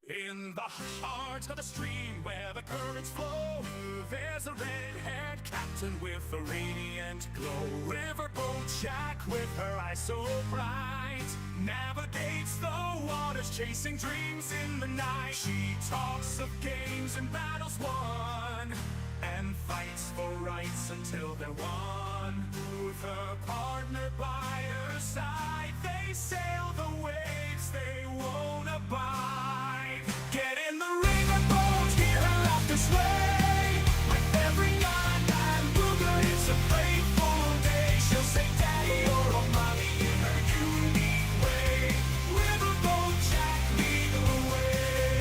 In the heart of the stream where the currents flow, there's a red-haired captain with a radiant glow. Riverboat Jack with her eyes so bright navigates the waters, chasing dreams in the night. She talks of games and battles won, and fights for rights until they're won. With her partner by her side, they sail the waves they won't abide. Get in the riverboat, hear her laughter sway. With every yawn and booger, it's a playful day. She'll say daddy or oh mommy in her unique way. Riverboat Jack, lead the way.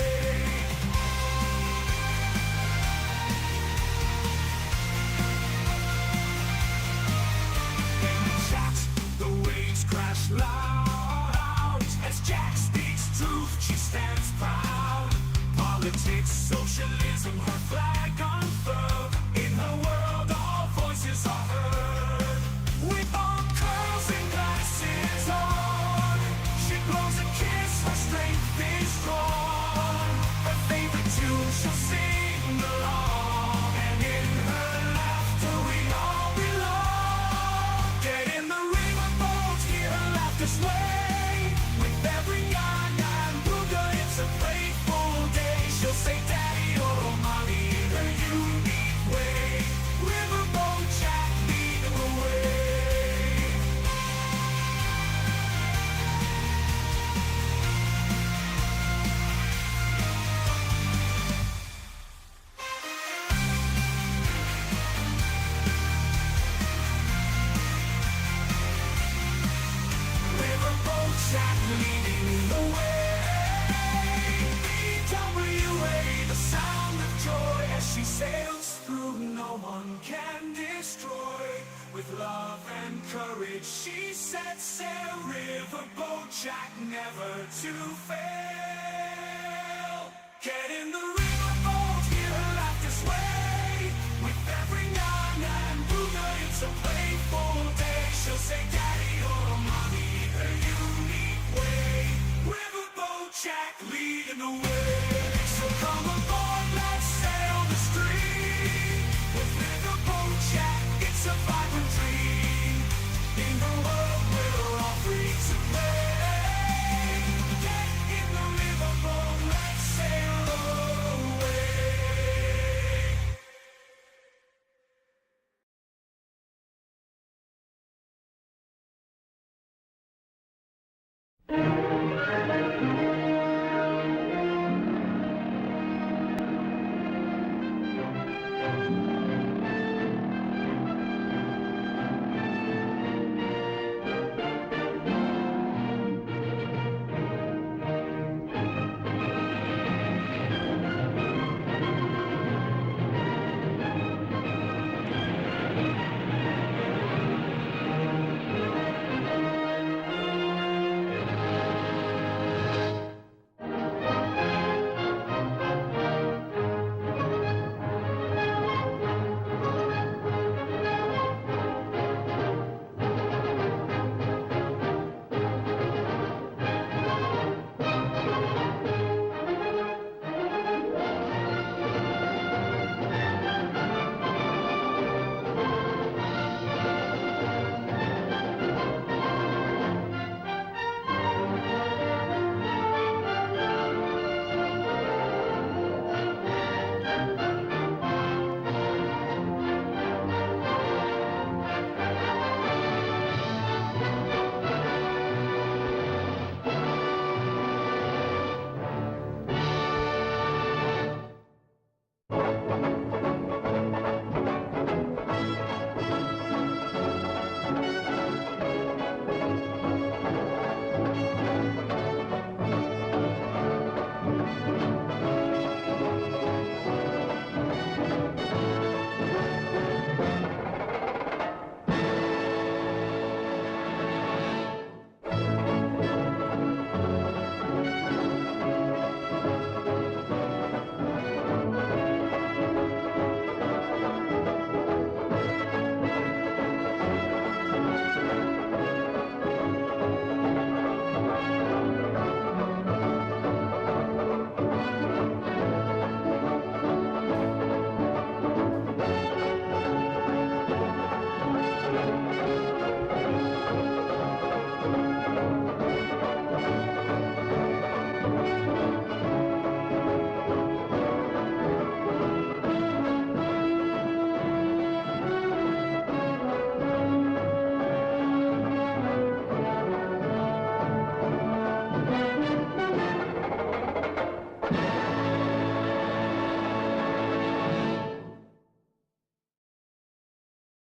In the chat, the waves crash loud. As Jack speaks truth, she stands proud. Politics, socialism, her flag unfurled. In her world, all voices are heard. With all curls and glasses on, she blows a kiss, her strength is strong. Her favorite tune she'll sing along, and in her laughter we all belong. Get in the riverboat, hear her laughter sway. With every yawn and booger, it's a playful day. She'll say daddy or oh mommy in her unique way. Riverboat Jack, lead the way. Riverboat Jack, leading the way. BWA, the sound of joy as she sails through, no one can destroy. With love and courage she sets sail. Riverboat Jack, never to fail. Get in the riverboat, hear her laughter sway. With every yawn and booger, it's a playful day. She'll say daddy or mommy in her unique way. Riverboat Jack, leading the way. So come aboard, let's sail the stream. With Riverboat Jack, it's a vibrant dream. In the world we're all free to play. Get in the riverboat, let's sail away.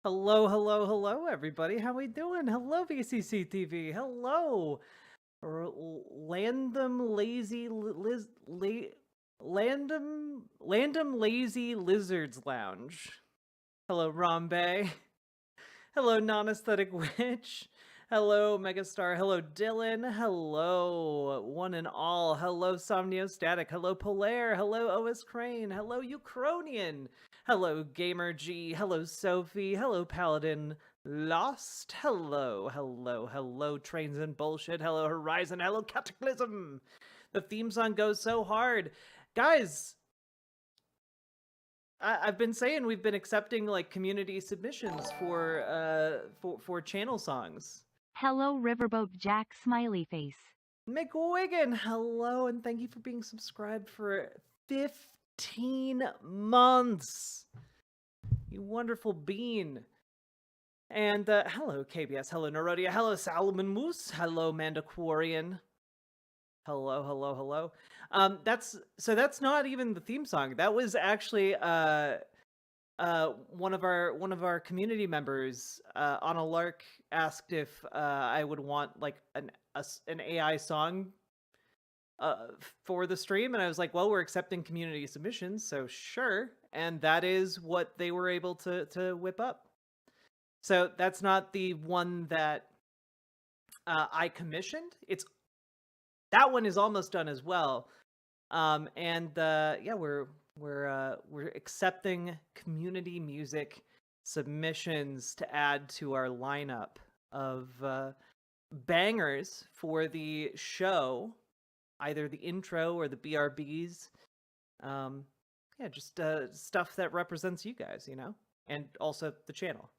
Hello, hello, hello, everybody. How we doing? Hello, VCC TV. Hello, Landom Lazy Liz, Landom Lazy Lizards Lounge. Hello, Rambe. Hello, Non-Aesthetic Witch. Hello, Megastar. Hello, Dylan. Hello, one and all. Hello, Somniostatic. Hello, Polaire. Hello, OS Crane. Hello, Uchronian. Hello, Gamer G. Hello, Sophie. Hello, Paladin Lost. Hello, hello, hello, Trains and Bullshit. Hello, Horizon. Hello, Cataclysm. The theme song goes so hard. Guys, I've been saying we've been accepting like community submissions for channel songs. Hello, Riverboat Jack Smiley Face. McWiggin, hello, and thank you for being subscribed for 15 months. You wonderful bean. And hello, KBS. Hello, Nerodia. Hello, Salomon Moose. Hello, Mandaquarian. Hello, hello, hello. That's not even the theme song. That was actually one of our community members on a lark asked if I would want like an AI song for the stream, and I was like, well, we're accepting community submissions, so sure. And that is what they were able to whip up. So that's not the one that I commissioned. That one is almost done as well. And yeah, we're accepting community music submissions to add to our lineup of bangers for the show, either the intro or the BRBs. Yeah, just stuff that represents you guys, you know, and also the channel.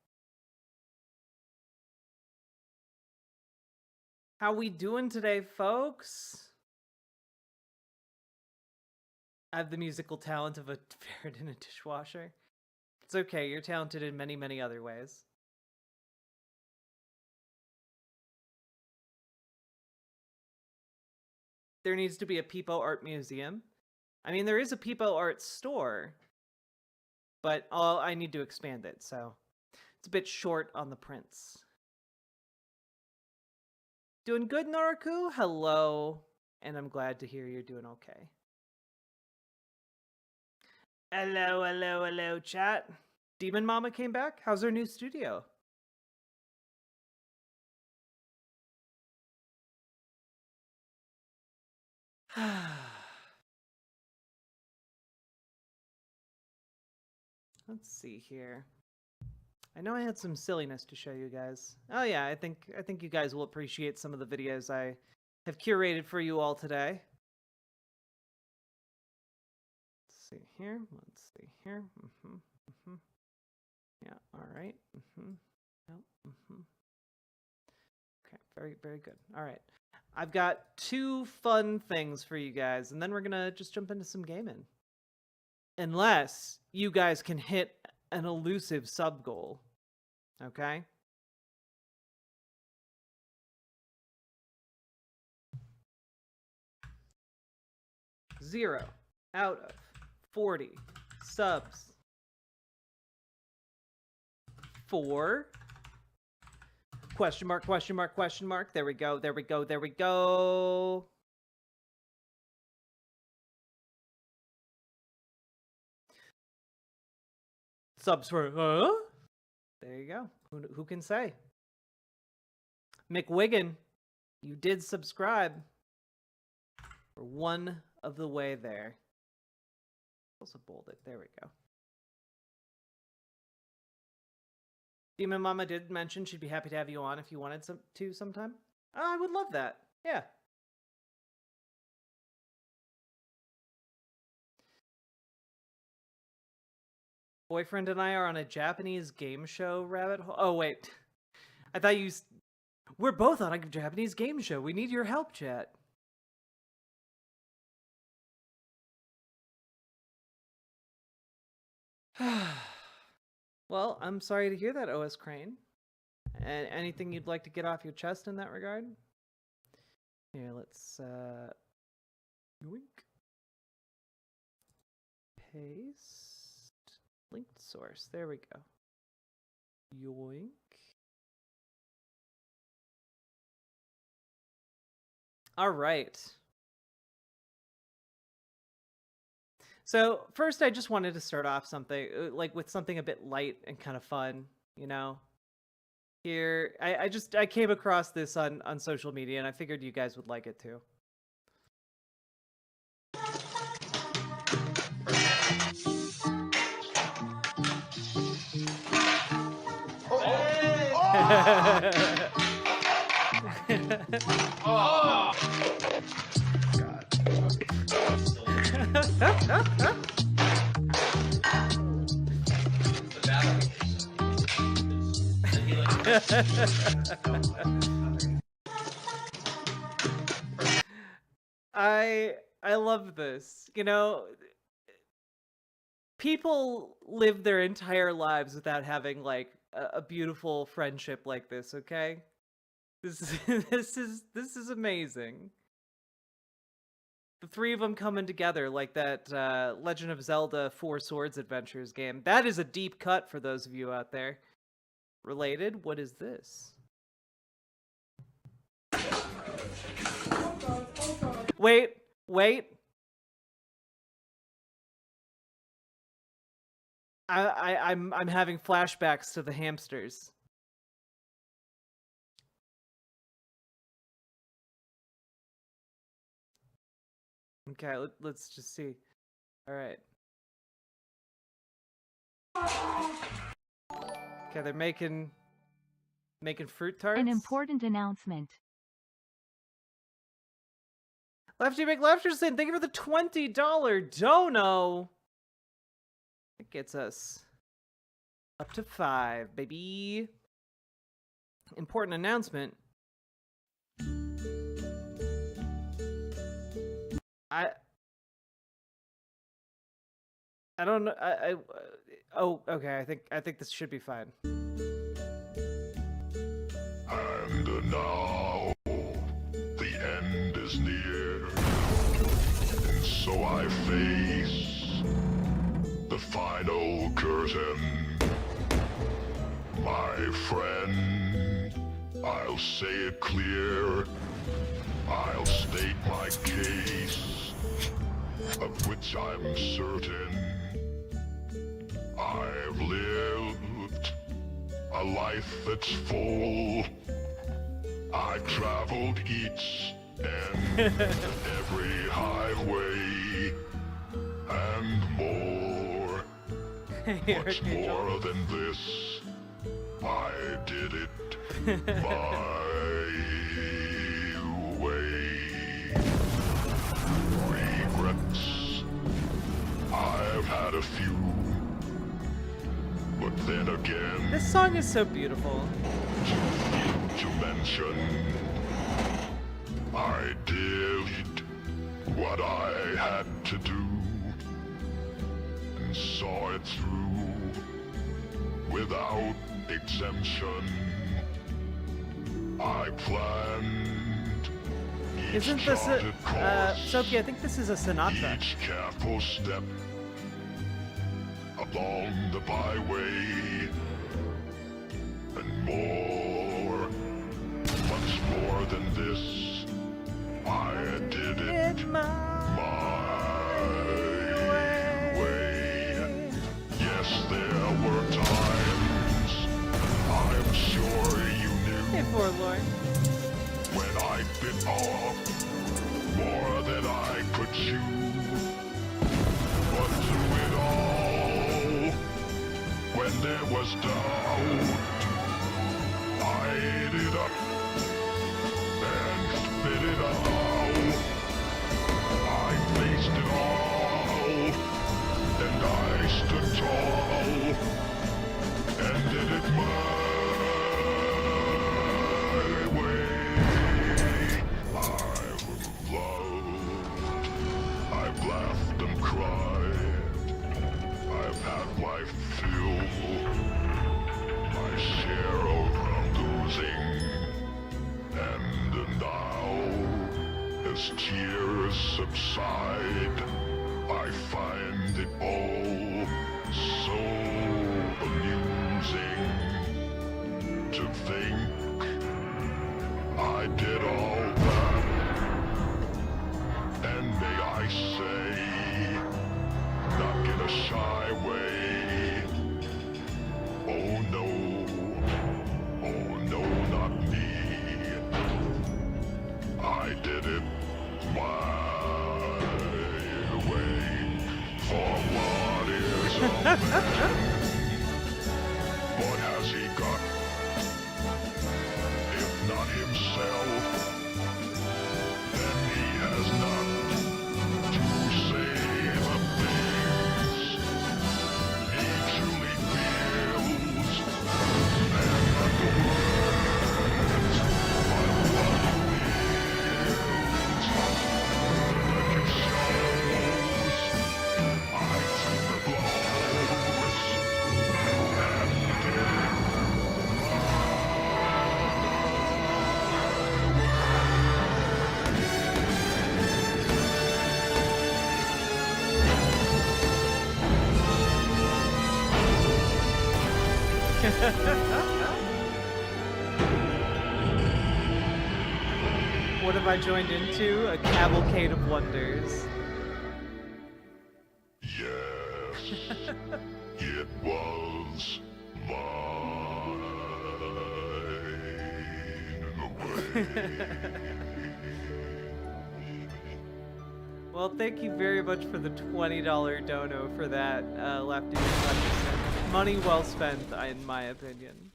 How we doing today, folks? I have the musical talent of a ferret in a dishwasher. It's okay, you're talented in many, many other ways. There needs to be a Peepo art museum. I mean, there is a Peepo art store, but I need to expand it, so it's a bit short on the prints. Doing good, Naraku? Hello, and I'm glad to hear you're doing okay. Hello, hello, hello, chat. Demon Mama came back? How's her new studio? Let's see here. I know I had some silliness to show you guys. Oh yeah, I think you guys will appreciate some of the videos I have curated for you all today. Let's see here. Let's see here. Yeah, all right. Okay, very, very good. All right. I've got 2 fun things for you guys, and then we're gonna just jump into some gaming. Unless you guys can hit an elusive sub goal. Okay? Zero out of 40 subs. 4. Question mark, question mark, question mark. There we go, there we go, there we go. Subs for, There you go. Who can say? McWiggin, you did subscribe. We're one of the way there. Also bold it. There we go. Demon Mama did mention she'd be happy to have you on if you wanted to sometime. Oh, I would love that. Yeah. Boyfriend and I are on a Japanese game show rabbit hole. Oh, wait. I thought you... We're both on a Japanese game show. We need your help, chat. Well, I'm sorry to hear that, OS Crane. And anything you'd like to get off your chest in that regard? Here, let's wink. Paste. Linked source. There we go. Yoink. All right. So first, I just wanted to start off something like with something a bit light and kind of fun, you know. Here, I came across this on social media, and I figured you guys would like it too. I love this. You know, people live their entire lives without having like a beautiful friendship like this, okay? This is this is amazing. The three of them coming together like that Legend of Zelda Four Swords Adventures game. That is a deep cut for those of you out there. Related, what is this? Wait. I'm having flashbacks to the hamsters. Okay, let's just see. All right. Okay, they're making fruit tarts. An important announcement. Lefty McLefter's saying, thank you for the $20 dono. It gets us up to 5, baby. Important announcement. I don't know. Oh, okay. I think this should be fine. And now the end is near, and so I face the final curtain. My friend, I'll say it clear, I'll state my case, of which I'm certain. I've lived a life that's full. I traveled each and every highway and more. Much more than this, I did it my way. Regrets, I've had a few, but then again, This song is so beautiful. to mention, I did what I had to do and saw it through without exemption. I planned each Isn't this charted course, Sophie, I think this is a Sinatra. each careful step along the byway, and more, much more than this, I did it my way. Yes, there were times, I'm sure you Hey, knew, Forlorn. when I bit off more than I could chew. But through it all, when there was doubt, I ate it up and spit it out. I faced it all, and I stood tall, and did it my way. I've loved, I've laughed and cried, I've had life filled, my share of losing, and now, as tears subside, I find it all so amusing. I say, not in a shy way. Oh no, not me. I did it my way. For what is a man? What has he got? If not himself, then he has none to say the things he truly feels, and not the words, but what wills. Like it shows, I took the blows, and did What have I joined into? A cavalcade of wonders. Yes, it was mine way. Well, thank you very much for the $20 dono for that, Lefty. Money well spent, in my opinion.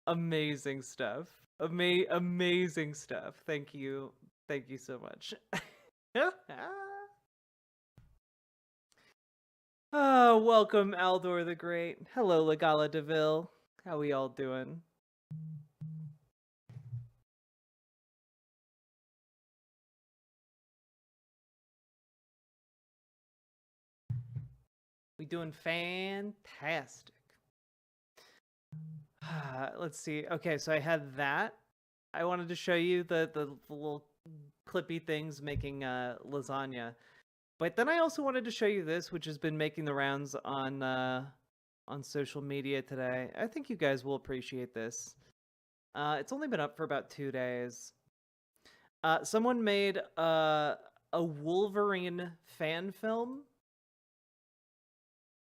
Amazing stuff. Amazing stuff. Thank you. Thank you so much. Oh, welcome, Aldor the Great. Hello, Legala DeVille. How we all doing? We doing fantastic. Let's see. Okay, so I had that. I wanted to show you the little clippy things making lasagna. But then I also wanted to show you this, which has been making the rounds on social media today. I think you guys will appreciate this. It's only been up for about 2 days. Someone made a Wolverine fan film.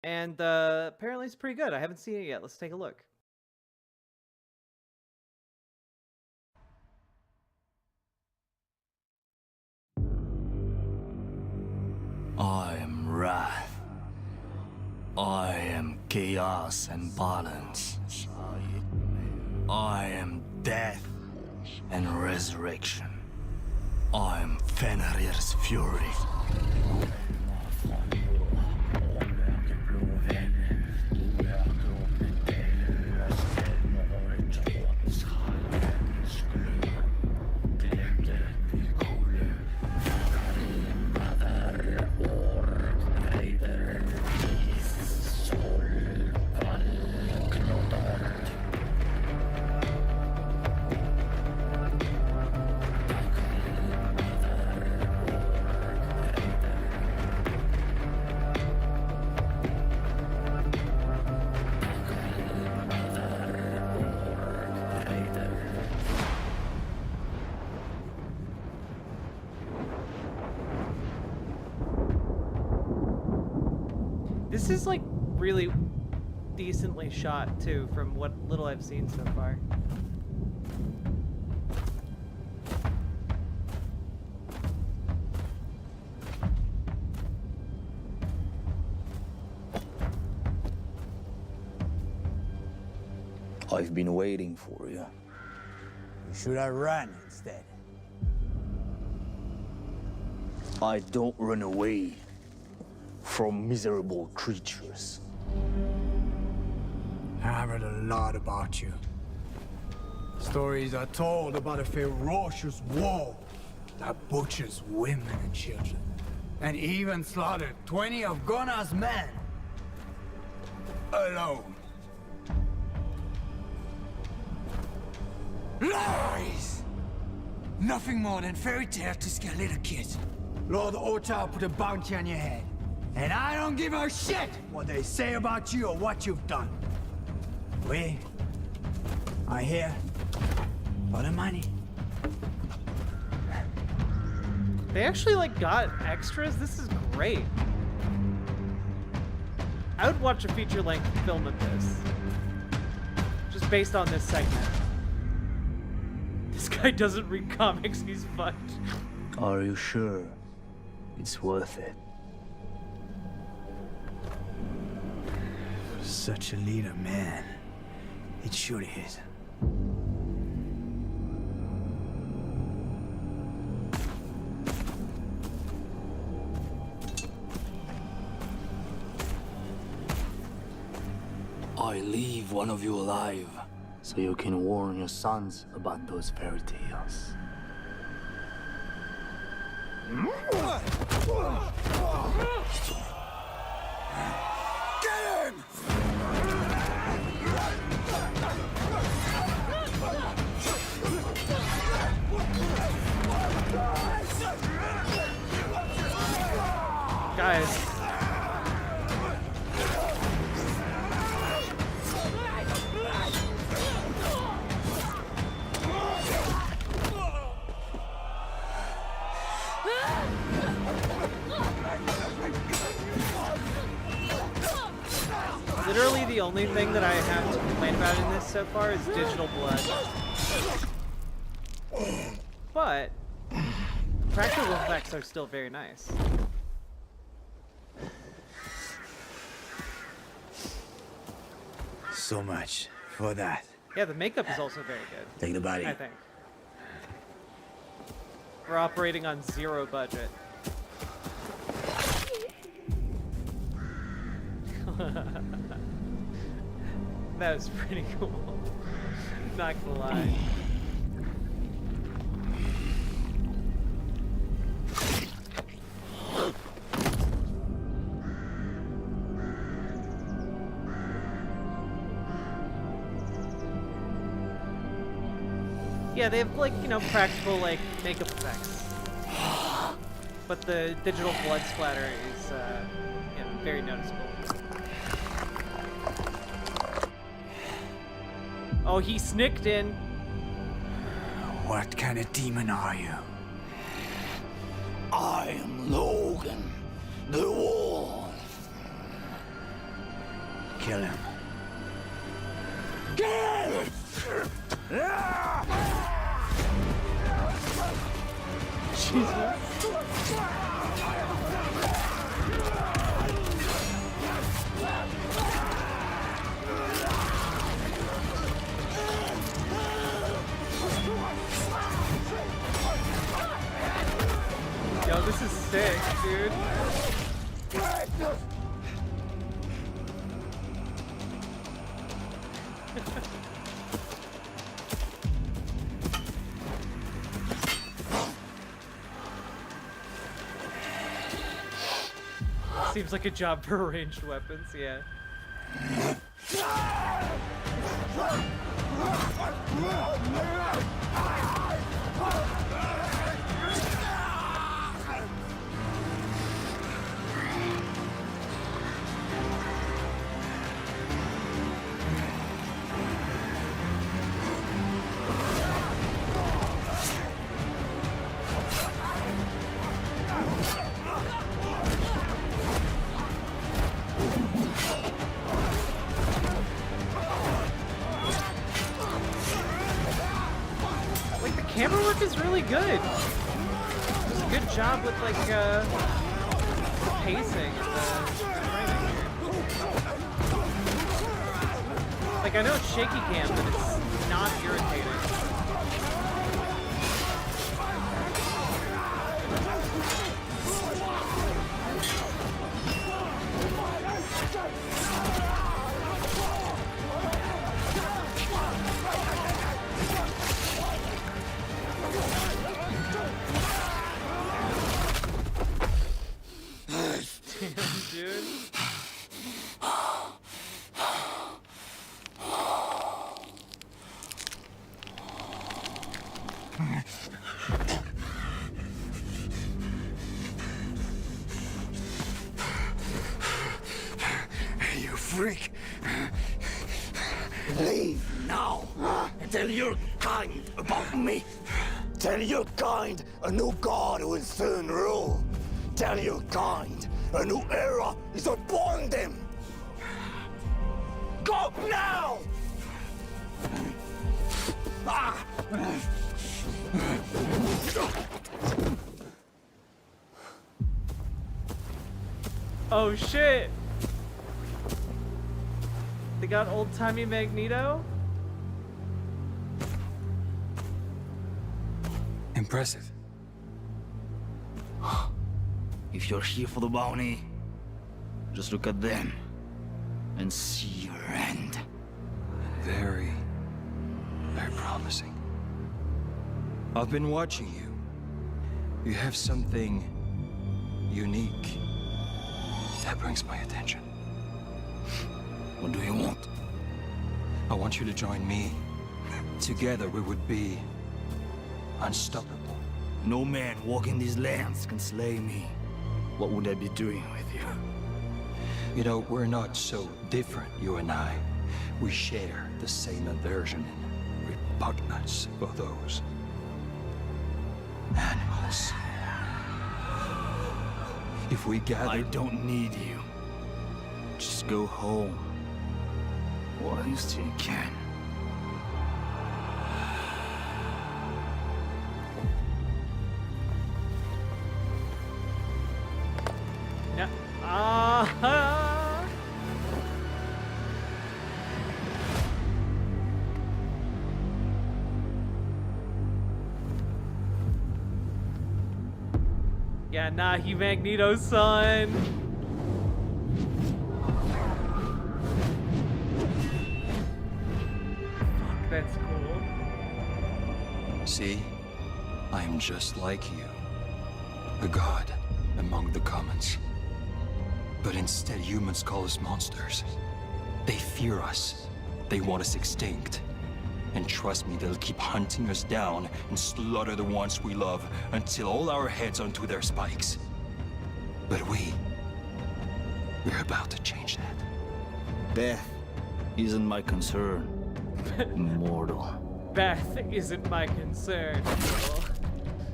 And apparently it's pretty good. I haven't seen it yet. Let's take a look. I am wrath. I am chaos and balance. I am death and resurrection. I am Fenrir's fury. This is like really decently shot too, from what little I've seen so far. I've been waiting for you. You should have run instead. I don't run away from miserable creatures. I've heard a lot about you. Stories are told about a ferocious war that butchers women and children, and even slaughtered 20 of Gunna's men alone. Lies! Nothing more than fairy tales to scare little kids. Lord Otto put a bounty on your head. And I don't give a shit what they say about you or what you've done. We are here for the money. They actually like got extras. This is great. I would watch a feature-length film of this, just based on this segment. This guy doesn't read comics. He's fucked. Are you sure it's worth it? Such a leader, man. It sure is. I leave one of you alive, so you can warn your sons about those fairy tales. Get him! Guys. Literally the only thing that I have to complain about in this so far is digital blood. But practical effects are still very nice. So much for that. Yeah, the makeup is also very good, Take the body. I think. We're operating on 0 budget. That was pretty cool. Not gonna lie. Yeah, they have like, you know, practical like makeup effects. But the digital blood splatter is yeah, very noticeable. Oh, he snicked in. What kind of demon are you? I am Logan, the Wolf. Kill him. Yo, this is sick, dude. Seems like a job for ranged weapons, yeah. Like, the camera work is really good. It's a good job with, like, the pacing and the framing here. Like, I know it's shaky cam, but it's not irritating. Damn, dude. You freak. Leave now and tell your kind about me. Tell your kind A new god will soon rule. Tell your kind, a new era is upon them. Go now! Ah! Oh shit! They got old-timey Magneto? Impressive. If you're here for the bounty, just look at them and see your end. Very, very promising. I've been watching you. You have something unique. That brings my attention. What do you want? I want you to join me. Together we would be unstoppable. No man walking these lands can slay me. What would I be doing with you? You know, we're not so different, you and I. We share the same aversion and repugnance for those animals. If we gather... I don't need you. Just go home. While you still can. Yeah. Ah. Yeah, nah, he Magneto's son. Fuck, that's cool. See? I am just like you. A god among the commons. But instead humans call us monsters. They fear us. They want us extinct. And trust me, they'll keep hunting us down and slaughter the ones we love until all our heads are onto their spikes. But we're about to change that. Death isn't my concern. Mortal. Beth isn't my concern.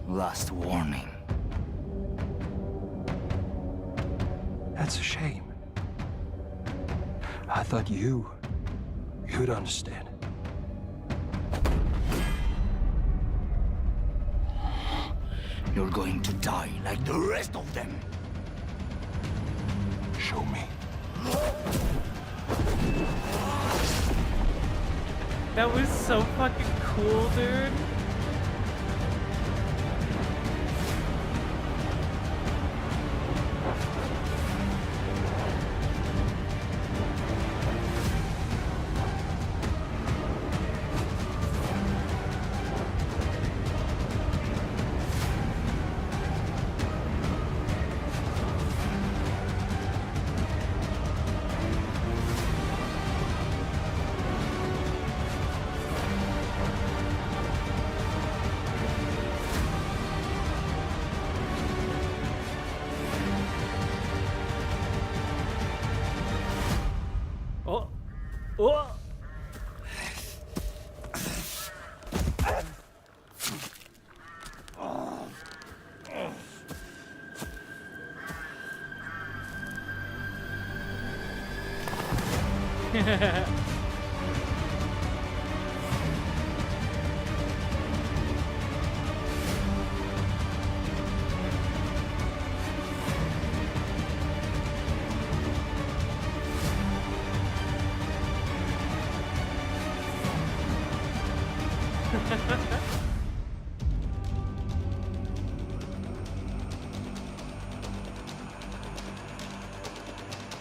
Last warning. That's a shame. I thought you'd understand. You're going to die like the rest of them. Show me. That was so fucking cool, dude. Oh. Oh.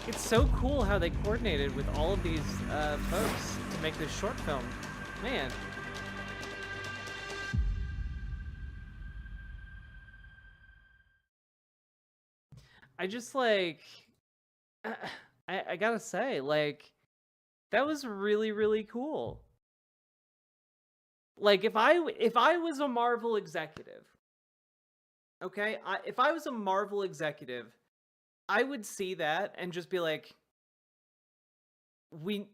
It's so cool how they coordinated with all of these folks to make this short film. Man. I just like, I gotta say, like, that was really, really cool. Like, if I was a Marvel executive, okay, if I was a Marvel executive, I would see that and just be like, we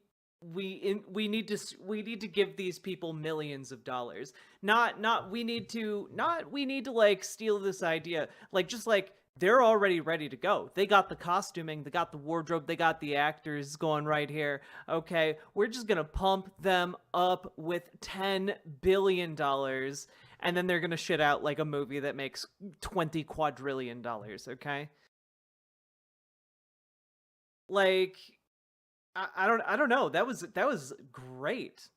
we need to give these people millions of dollars. Not we need to like steal this idea. Like, just like, they're already ready to go. They got the costuming, they got the wardrobe, they got the actors going right here. Okay, we're just gonna pump them up with $10 billion, and then they're gonna shit out like a movie that makes $20 quadrillion. Okay, like, I don't know. That was great.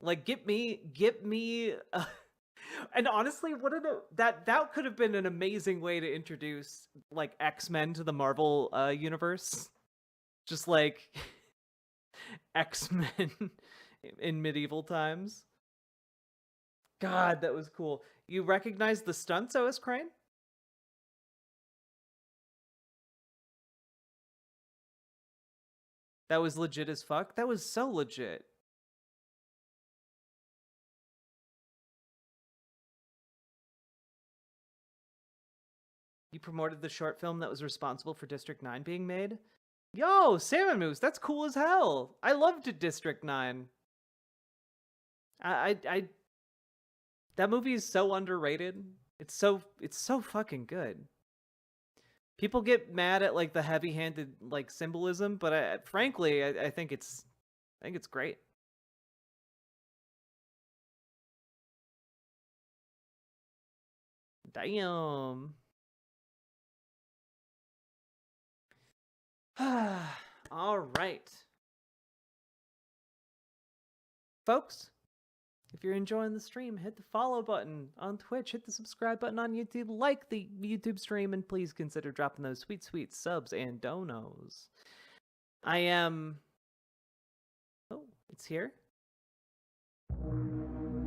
Like, get me. And honestly, that could have been an amazing way to introduce like X-Men to the Marvel universe. Just like X-Men in medieval times. God, that was cool. You recognize the stunts, OS Crane? That was legit as fuck. That was so legit. You promoted the short film that was responsible for District 9 being made? Yo, Salmon Moose, that's cool as hell. I loved District 9. I that movie is so underrated. It's so fucking good. People get mad at like the heavy-handed like symbolism, but frankly, I think it's great. Damn. All right. Folks, if you're enjoying the stream, hit the follow button on Twitch, hit the subscribe button on YouTube, like the YouTube stream, and please consider dropping those sweet, sweet subs and donos. I am... Oh, it's here.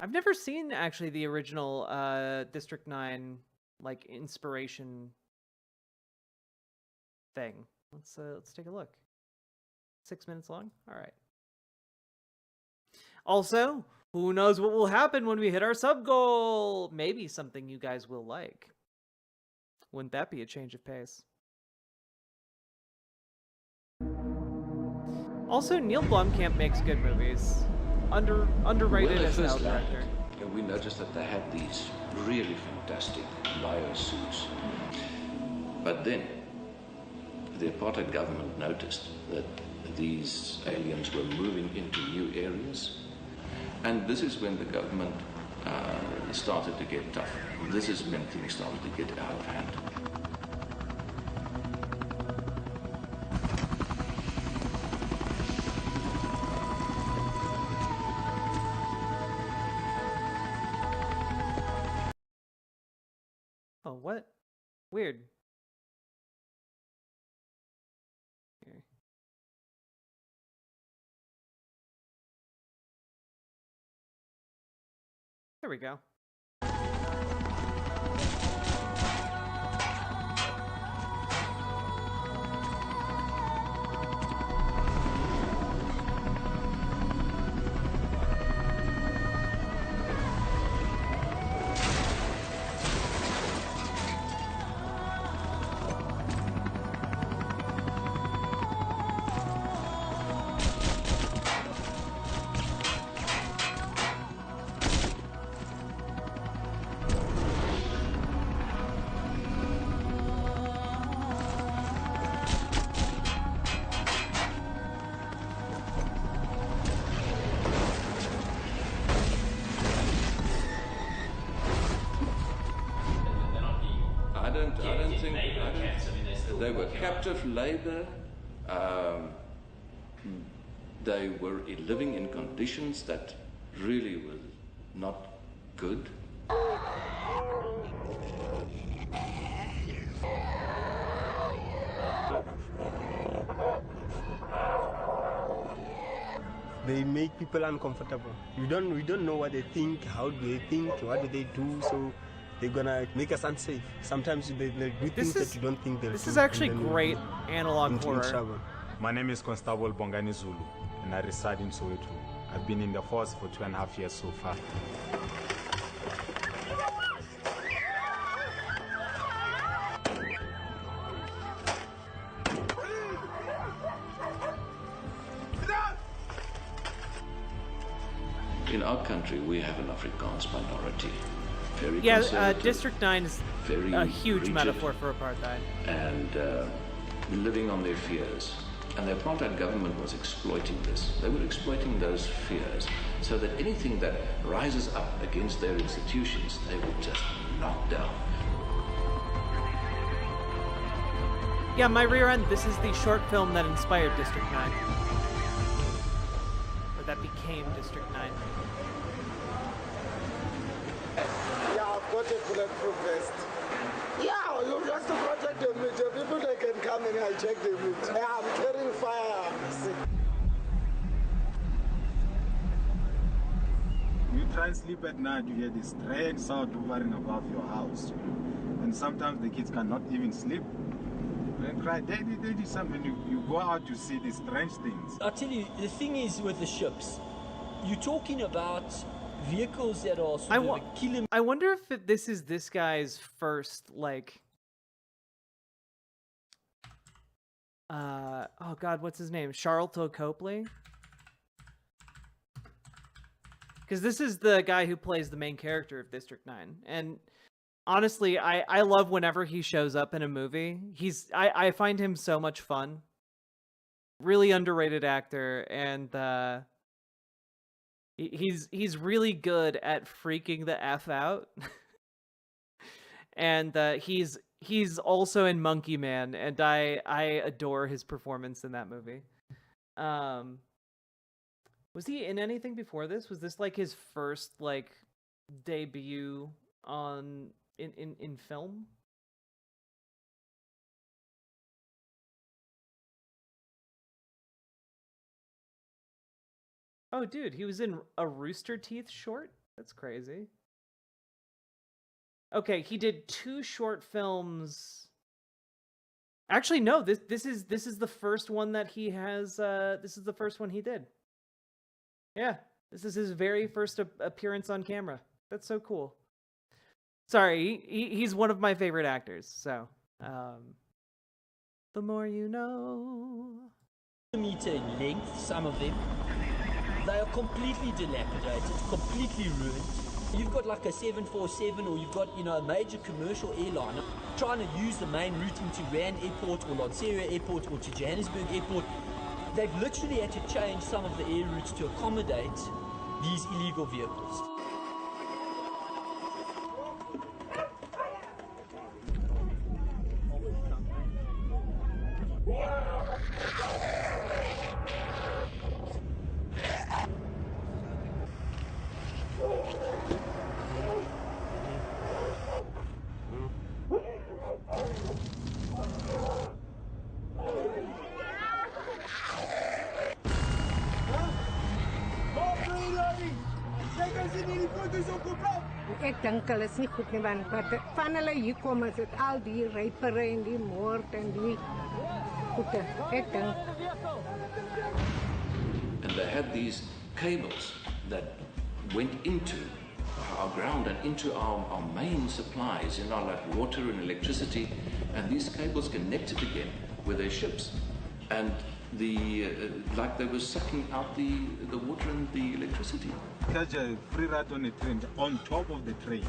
I've never seen, actually, the original District 9, like, inspiration thing. Let's take a look. 6 minutes long? All right. Also, who knows what will happen when we hit our sub goal? Maybe something you guys will like. Wouldn't that be a change of pace? Also, Neil Blomkamp makes good movies. Underrated as an director. We noticed that they had these really fantastic biosuits. But then, the apartheid government noticed that these aliens were moving into new areas. And this is when the government started to get tough. This is when things started to get out of hand. Oh, what? Weird. Here. There we go. They were captive labor. They were living in conditions that really were not good. They make people uncomfortable. We don't know what they think, how do they think, what do they do, so they're gonna make us unsafe. Sometimes they do things that you don't think they'll do. This is actually great analog horror. My name is Constable Bongani Zulu, and I reside in Soweto. I've been in the force for 2.5 years so far. In our country, we have an Afrikaans minority. Very Yeah, conservative, District 9 is very a huge rigid, metaphor for apartheid. and living on their fears. And the apartheid government was exploiting this. They were exploiting those fears so that anything that rises up against their institutions, they would just knock down. Yeah, my rear end, this is the short film that inspired District 9. Or that became District 9. Yeah, I've got a bulletproof vest. Yeah, you just to protect the meat. The people that can come and hijack the meat. Yeah, I'm carrying firearms. You try and sleep at night, you hear this strange sound hovering above your house. And sometimes the kids cannot even sleep. And cry, Daddy, Daddy, something. You go out to see these strange things. I tell you, the thing is with the ships, you're talking about vehicles that are sort of a kilometer. I wonder if this is this guy's first, like... oh god, what's his name? Charlton Copley? Because this is the guy who plays the main character of District 9. And honestly, I love whenever he shows up in a movie. I find him so much fun. Really underrated actor, and he's really good at freaking the F out. And he's also in Monkey Man, and I adore his performance in that movie. Was he in anything before this? Was this like his first like debut on in film? Oh, dude, he was in a Rooster Teeth short? That's crazy. Okay, he did 2 short films. Actually, no, this is the first one that he has. This is the first one he did. Yeah, this is his very first appearance on camera. That's so cool. Sorry, he's one of my favorite actors. So, the more you know. Meter in length, some of them. They are completely dilapidated, completely ruined. You've got like a 747, or you've got, you know, a major commercial airliner trying to use the main route into Rand Airport or Lanseria Airport or to Johannesburg Airport. They've literally had to change some of the air routes to accommodate these illegal vehicles. Ek dink hulle is nie goed nie, want wat van hulle hier kom is dit al die rypere en die moord en die goede. Ek dink. And they had these cables that went into our ground and into our main supplies, you know, like water and electricity. And these cables connected again with their ships. And like they were sucking out the water and the electricity. Catch a free ride on a train on top of the train.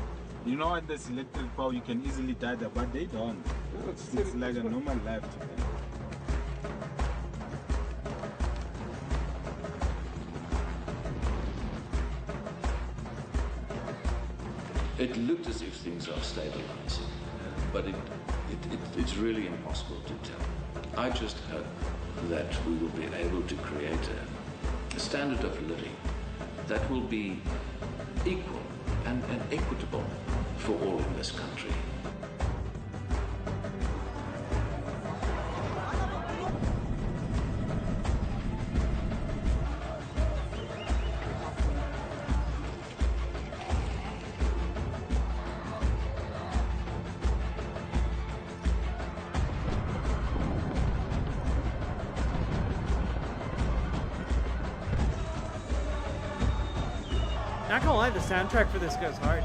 You know, at this electric power, you can easily die there, but they don't. It's like a normal life to them. It looked as if things are stabilizing, but it's really impossible to tell. I just hope that we will be able to create a standard of living that will be equal and equitable for all in this country. Not gonna lie, the soundtrack for this goes hard.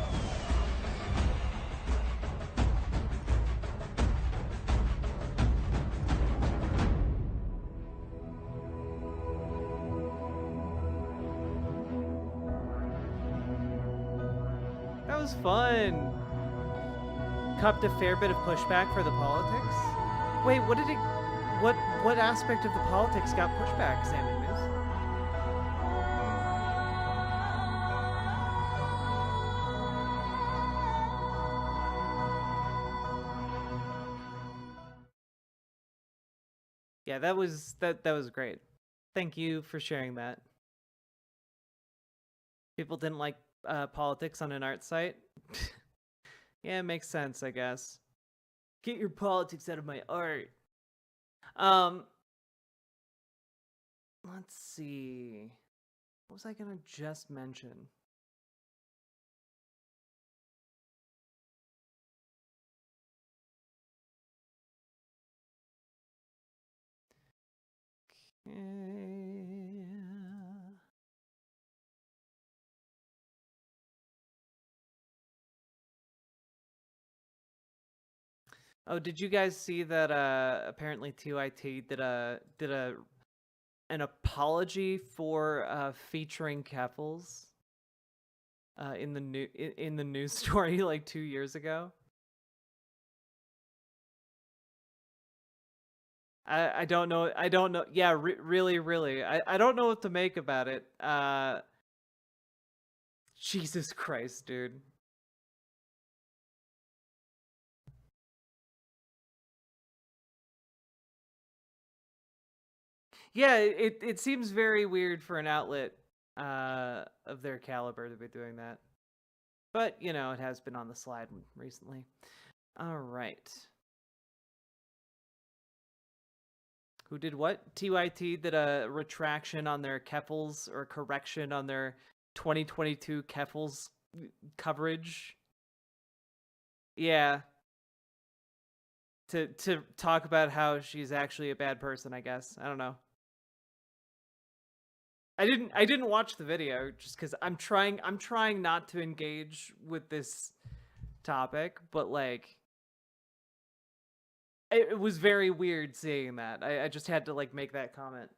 was fun. Copped a fair bit of pushback for the politics. Wait, what did it? What aspect of the politics got pushback, Sam and Moose? Yeah, that was great. Thank you for sharing that. People didn't like politics on an art site. Yeah, it makes sense, I guess. Get your politics out of my art. Let's see. What was I gonna just mention? Oh, did you guys see that apparently TYT did an apology for featuring Keffels in the news story like 2 years ago? I don't know. I don't know. Yeah, really. I don't know what to make about it. Jesus Christ, dude. Yeah, it seems very weird for an outlet of their caliber to be doing that. But, you know, it has been on the slide recently. All right. Who did what? TYT did a retraction on their Keffels, or correction on their 2022 Keffels coverage. Yeah. To talk about how she's actually a bad person, I guess. I don't know. I didn't watch the video just because I'm trying not to engage with this topic, but like it was very weird seeing that. I just had to like make that comment.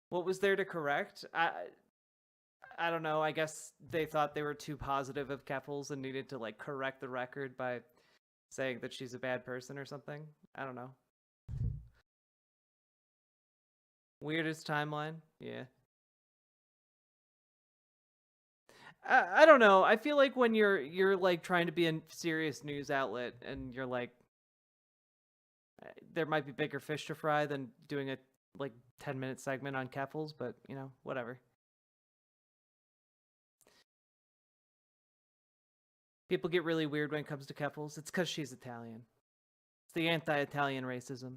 What was there to correct? I don't know. I guess they thought they were too positive of Keffels and needed to like correct the record by saying that she's a bad person or something. I don't know. Weirdest timeline? Yeah. I don't know. I feel like when you're like trying to be a serious news outlet and you're like, there might be bigger fish to fry than doing a like 10-minute segment on Keffels, but you know, whatever. People get really weird when it comes to Keffels. It's because she's Italian. It's the anti-Italian racism.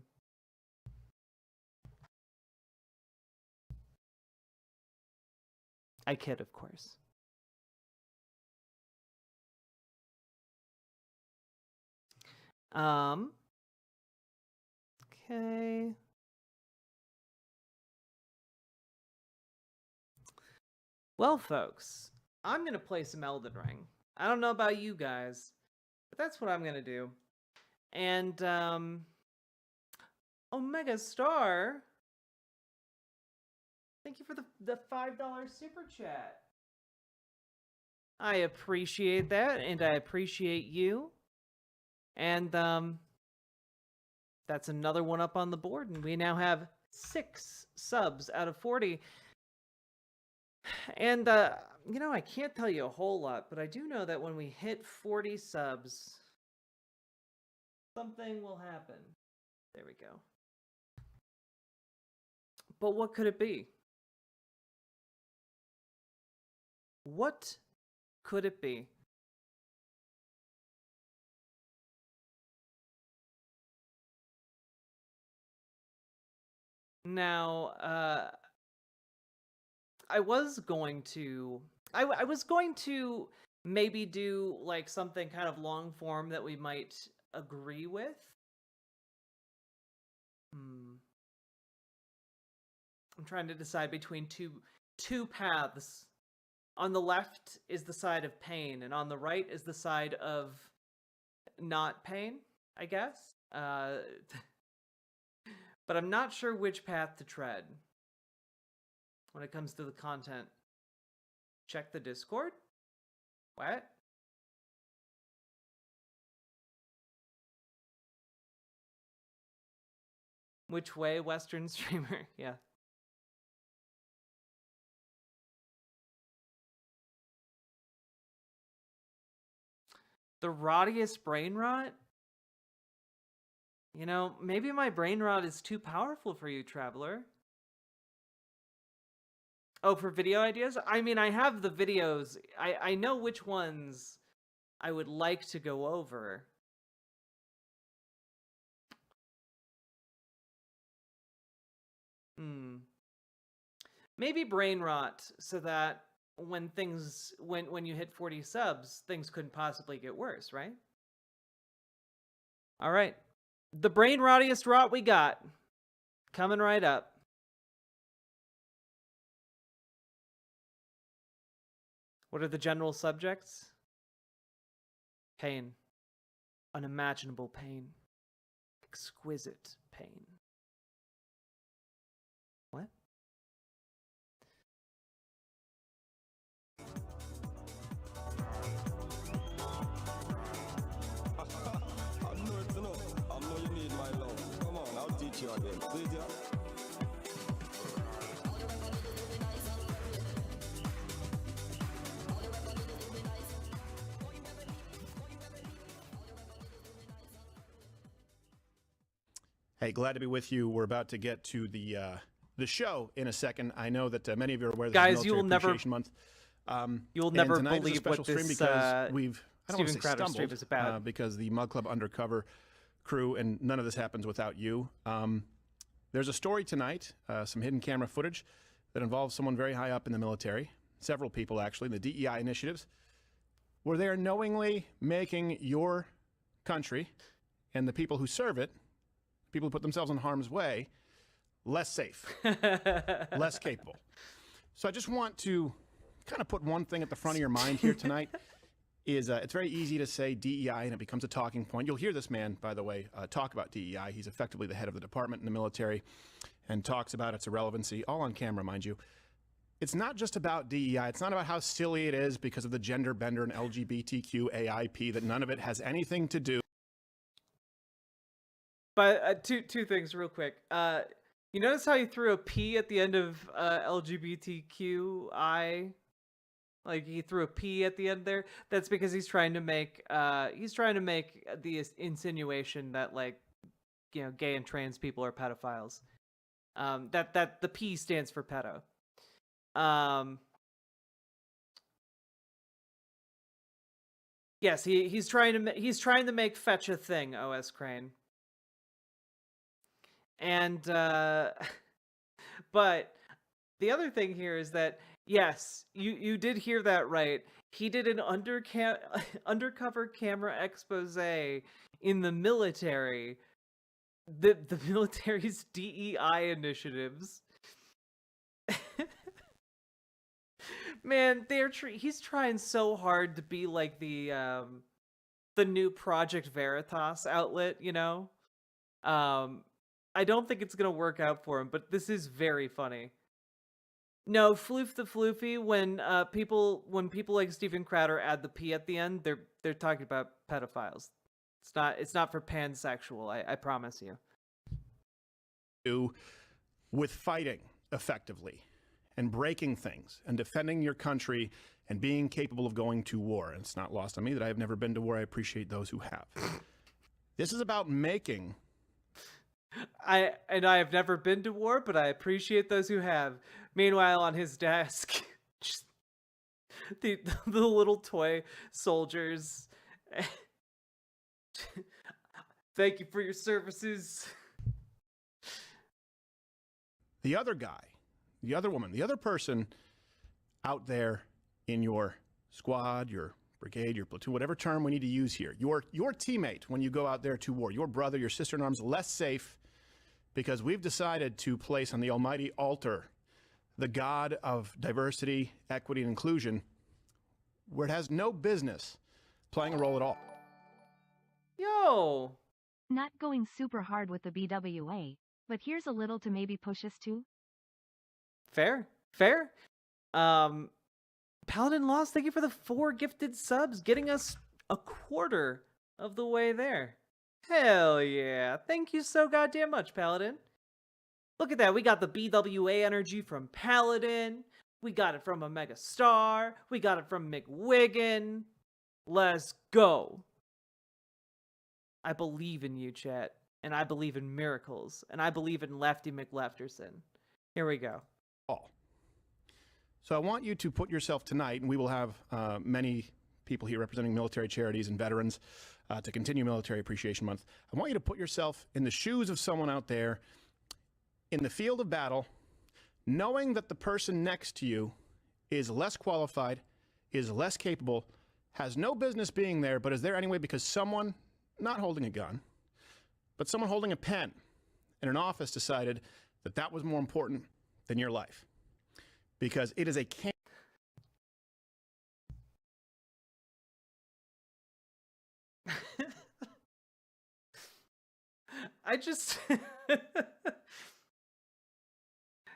I kid, of course. Okay. Well, folks, I'm going to play some Elden Ring. I don't know about you guys, but that's what I'm going to do. And, Omega Star, thank you for the $5 super chat. I appreciate that, and I appreciate you. And, that's another one up on the board, and we now have 6 subs out of 40. And, you know, I can't tell you a whole lot, but I do know that when we hit 40 subs, something will happen. There we go. But what could it be? What could it be? Now, I was going to maybe do like something kind of long form that we might agree with. I'm trying to decide between two paths. On the left is the side of pain, and on the right is the side of not pain, I guess. But I'm not sure which path to tread when it comes to the content. Check the Discord. What? Which way, Western streamer? Yeah. The rottiest brain rot? You know, maybe my brain rot is too powerful for you, Traveler. Oh, for video ideas? I mean, I have the videos. I know which ones I would like to go over. Maybe brain rot, so that when you hit 40 subs, things couldn't possibly get worse, right? All right. The brain rottiest rot we got. Coming right up. What are the general subjects? Pain. Unimaginable pain. Exquisite pain. What? I know you need my love. Come on, I'll teach you again. Please, yeah. Hey, glad to be with you. We're about to get to the show in a second. I know that many of you are aware that Guys, you will never month. You'll never believe believe what this because we've I don't want to Steven say Crowder stream stumbled, is about. because the Mug Club Undercover crew and none of this happens without you. There's a story tonight, some hidden camera footage that involves someone very high up in the military, several people actually, the DEI initiatives, where they are knowingly making your country and the people who serve it, people who put themselves in harm's way, less safe, less capable. So I just want to kind of put one thing at the front of your mind here tonight. It's very easy to say DEI and it becomes a talking point. You'll hear this man, by the way, talk about DEI. He's effectively the head of the department in the military and talks about its irrelevancy, all on camera, mind you. It's not just about DEI. It's not about how silly it is because of the gender bender and LGBTQ AIP, that none of it has anything to do. But two things real quick. You notice how he threw a P at the end of LGBTQI? Like he threw a P at the end there. That's because he's trying to make the insinuation that, like, you know, gay and trans people are pedophiles. That the P stands for pedo. Yes, he's trying to make fetch a thing, OS Crane. And but the other thing here is that, yes, you did hear that right. He did an undercover camera expose in the military, the military's DEI initiatives. Man, he's trying so hard to be like the new Project Veritas outlet, you know? I don't think it's gonna work out for him, but this is very funny. No, floof the floofy. When people like Steven Crowder add the P at the end, they're talking about pedophiles. It's not for pansexual. I promise you. With fighting effectively and breaking things and defending your country and being capable of going to war. And it's not lost on me that I have never been to war. I appreciate those who have. This is about making. I have never been to war, but I appreciate those who have. Meanwhile, on his desk, just the little toy soldiers. Thank you for your services. The other guy, the other woman, the other person out there in your squad, your brigade, your platoon, whatever term we need to use here, your teammate when you go out there to war, your brother, your sister-in-arms, less safe, because we've decided to place on the almighty altar the God of diversity, equity, and inclusion, where it has no business playing a role at all. Yo! Not going super hard with the BWA, but here's a little to maybe push us to. Fair. Paladin Lost, thank you for the 4 gifted subs, getting us a quarter of the way there. Hell yeah. Thank you so goddamn much, Paladin. Look at that. We got the BWA energy from Paladin. We got it from Omega Star. We got it from McWiggin. Let's go. I believe in you, chat. And I believe in miracles. And I believe in Lefty McLefterson. Here we go. So I want you to put yourself tonight, and we will have many people here representing military charities and veterans to continue Military Appreciation Month. I want you to put yourself in the shoes of someone out there in the field of battle, knowing that the person next to you is less qualified, is less capable, has no business being there, but is there anyway because someone, not holding a gun, but someone holding a pen in an office decided that that was more important than your life. Because it is a I just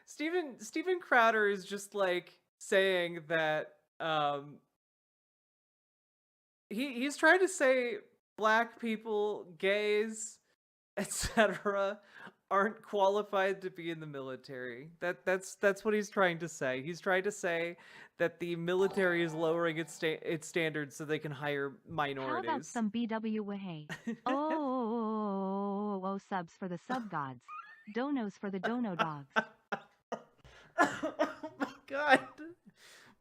Steven Crowder is just like saying that he's trying to say black people, gays, etc. aren't qualified to be in the military. That's what he's trying to say. He's trying to say that the military is lowering its standards so they can hire minorities. How about some BWA? Oh, subs for the sub gods. Donos for the dono dogs. Oh my god.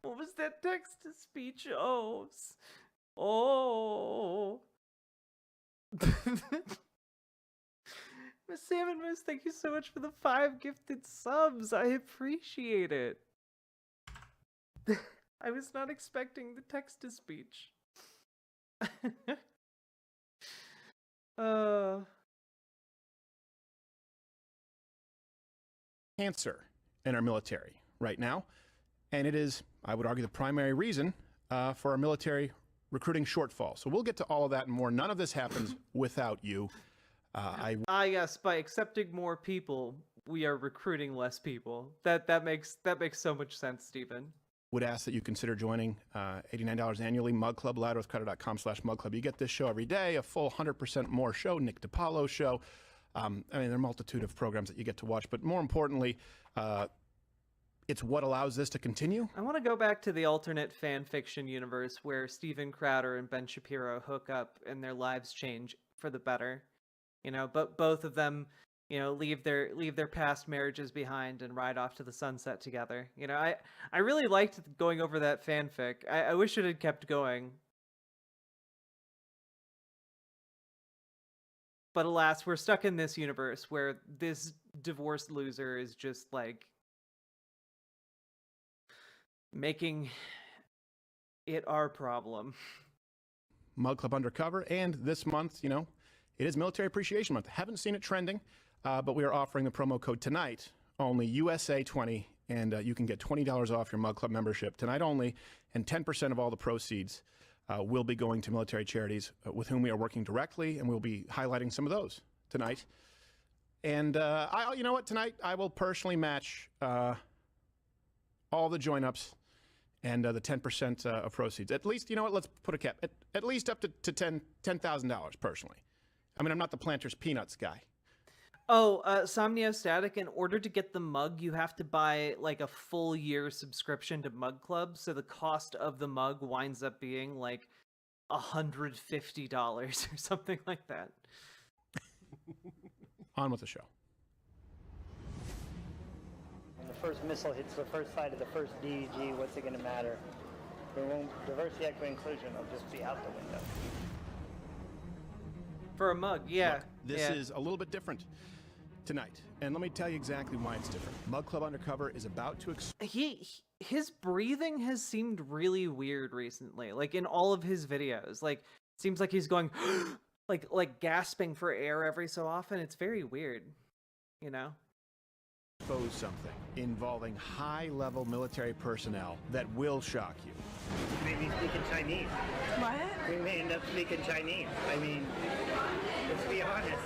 What was that text to speech? Oh. Miss Salmon Moose, thank you so much for the 5 gifted subs. I appreciate it. I was not expecting the text to speech. cancer in our military right now, and it is, I would argue, the primary reason for our military recruiting shortfall. So we'll get to all of that and more. None of this happens without you. Yes, by accepting more people, we are recruiting less people. That makes so much sense, Stephen. Would ask that you consider joining $89 annually, Mug Club, loudwithcutter.com/mugclub. You get this show every day, a full 100% more show, Nick DiPaolo show. I mean, there are a multitude of programs that you get to watch, but more importantly, it's what allows this to continue. I want to go back to the alternate fan fiction universe where Steven Crowder and Ben Shapiro hook up and their lives change for the better. You know, but both of them, you know, leave their past marriages behind and ride off to the sunset together. You know, I really liked going over that fanfic. I wish it had kept going. But alas, we're stuck in this universe where this divorced loser is just like making it our problem. Mug Club Undercover, and this month, you know, it is Military Appreciation Month. Haven't seen it trending, but we are offering the promo code tonight, only USA20, and you can get $20 off your Mug Club membership tonight only, and 10% of all the proceeds will be going to military charities with whom we are working directly, and we'll be highlighting some of those tonight. And you know what? Tonight I will personally match all the join-ups and the 10% of proceeds. At least, you know what? Let's put a cap. At least up to $10,000 personally. I mean, I'm not the Planters Peanuts guy. Oh, Somniostatic, in order to get the mug, you have to buy like a full year subscription to Mug Club. So the cost of the mug winds up being like $150 or something like that. On with the show. When the first missile hits the first side of the first DEG, what's it going to matter? Diversity, equity, inclusion will just be out the window. For a mug, yeah. Look, this is a little bit different tonight, and let me tell you exactly why it's different. Mug Club Undercover is about to his breathing has seemed really weird recently, like in all of his videos. Like, seems like he's going like gasping for air every so often. It's very weird, you know. Expose something involving high-level military personnel that will shock you. We may be speaking Chinese. What? We may end up speaking Chinese. I mean, let's be honest.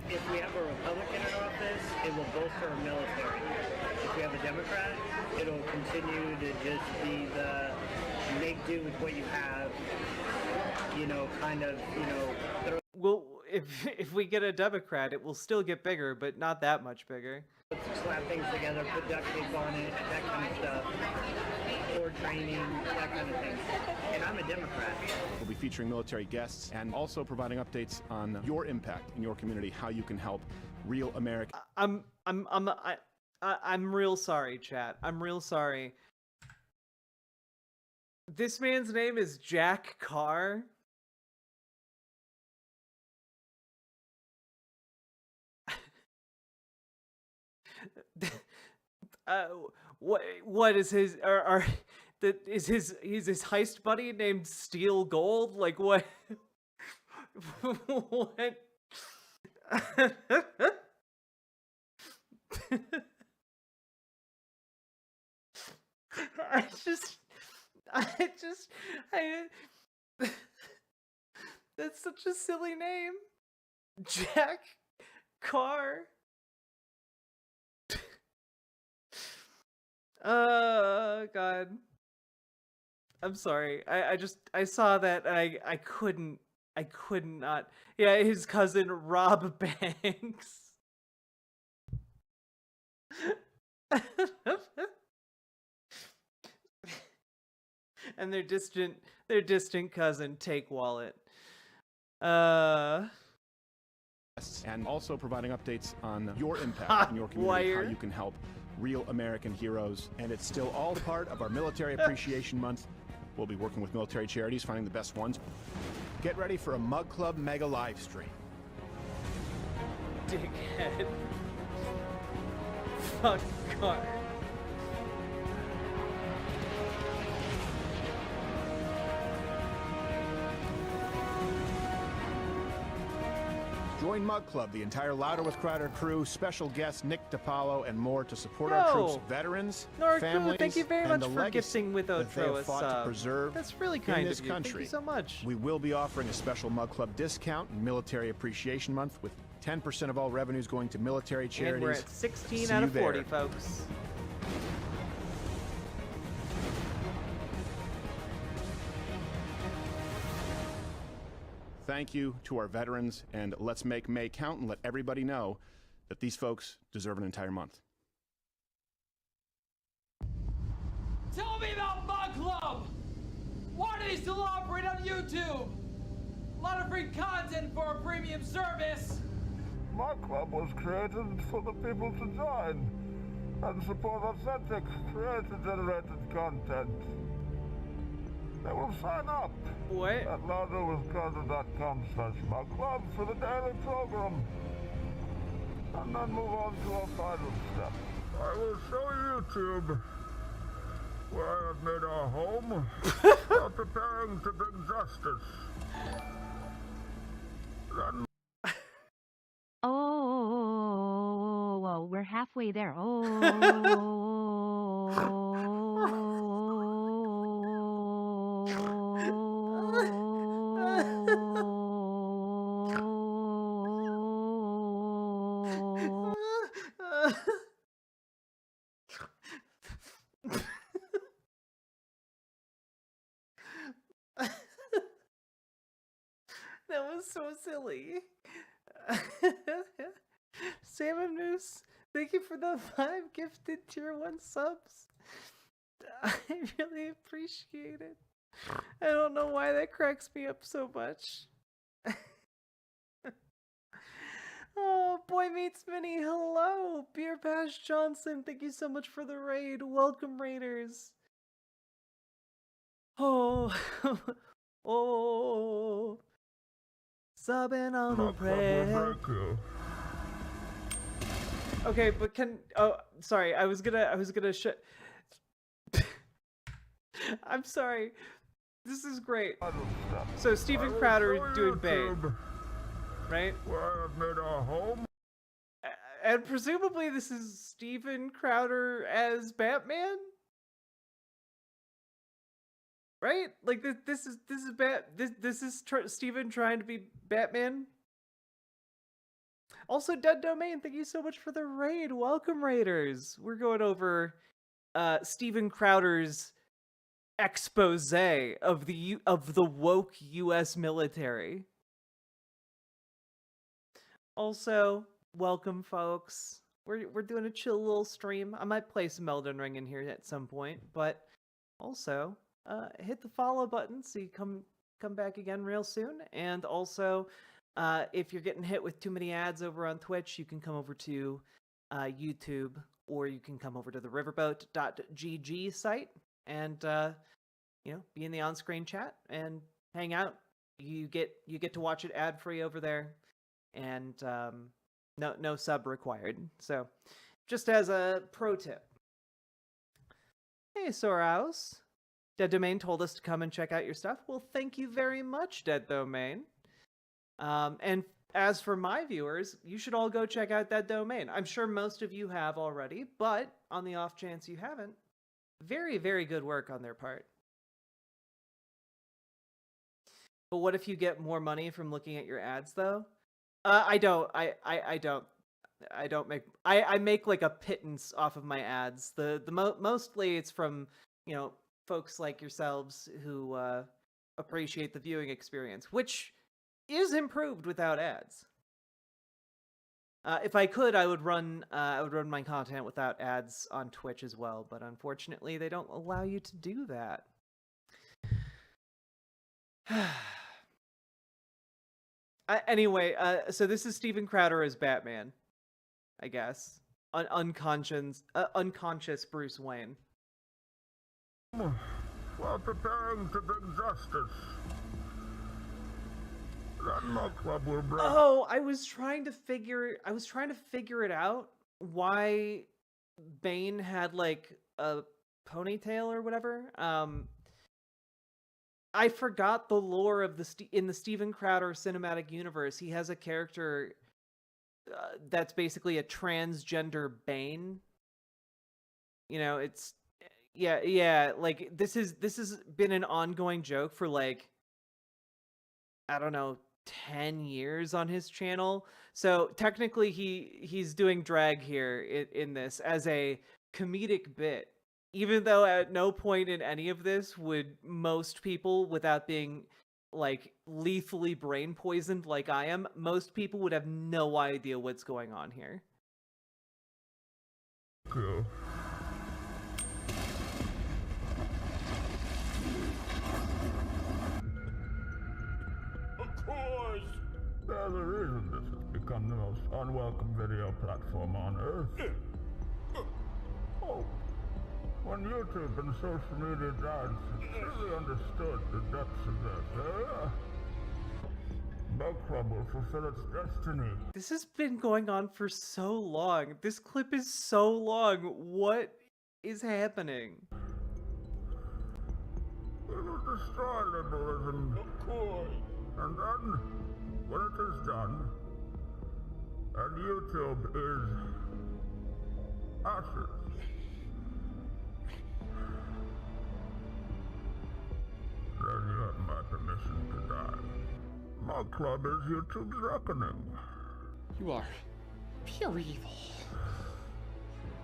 If we have a Republican in office, it will bolster our military. if we have a Democrat, it'll continue to just be the make do with what you have, you know, kind of, you know, throw Well, if we get a Democrat, it will still get bigger, but not that much bigger. slap things together, put duct tape on it, that kind of stuff, or training, that kind of thing. And I'm a Democrat. We'll be featuring military guests and also providing updates on your impact in your community, how you can help real American. I'm real sorry, chat. I'm real sorry. This man's name is Jack Carr. What is his is his heist buddy named Steel Gold? Like what? What? I that's such a silly name. Jack Carr. God. I'm sorry. I saw that and I couldn't not. Yeah, his cousin Rob Banks. And their distant cousin Take Wallet. And also providing updates on your impact in your community, how you can help real American heroes. And it's still all part of our Military Appreciation Month. We'll be working with military charities, finding the best ones. Get ready for a Mug Club mega live stream. Dickhead. Fuck God. Join Mug Club, the entire Louder with Crowder crew, special guests Nick DiPaolo, and more to support our troops, veterans, families, thank you very and much the for legacy gifting with that they have Otro fought to preserve. That's really in kind this of you. country. Thank you so much. We will be offering a special Mug Club discount in Military Appreciation Month, with 10% of all revenues going to military charities. And we're at 16 See out you of 40, there. folks. Thank you to our veterans, and let's make May count and let everybody know that these folks deserve an entire month. Tell me about Mug Club! Why do they still operate on YouTube? A lot of free content for a premium service! My club was created for the people to join and support authentic, creator-generated content. They will sign up at louderwithcarter.com/mugclub for the daily program, and then move on to our final step. I will show YouTube where I have made our home while preparing to bring justice. Then Oh, we're halfway there. That was so silly. Salmon Moose, thank you for the 5 gifted tier 1 subs. I really appreciate it. I don't know why that cracks me up so much. Oh, Boy Meets Minnie, hello. Beer Bash Johnson, thank you so much for the raid. Welcome, Raiders. Oh, oh. Subbing on the prayer. Okay, but sorry, I was gonna shut. I'm sorry. This is great. So Steven Crowder doing Bane, right? where I have made our home. And presumably this is Steven Crowder as Batman, right? Like this is Steven trying to be Batman. Also, Dead Domain, thank you so much for the raid. Welcome, raiders. We're going over Steven Crowder's expose of the woke U.S. military. Also, welcome, folks. We're doing a chill little stream. I might play some Elden Ring in here at some point, but also hit the follow button so you come back again real soon. And also, if you're getting hit with too many ads over on Twitch, you can come over to YouTube, or you can come over to the riverboat.gg site and be in the on-screen chat and hang out. You get to watch it ad-free over there, and no sub required. So, just as a pro tip. Hey, Soraus. Dead Domain told us to come and check out your stuff. Well, thank you very much, Dead Domain. And as for my viewers, you should all go check out Dead Domain. I'm sure most of you have already, but on the off chance you haven't, very, very good work on their part. But what if you get more money from looking at your ads, though? I make like a pittance off of my ads. Mostly it's from, folks like yourselves who appreciate the viewing experience, which is improved without ads. If I could, I would run my content without ads on Twitch as well, but unfortunately they don't allow you to do that. Anyway, so this is Steven Crowder as Batman, I guess. Unconscious Bruce Wayne. While preparing to bring justice, that nightclub will break. Oh, I was trying to figure it out why Bane had like a ponytail or whatever. I forgot the lore of in the Steven Crowder cinematic universe. He has a character that's basically a transgender Bane. It's like this has been an ongoing joke for like, I don't know, 10 years on his channel. So technically he's doing drag here in this as a comedic bit. Even though at no point in any of this would most people, without being like lethally brain poisoned like I am, most people would have no idea what's going on here. Cool. Of course! There's a reason this has become the most unwelcome video platform on Earth. Oh. When YouTube and social media giants really understood the depths of this, no club will fulfill its destiny. This has been going on for so long. This clip is so long. What is happening? We will destroy liberalism. Of course. And then, when it is done, and YouTube is ashes, then you have my permission to die. My club is YouTube's reckoning. You are pure evil.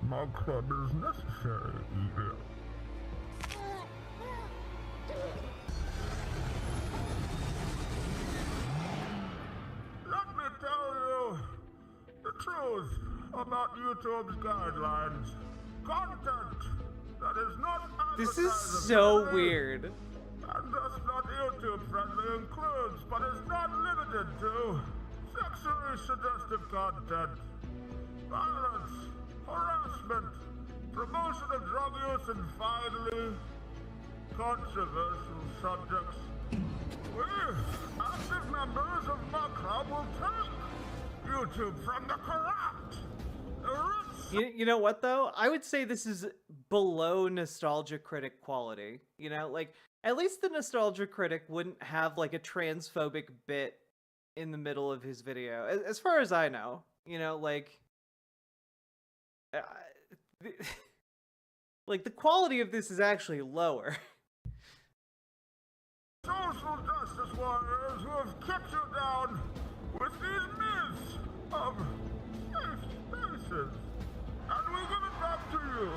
My club is necessary evil. Let me tell you the truth about YouTube's guidelines. Content that is not This is so weird. And thus not YouTube friendly includes, but is not limited to, sexually suggestive content, violence, harassment, promotion of drug use, and finally, controversial subjects. We, active members of my club, will take YouTube from the corrupt. You know what though? I would say this is below Nostalgia Critic quality. Like at least the Nostalgia Critic wouldn't have like a transphobic bit in the middle of his video, as far as I know. Like the quality of this is actually lower. Social justice warriors who have kept you down with these myths of faces. And we're gonna talk to you.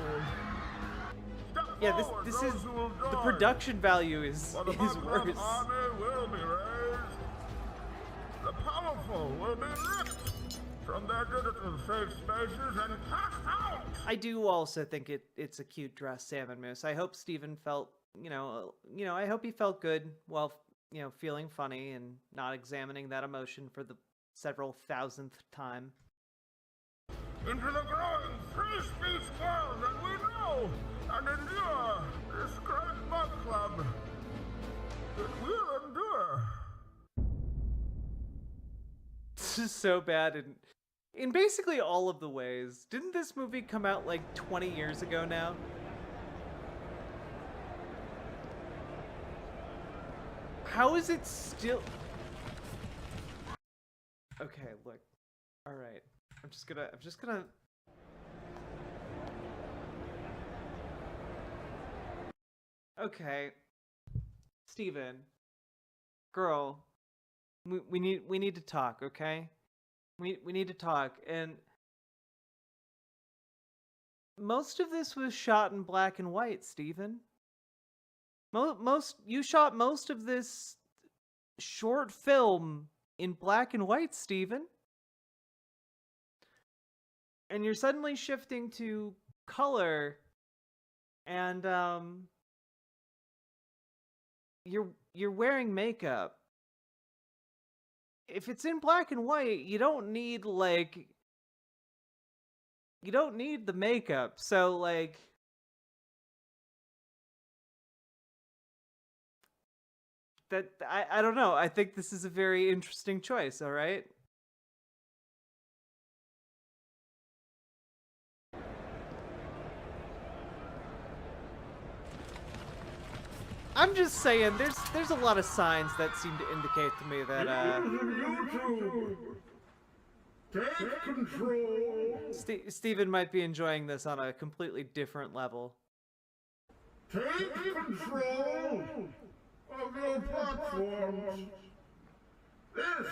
Step Yeah, forward, this those is who will the join. production value is For the Muslim worse. army will be raised. The powerful will be ripped from their digital safe spaces and cast out. I do also think it's a cute dress, Salmon Moose. I hope Steven felt, I hope he felt good while, feeling funny and not examining that emotion for the several thousandth time. Into the growing free speech world that we know and endure this great book club. It will endure. This is so bad in basically all of the ways. Didn't this movie come out like 20 years ago now? How is it still... Okay, look. All right. I'm just gonna... Okay. Steven. Girl. We need to talk, okay? We need to talk, and most of this was shot in black and white, Steven. You shot most of this short film in black and white, Steven. And you're suddenly shifting to color, and you're wearing makeup. If it's in black and white, you don't need the makeup. So like that I don't know. I think this is a very interesting choice, all right? I'm just saying, there's a lot of signs that seem to indicate to me that YouTube. Take control. Steven might be enjoying this on a completely different level. Take control of your platforms. This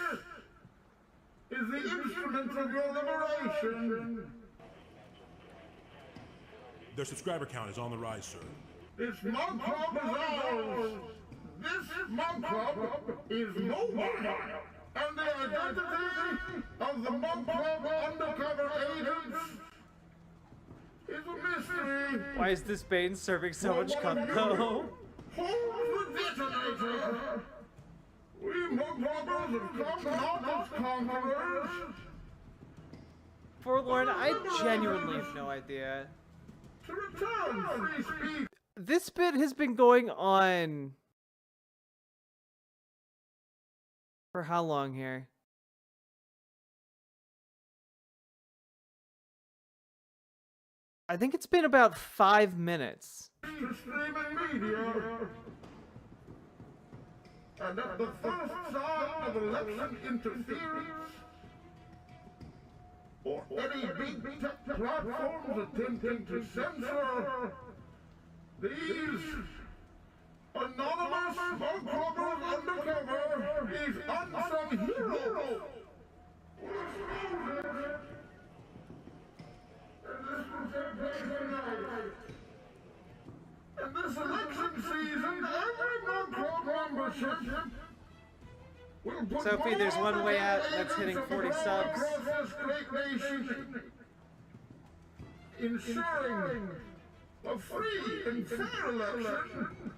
is the instrument of your liberation. Their subscriber count is on the rise, sir. This monk club is ours. This monk club is no one. And the identity of the monk club undercover agents is a mystery. Why is this Bane serving so much Congo? Hold the detonator. We monk clubbers have come out as conquerors. Forlorn, I genuinely have no idea. To return free speech. This bit has been going on for how long here? I think it's been about 5 minutes. To streaming media. And at the first sign of election interference, or any big tech platforms attempting to censor these anonymous smoke clubbers undercover, these unsung heroes. In this election season, every monk club membership will put Sophie, there's one way out, that's hitting 40 subs. across this great nation, ensuring a free and fair election.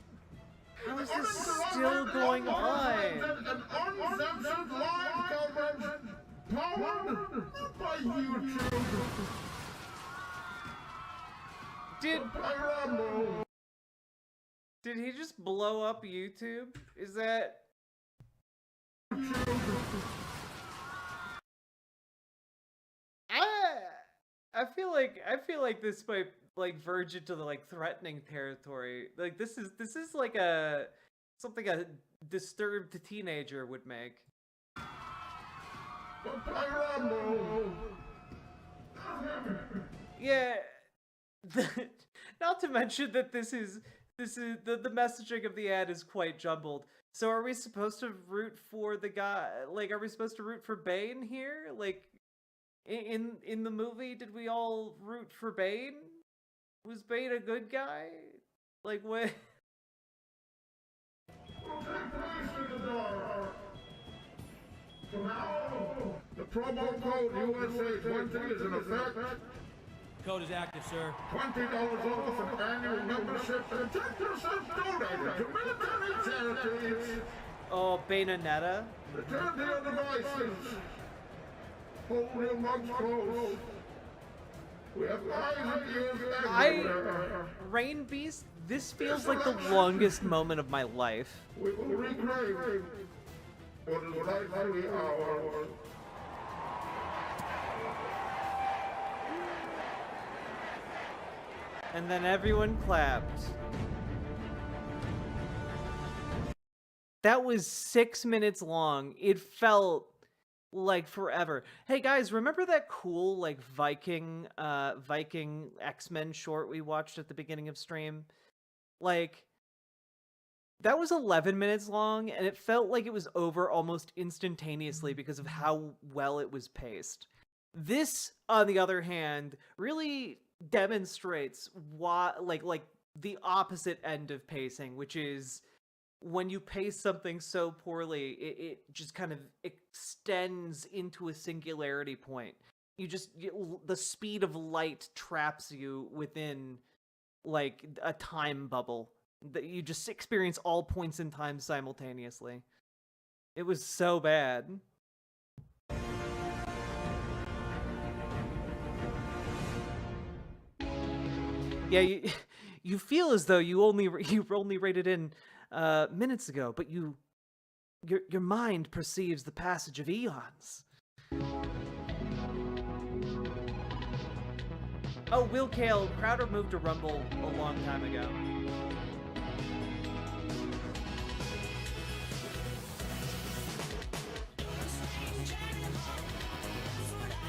How is this still going on? An uncensored live coverage powered not by YouTube. Did he just blow up YouTube? Is that... I feel like this might like verge into the like threatening territory. Like this is like something a disturbed teenager would make. Yeah. Not to mention that this is the messaging of the ad is quite jumbled. So are we supposed to root for the guy? Like, are we supposed to root for Bane here? Like, In the movie, did we all root for Bane? Was Bane a good guy? Like, what? For now, the promo code USA20 is in effect. Code is active, sir. $20 off an annual membership and 10% donated to military charities. Oh, Bayonetta. Return to your devices. Hold your mugs close. We have eyes and ears everywhere. Rain Beast, this feels like the longest moment of my life. We will reclaim what is rightfully ours. And then everyone clapped. That was 6 minutes long. It felt like forever. Hey guys, remember that cool like Viking X-Men short we watched at the beginning of stream? Like, that was 11 minutes long, and it felt like it was over almost instantaneously because of how well it was paced. This, on the other hand, really demonstrates why, like the opposite end of pacing, which is when you pace something so poorly, it just kind of extends into a singularity point. The speed of light traps you within like a time bubble that you just experience all points in time simultaneously. It was so bad. Yeah, you feel as though you only rated in minutes ago, but your mind perceives the passage of eons. Oh, Will Kale, Crowder moved to Rumble a long time ago.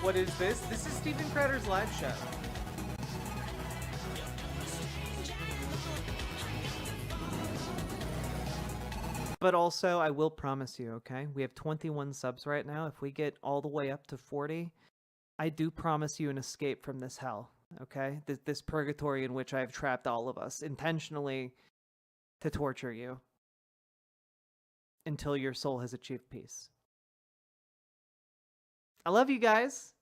What is this? This is Steven Crowder's live show. But also, I will promise you, okay? We have 21 subs right now. If we get all the way up to 40, I do promise you an escape from this hell, okay? This purgatory in which I have trapped all of us intentionally to torture you until your soul has achieved peace. I love you guys.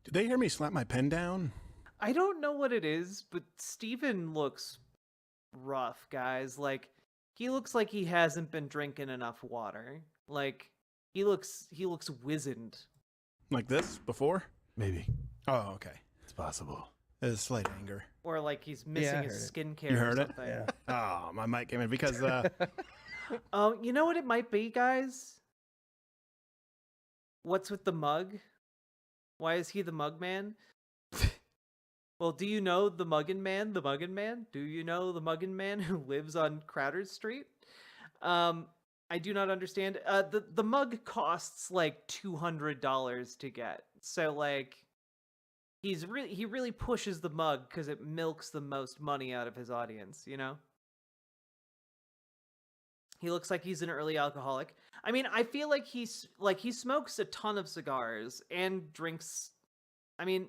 Did they hear me slap my pen down? I don't know what it is, but Steven looks rough, guys. Like, he looks like he hasn't been drinking enough water. Like, he looks wizened. Like this before? Maybe. Oh, okay. It's possible. There's slight anger. Or like he's missing his skincare You or heard it? something. Yeah. Oh, my mic came in because You know what it might be, guys? What's with the mug? Why is he the mug man? Well, do you know the Muggin Man? The Muggin Man? Do you know the Muggin Man who lives on Crowder Street? I do not understand. The mug costs like $200 to get. So like, he really pushes the mug because it milks the most money out of his audience, you know? He looks like he's an early alcoholic. I mean, I feel like he smokes a ton of cigars and drinks. I mean,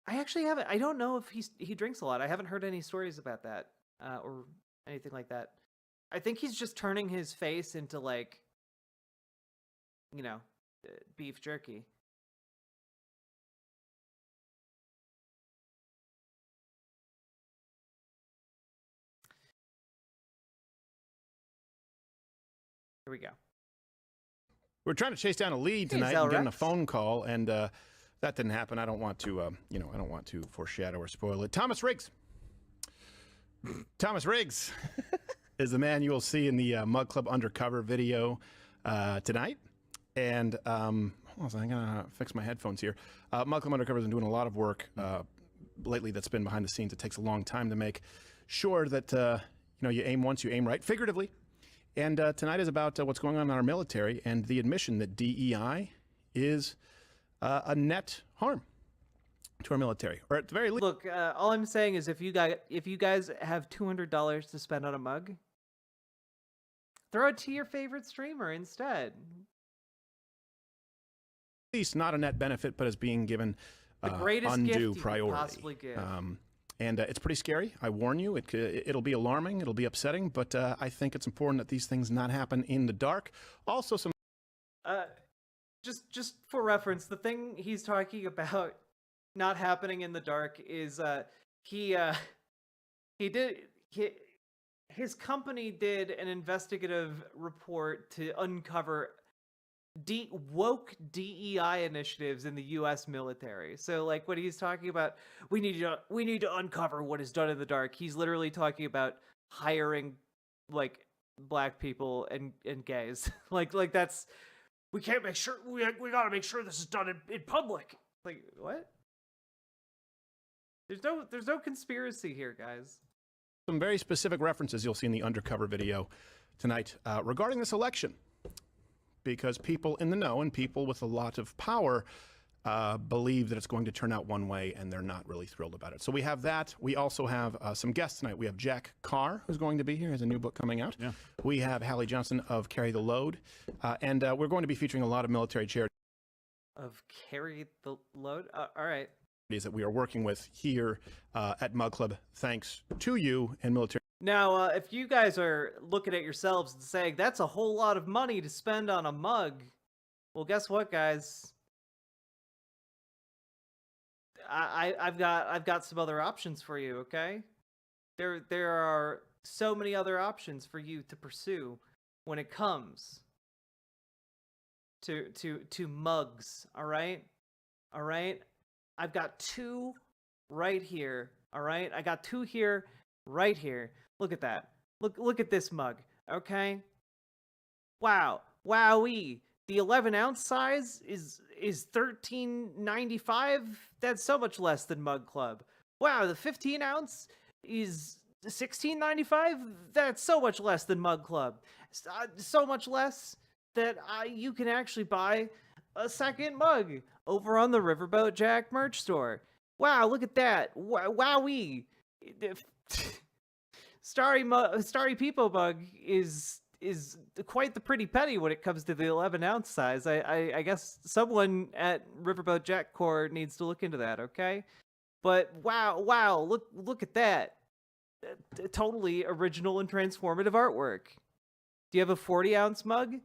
I actually haven't. I don't know if he drinks a lot. I haven't heard any stories about that or anything like that. I think he's just turning his face into like, you know, beef jerky. Here we go. we're trying to chase down a lead tonight and getting a phone call, and that didn't happen. I don't want to, I don't want to foreshadow or spoil it. Thomas Riggs. Thomas Riggs is the man you will see in the Mug Club Undercover video tonight. And hold on, I'm gonna fix my headphones here. Mug Club Undercover has been doing a lot of work lately that's been behind the scenes. It takes a long time to make sure that you aim once, you aim right, figuratively. And tonight is about what's going on in our military and the admission that DEI is a net harm. to our military, or at the very least. Look, all I'm saying is if you guys have $200 to spend on a mug, throw it to your favorite streamer instead. At least not a net benefit, but as being given The greatest undue gift you priority. could possibly give. And it's pretty scary. I warn you, it'll be alarming, it'll be upsetting, but I think it's important that these things not happen in the dark. Also, some. Just for reference, the thing he's talking about not happening in the dark is his company did an investigative report to uncover woke DEI initiatives in the U.S. military. So, like, what he's talking about, we need to uncover what is done in the dark. He's literally talking about hiring, like, black people and gays. like that's, we can't make sure, we got to make sure this is done in public. Like, what? There's no conspiracy here, guys. Some very specific references you'll see in the undercover video tonight regarding this election. Because people in the know and people with a lot of power believe that it's going to turn out one way, and they're not really thrilled about it. So we have that. We also have some guests tonight. We have Jack Carr, who's going to be here. He has a new book coming out. Yeah. We have Hallie Johnson of Carry the Load. And we're going to be featuring a lot of military charities. Of Carry the Load? All right. That we are working with here at Mug Club, thanks to you and military. Now, if you guys are looking at yourselves and saying that's a whole lot of money to spend on a mug, well, guess what, guys? I've got some other options for you. Okay, there are so many other options for you to pursue when it comes to mugs. All right. I've got two right here. All right, I got two here, right here. Look at that. Look at this mug. Okay. Wow. Wowee. The 11-ounce size is $13.95. That's so much less than Mug Club. Wow. The 15-ounce is $16.95. That's so much less than Mug Club. So much less that you can actually buy a second mug over on the Riverboat Jack merch store. Wow. Look at that. Wowee. Starry Peepo mug is quite the pretty penny when it comes to the 11-ounce size. I guess someone at Riverboat Jack Carr needs to look into that, okay? But wow, look at that. Totally original and transformative artwork. Do you have a 40-ounce mug?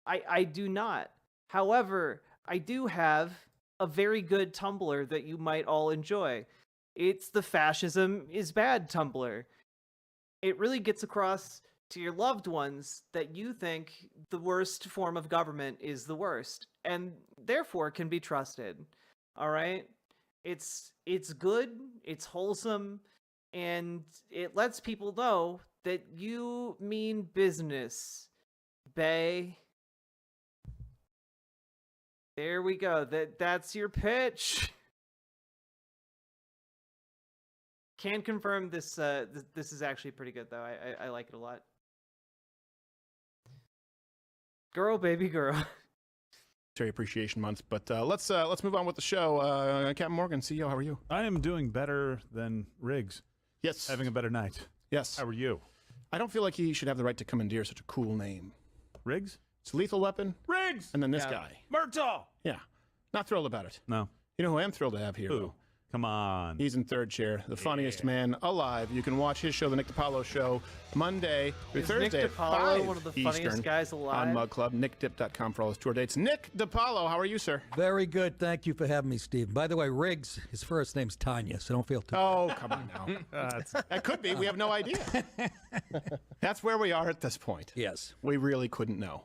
I do not. However, I do have a very good tumbler that you might all enjoy. It's the Fascism is Bad tumbler. It really gets across to your loved ones that you think the worst form of government is the worst, and therefore can be trusted. All right? It's good, it's wholesome, and it lets people know that you mean business, bae. There we go. That's your pitch. Can confirm this. This is actually pretty good, though. I like it a lot. Girl, baby, girl. Military Appreciation Month, but let's move on with the show. Captain Morgan, CEO, how are you? I am doing better than Riggs. Yes. Having a better night. Yes. How are you? I don't feel like he should have the right to commandeer such a cool name. Riggs? It's a Lethal Weapon. Riggs! And then this guy. Murtaugh! Yeah. Not thrilled about it. No. You know who I am thrilled to have here? Who? Come on. He's in third chair, the funniest man alive. You can watch his show, The Nick DiPaolo Show, Monday through Thursday Nick at DiPaolo 5 one of the Eastern funniest guys alive? on Mug Club. NickDip.com for all his tour dates. Nick DiPaolo, how are you, sir? Very good. Thank you for having me, Steve. By the way, Riggs, his first name's Tanya, so don't feel too Oh, come on now. That could be. We have no idea. That's where we are at this point. Yes. We really couldn't know.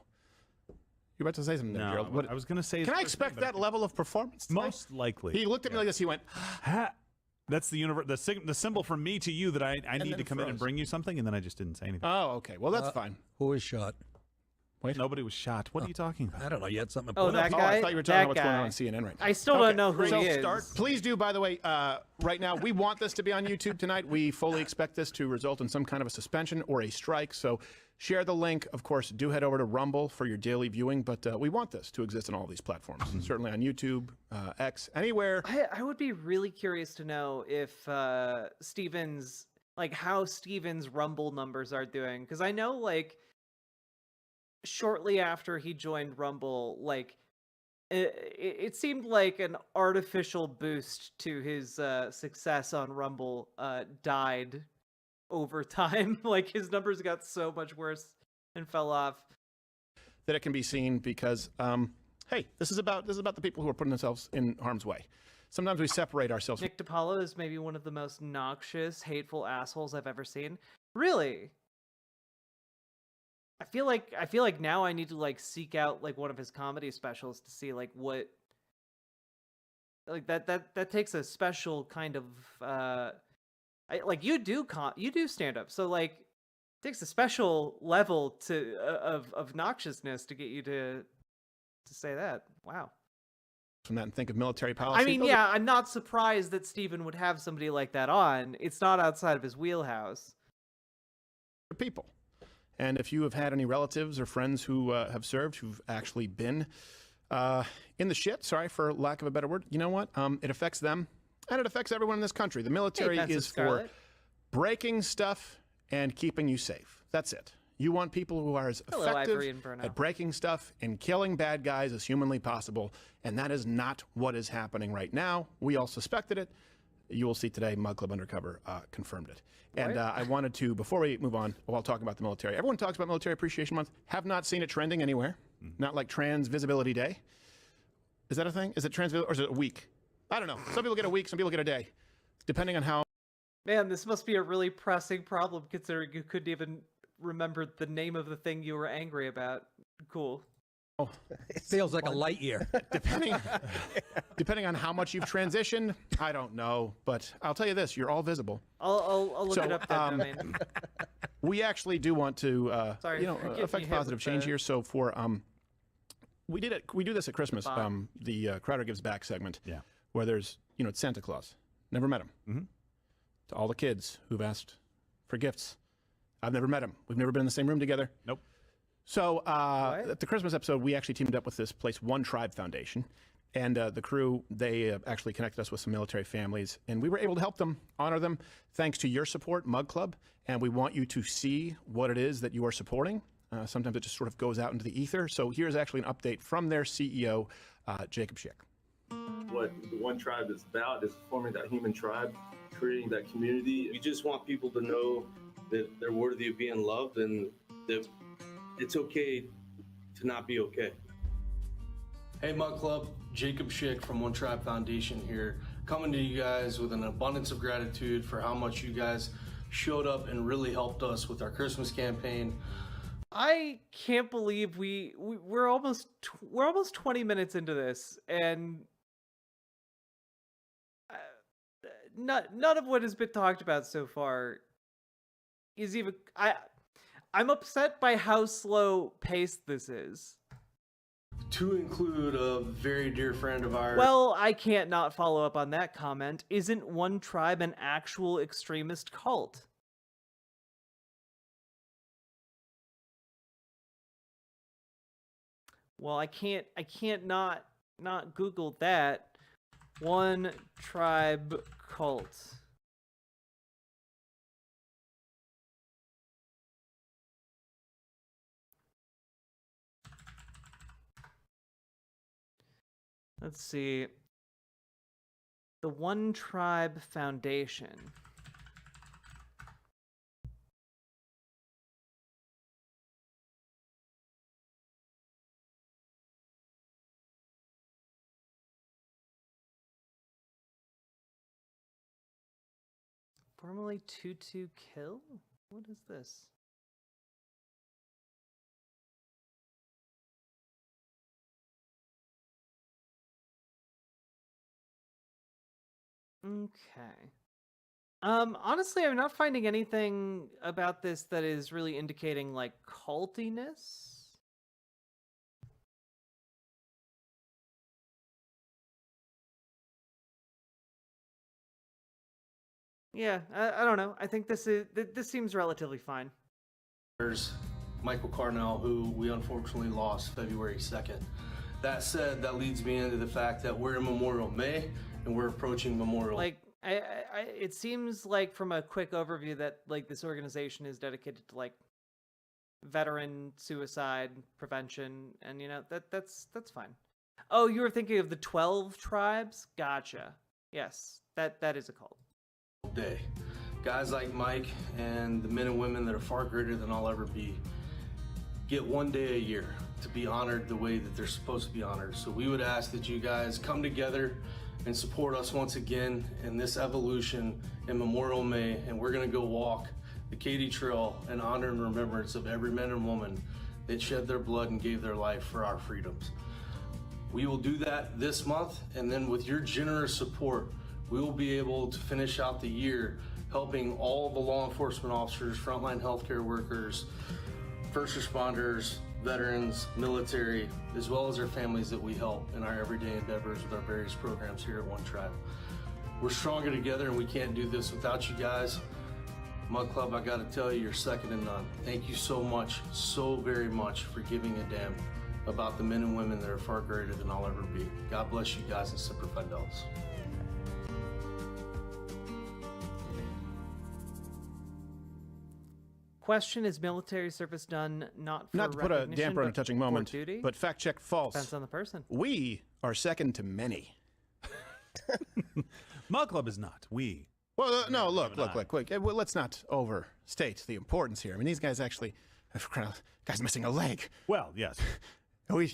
You're about to say something there, No, Gerald. What, I was going to say... can I expect that level of performance tonight? Most likely. He looked at me like this. He went... That's the symbol from me to you that I need to come in and bring you something, and then I just didn't say anything. Oh, okay. Well, that's fine. Who is shot? Wait, nobody was shot. What are you talking about? I don't know. You had something Oh, important. that guy? I thought you were talking That about what's going on guy. on CNN right now. I still don't know who so he is. Please do, by the way, right now, we want this to be on YouTube tonight. We fully expect this to result in some kind of a suspension or a strike. So share the link. Of course, do head over to Rumble for your daily viewing. But we want this to exist on all these platforms. Certainly on YouTube, X, anywhere. I would be really curious to know if Steven's, like, how Steven's Rumble numbers are doing. Because I know, like, shortly after he joined Rumble, like, it seemed like an artificial boost to his success on Rumble died over time. Like, his numbers got so much worse and fell off. That it can be seen because, hey, this is about the people who are putting themselves in harm's way. Sometimes we separate ourselves. Nick DiPaolo is maybe one of the most noxious, hateful assholes I've ever seen. Really? I feel like now I need to, like, seek out, like, one of his comedy specials to see, like, what, like, that takes a special kind of like, you do stand up, so, like, it takes a special level to of noxiousness to get you to say that. Wow. From that and think of military policy. I mean, yeah, I'm not surprised that Steven would have somebody like that on. It's not outside of his wheelhouse. People. And if you have had any relatives or friends who have served, who've actually been in the shit, sorry for lack of a better word, you know what? It affects them, and it affects everyone in this country. The military is for breaking stuff and keeping you safe. That's it. You want people who are as effective at breaking stuff and killing bad guys as humanly possible, and that is not what is happening right now. We all suspected it. You will see today, Mug Club Undercover confirmed it. And I wanted to, before we move on, while talking about the military, everyone talks about Military Appreciation Month. Have not seen it trending anywhere. Not like Trans Visibility Day. Is that a thing? Is it trans, or is it a week? I don't know. Some people get a week, some people get a day, depending on how. Man, this must be a really pressing problem, considering you couldn't even remember the name of the thing you were angry about. Cool. Oh, it feels like a light year. Depending on how much you've transitioned, I don't know, but I'll tell you this: you're all visible. I'll look it up then. I mean, we actually do want to, Sorry, affect positive change here. So for we do this at Christmas. The Crowder Gives Back segment. Yeah. Where there's it's Santa Claus. Never met him. To all the kids who've asked for gifts, I've never met him. We've never been in the same room together. Nope. So at the Christmas episode, we actually teamed up with this place, One Tribe Foundation. And the crew, they actually connected us with some military families. And we were able to help them, honor them, thanks to your support, Mug Club. And we want you to see what it is that you are supporting. Sometimes it just sort of goes out into the ether. So here's actually an update from their CEO, Jacob Schick. What the One Tribe is about is forming that human tribe, creating that community. We just want people to know that they're worthy of being loved and that it's okay to not be okay. Hey Mug Club, Jacob Schick from One Tribe Foundation here, coming to you guys with an abundance of gratitude for how much you guys showed up and really helped us with our Christmas campaign. I can't believe we're almost 20 minutes into this, and none of what has been talked about so far is even. I'm upset by how slow paced this is. To include a very dear friend of ours. Well, I can't not follow up on that comment. Isn't One Tribe an actual extremist cult? Well, I can't not Google that. One Tribe cult. Let's see. The One Tribe Foundation. Formerly Tutu Kill? What is this? Okay. Honestly, I'm not finding anything about this that is really indicating, like, cultiness. Yeah, I don't know. I think this seems relatively fine. There's Michael Carnell, who we unfortunately lost February 2nd. That said, that leads me into the fact that we're in Memorial May and we're approaching Memorial. Like, it seems like from a quick overview that like this organization is dedicated to like veteran suicide prevention, and you know that's fine. Oh, you were thinking of the 12 tribes? Gotcha. Yes, that is a cult. Day. Guys like Mike and the men and women that are far greater than I'll ever be get one day a year to be honored the way that they're supposed to be honored. So we would ask that you guys come together and support us once again in this evolution in Memorial May, and we're gonna go walk the Katy Trail in honor and remembrance of every man and woman that shed their blood and gave their life for our freedoms. We will do that this month, and then with your generous support, we will be able to finish out the year helping all the law enforcement officers, frontline healthcare workers, first responders, veterans, military, as well as their families that we help in our everyday endeavors with our various programs here at One Tribe. We're stronger together, and we can't do this without you guys. Mud Club, I gotta tell you, you're second to none. Thank you so much, so very much for giving a damn about the men and women that are far greater than I'll ever be. God bless you guys, and Semper Fidelis. Question: is military service done not for Not to put a recognition, damper on a but touching for moment, duty? but fact check false. Depends on the person. We are second to many. Mud Club is not. We. Well, no, look, quick. Well, let's not overstate the importance here. I mean, these guys actually, guy's missing a leg. Well, yes. We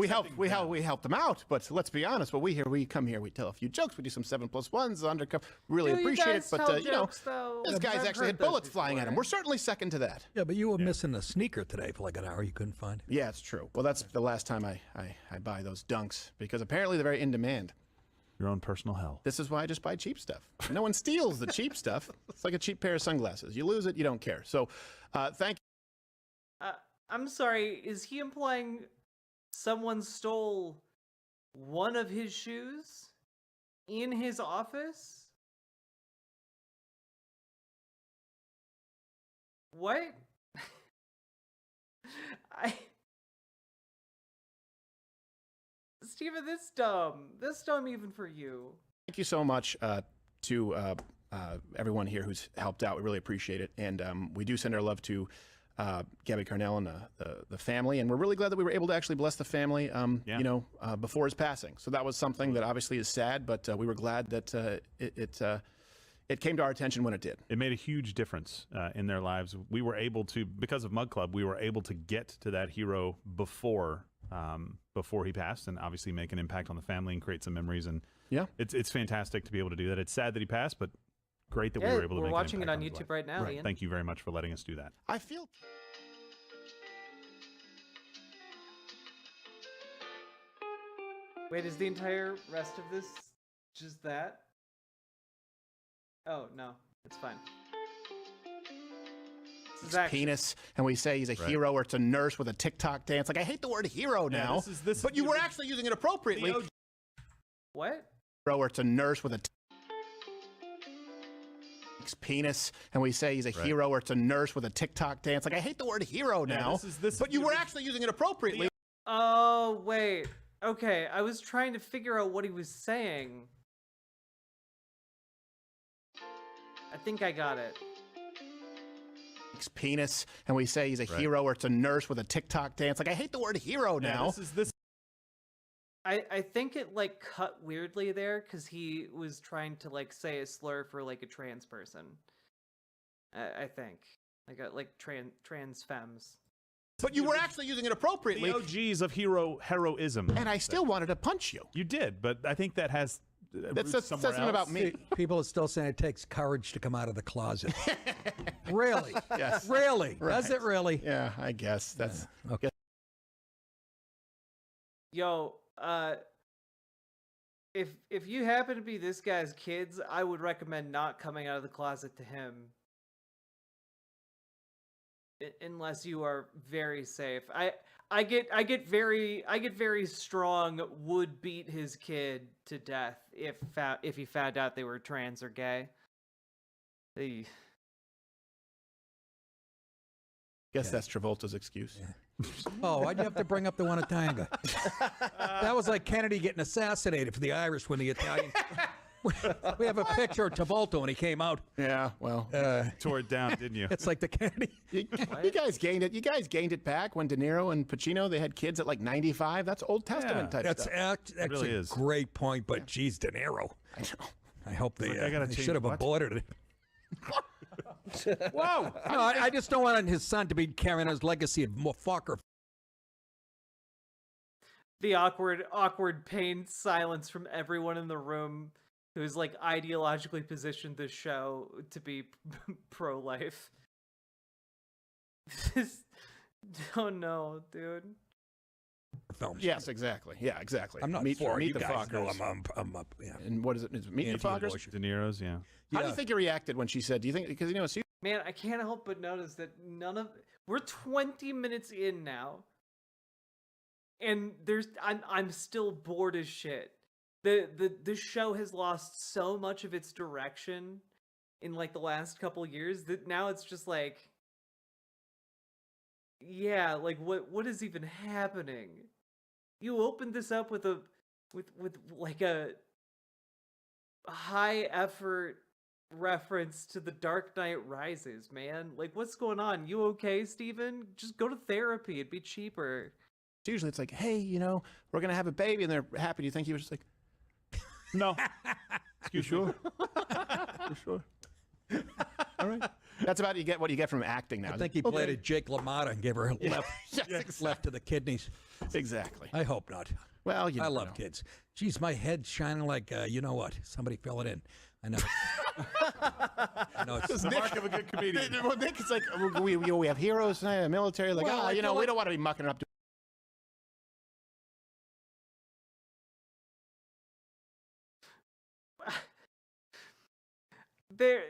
helped them out, but let's be honest. What we come here, we tell a few jokes, we do some 7+1s undercover. Really Do you appreciate it, guys but tell you know, jokes, though? this I've guy's actually heard had those bullets flying at him. before. We're certainly second to that. Yeah, but you were missing a sneaker today for like an hour. You couldn't find it. Yeah, it's true. Well, that's the last time I buy those dunks, because apparently they're very in demand. Your own personal hell. This is why I just buy cheap stuff. No one steals the cheap stuff. It's like a cheap pair of sunglasses. You lose it, you don't care. So, thank you. I'm sorry. Is he implying someone stole one of his shoes in his office? What? Steven, this dumb even for you. Thank you so much to everyone here who's helped out. We really appreciate it. And we do send our love to Gabby Carnell and the family. And we're really glad that we were able to actually bless the family, you know, before his passing. So that was something that obviously is sad, but we were glad that it came to our attention when it did. It made a huge difference in their lives. We were able to, because of Mud Club, we were able to get to that hero before he passed, and obviously make an impact on the family and create some memories. And yeah, it's fantastic to be able to do that. It's sad that he passed, but great that we were able to make we're watching an it impact on his YouTube life. right now, Ian. Thank you very much for letting us do that. I feel... Wait, is the entire rest of this just that? Oh, no. It's fine. This is actually... penis, and we say he's a hero, or it's a nurse with a TikTok dance. Like, I hate the word hero now, but you were actually using it appropriately. What? Or it's a nurse with a penis, and we say he's a hero, or it's a nurse with a TikTok dance. Like, I hate the word hero now, but you were actually using it appropriately. Oh, wait. Okay, I was trying to figure out what he was saying. I think I got it. Penis, and we say he's a hero, or it's a nurse with a TikTok dance. Like, I hate the word hero now. I think it like cut weirdly there because he was trying to like say a slur for like a trans person. I think like trans femmes. But you were actually using it appropriately. The OGs of heroism. And I still wanted to punch you. You did, but I think that has that says something about me. People are still saying it takes courage to come out of the closet. Really? Yes. Really? Right. Does it really? Yeah, I guess that's okay. Yo, if you happen to be this guy's kids, I would recommend not coming out of the closet to him. Unless you are very safe. I get very strong would beat his kid to death if he found out they were trans or gay. Hey. Guess that's Travolta's excuse. Oh, why'd you have to bring up the one at Tanga? That was like Kennedy getting assassinated for the Irish when the Italians. We have a picture of Travolta when he came out. Yeah, well, tore it down, didn't you? It's like the Kennedy. You guys gained it. You guys gained it back when De Niro and Pacino, they had kids at like 95. That's Old Testament type That's stuff. That's really a is. great point, but geez, De Niro. I know. I hope they, Like, I gotta they change should have what? aborted it. Whoa! No, I just don't want his son to be carrying his legacy of more fucker. The awkward, pained silence from everyone in the room who's like ideologically positioned this show to be pro-life. Oh no, dude. Films. Yes, exactly. Yeah, exactly. I'm not meet, for it. meet You the guys know fuckers. I'm up. Yeah. And what is it? Is it Meet the Fuckers? De Niro's, yeah. How do you think you reacted when she said? Do you think because she Man, I can't help but notice that we're 20 minutes in now. And I'm still bored as shit. The show has lost so much of its direction in like the last couple years that now it's just like, yeah, like what is even happening? You opened this up with like a high effort reference to The Dark Knight Rises, man. Like, what's going on? You okay, Steven? Just go to therapy. It'd be cheaper. usually it's like, hey, we're gonna have a baby, and they're happy. Do you think he was just like, no? You sure? You sure? All right. That's about what you get from acting now. I think he played at Jake LaMotta and gave her a left, left to the kidneys. Exactly. I hope not. Well, I love kids. Geez, my head's shining like, you know what? Somebody fill it in. I know. I know it's the mark of a good comedian. Well, Nick, it's like we have heroes tonight in the military. Like, Well, we don't want to be mucking it up. There,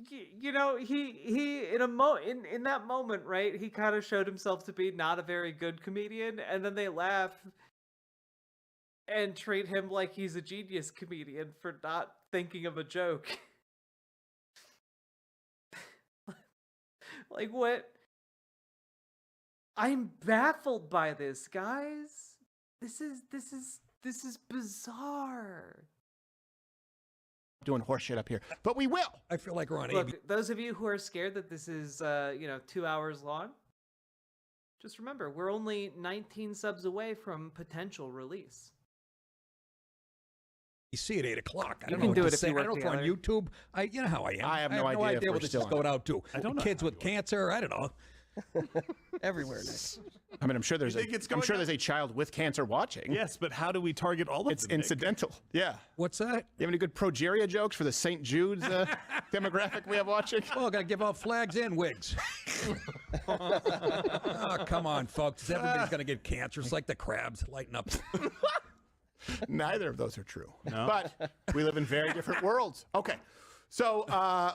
he in that moment, right? He kind of showed himself to be not a very good comedian, and then they laugh and treat him like he's a genius comedian for not thinking of a joke. Like, what? I'm baffled by this, guys. This is bizarre. Doing horse shit up here, but we will. I feel like we're on Look, those of you who are scared that this is 2 hours long, just remember we're only 19 subs away from potential release. You see at 8 o'clock. I You don't can know do what it to if say. you I work don't know on together. YouTube. You know how I am. I have no idea if we're what this still is on. going out to. I don't know Kids how with cancer. I don't know. Everywhere, Nick. I mean, I'm sure there's think it's I'm going sure up? there's a child with cancer watching. Yes, but how do we target all of It's them, Nick? incidental. Yeah. What's that? You have any good progeria jokes for the St. Jude's demographic we have watching? Oh, got to give out flags and wigs. Oh, come on, folks. Everybody's going to get cancer. It's like the crabs. Lighten up. Neither of those are true. No. But we live in very different worlds. Okay. So,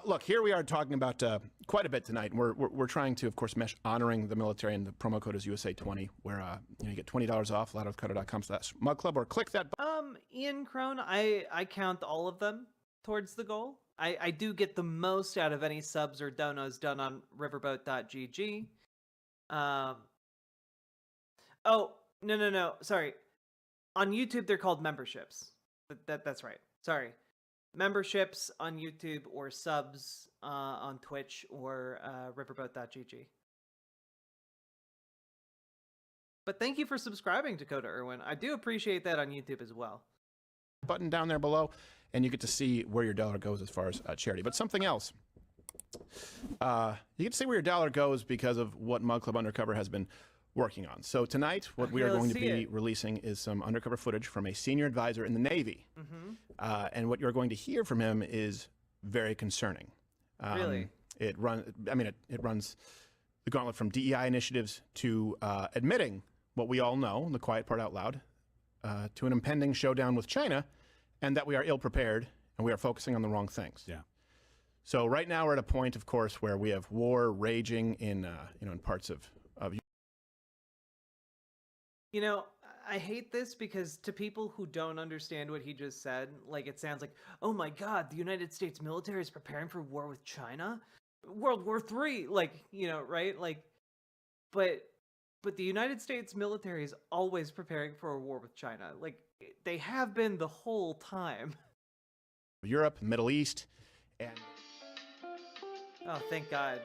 look, here we are talking about quite a bit tonight. And we're trying to, of course, mesh honoring the military, and the promo code is USA20, where you get $20 off, loudoutcutter.com/mugclub, or click that button. Ian Crone, I count all of them towards the goal. I do get the most out of any subs or donos done on riverboat.gg. Oh, no. Sorry. On YouTube, they're called memberships. That's right. Sorry. Memberships on YouTube or subs on Twitch or riverboat.gg. But thank you for subscribing, Dakota Irwin. I do appreciate that on YouTube as well. Button down there below, and you get to see where your dollar goes as far as charity. But something else. You get to see where your dollar goes because of what Mug Club Undercover has been working on. So tonight, what we are going to be releasing is some undercover footage from a senior advisor in the Navy. And what you're going to hear from him is very concerning. Really? It runs the gauntlet from DEI initiatives to admitting what we all know, the quiet part out loud, to an impending showdown with China, and that we are ill-prepared and we are focusing on the wrong things. Yeah. So right now we're at a point, of course, where we have war raging in parts of I hate this because to people who don't understand what he just said, like it sounds like, oh my God, the United States military is preparing for war with China, World War III, like, you know, right? Like, but the United States military is always preparing for a war with China. Like they have been the whole time. Europe, Middle East, and Oh, thank God.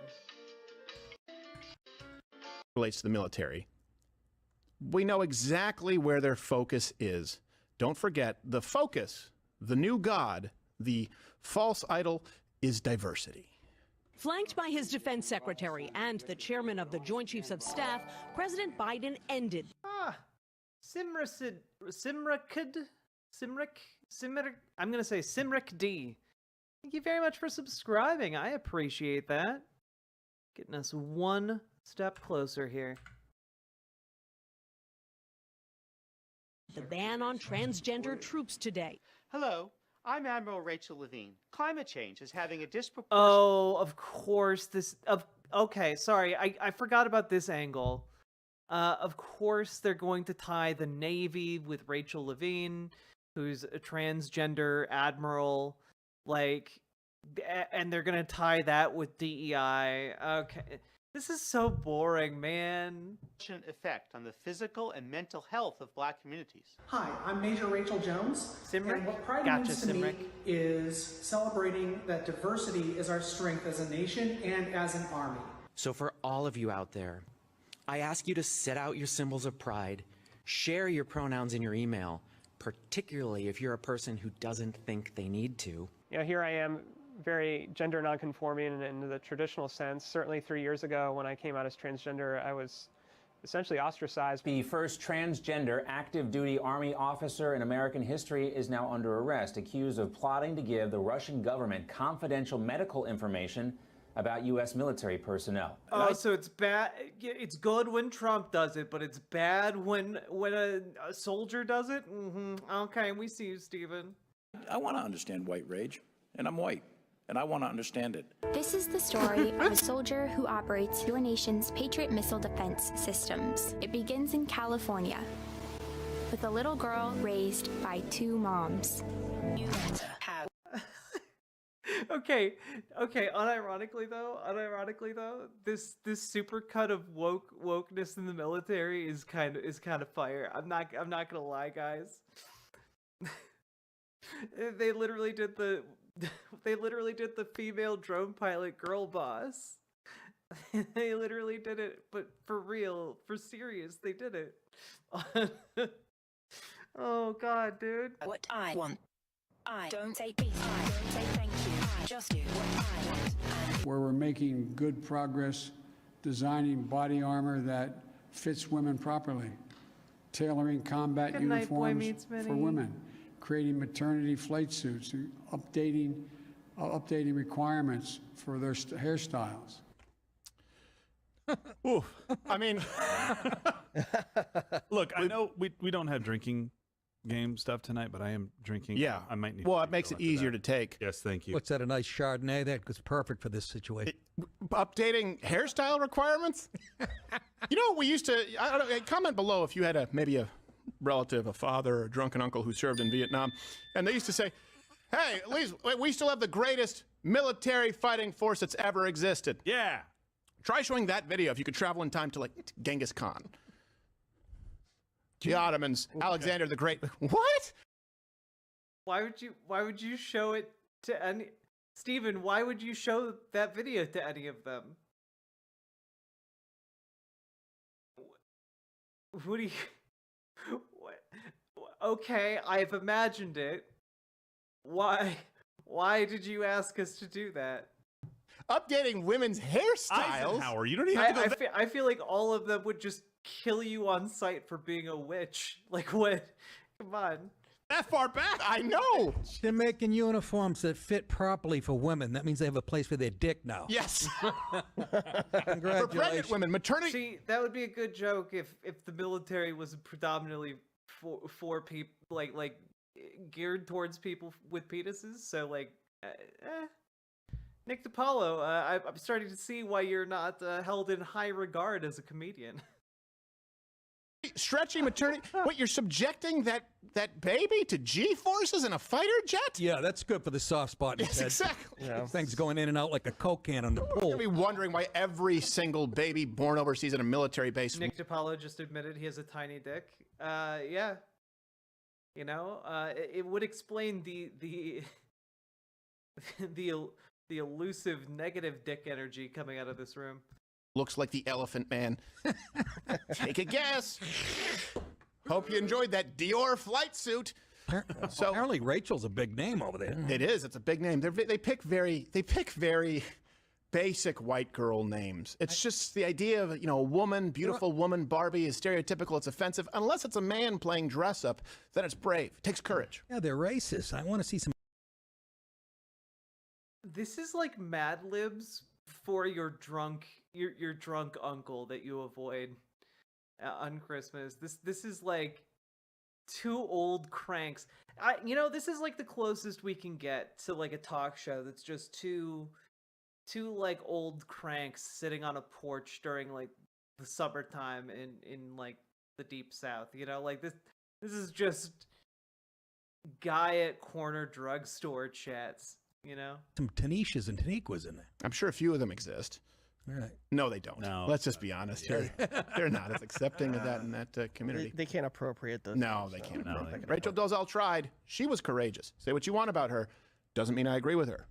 relates to the military. We know exactly where their focus is. Don't forget, the focus, the new god, the false idol, is diversity. Flanked by his defense secretary and the chairman of the Joint Chiefs of Staff, President Biden ended. Simric, I'm going to say Simric D. Thank you very much for subscribing. I appreciate that. Getting us one step closer here. The ban on transgender troops today. Hello, I'm Admiral Rachel Levine. Climate change is having a disproportionate... Oh, of course. Okay, sorry. I forgot about this angle. Of course, they're going to tie the Navy with Rachel Levine, who's a transgender admiral, like, and they're going to tie that with DEI. Okay. This is so boring, man. Effect on the physical and mental health of Black communities. Hi, I'm Major Rachel Jones. Simric? And what Pride Gotcha, means to Simric. me is celebrating that diversity is our strength as a nation and as an army. So for all of you out there, I ask you to set out your symbols of pride, share your pronouns in your email, particularly if you're a person who doesn't think they need to. You know, here I am, very gender nonconforming in the traditional sense. Certainly 3 years ago when I came out as transgender, I was essentially ostracized. The first transgender active duty Army officer in American history is now under arrest, accused of plotting to give the Russian government confidential medical information about U.S. military personnel. Oh, so it's bad. It's good when Trump does it, but it's bad when a soldier does it? Okay, we see you, Steven. I want to understand white rage, and I'm white, and I want to understand it. This is the story of a soldier who operates your nation's Patriot missile defense systems. It begins in California with a little girl raised by two moms. Okay. Unironically though, this supercut of wokeness in the military is kind of fire. I'm not gonna lie, guys. They literally did the female drone pilot girl boss. They literally did it, but for real, for serious, they did it. Oh God, dude. What I want. I don't say peace. I don't say thank you. I just do what I want. Where we're making good progress designing body armor that fits women properly, tailoring combat Good night, boy uniforms meets for Minnie. women, creating maternity flight suits, and updating requirements for their hairstyles. Oof. I mean, look, I know we don't have drinking game stuff tonight, but I am drinking. Yeah. I might need. Well, it makes it easier to take. Yes, thank you. What's that, a nice Chardonnay? That was perfect for this situation. Updating hairstyle requirements? You know, we used to, I don't know, comment below if you had maybe a relative, a father, or a drunken uncle who served in Vietnam, and they used to say, hey, at least we still have the greatest military fighting force that's ever existed. Yeah. Try showing that video if you could travel in time to, like, Genghis Khan. The Ottomans, okay. Alexander the Great. What? Why would you show it to any... Steven, why would you show that video to any of them? What do you... What? Okay, I've imagined it. Why did you ask us to do that? Updating women's hairstyles? Eisenhower, you don't even have to go I feel like all of them would just kill you on sight for being a witch. Like, what? Come on. That far back? I know. They're making uniforms that fit properly for women. That means they have a place for their dick now. Yes. Congratulations. For pregnant women, maternity... See, that would be a good joke if the military was predominantly for people, like geared towards people with penises. So, like, Nick DiPaolo, I'm starting to see why you're not held in high regard as a comedian. stretchy maternity. What, you're subjecting that baby to G-forces in a fighter jet? Yeah, that's good for the soft spot in his head. Exactly. Yeah. Things going in and out like a Coke can on the pole. You'll be wondering why every single baby born overseas at a military base. Nick DiPaolo just admitted he has a tiny dick. Yeah. You know, it would explain the elusive negative dick energy coming out of this room. Looks like the Elephant Man. Take a guess. Hope you enjoyed that Dior flight suit. So apparently Rachel's a big name over there. It is. It's a big name. They pick very basic white girl names. It's just the idea of, a woman, beautiful woman, Barbie is stereotypical. It's offensive. Unless it's a man playing dress up, then it's brave. It takes courage. Yeah, they're racist. I want to see some. This is like Mad Libs for your drunk uncle that you avoid on Christmas. This is like two old cranks. This is like the closest we can get to like a talk show that's just two like old cranks sitting on a porch during like the summertime in like the deep south. Like this is just guy at corner drugstore chats. Some Tanishas and Taniquas in there. I'm sure a few of them exist. All right. No, they don't. No. Let's just be honest here. They're not as accepting of that in that community. They can't appropriate those. No, they can't. Rachel Dolezal tried. She was courageous. Say what you want about her. Doesn't mean I agree with her.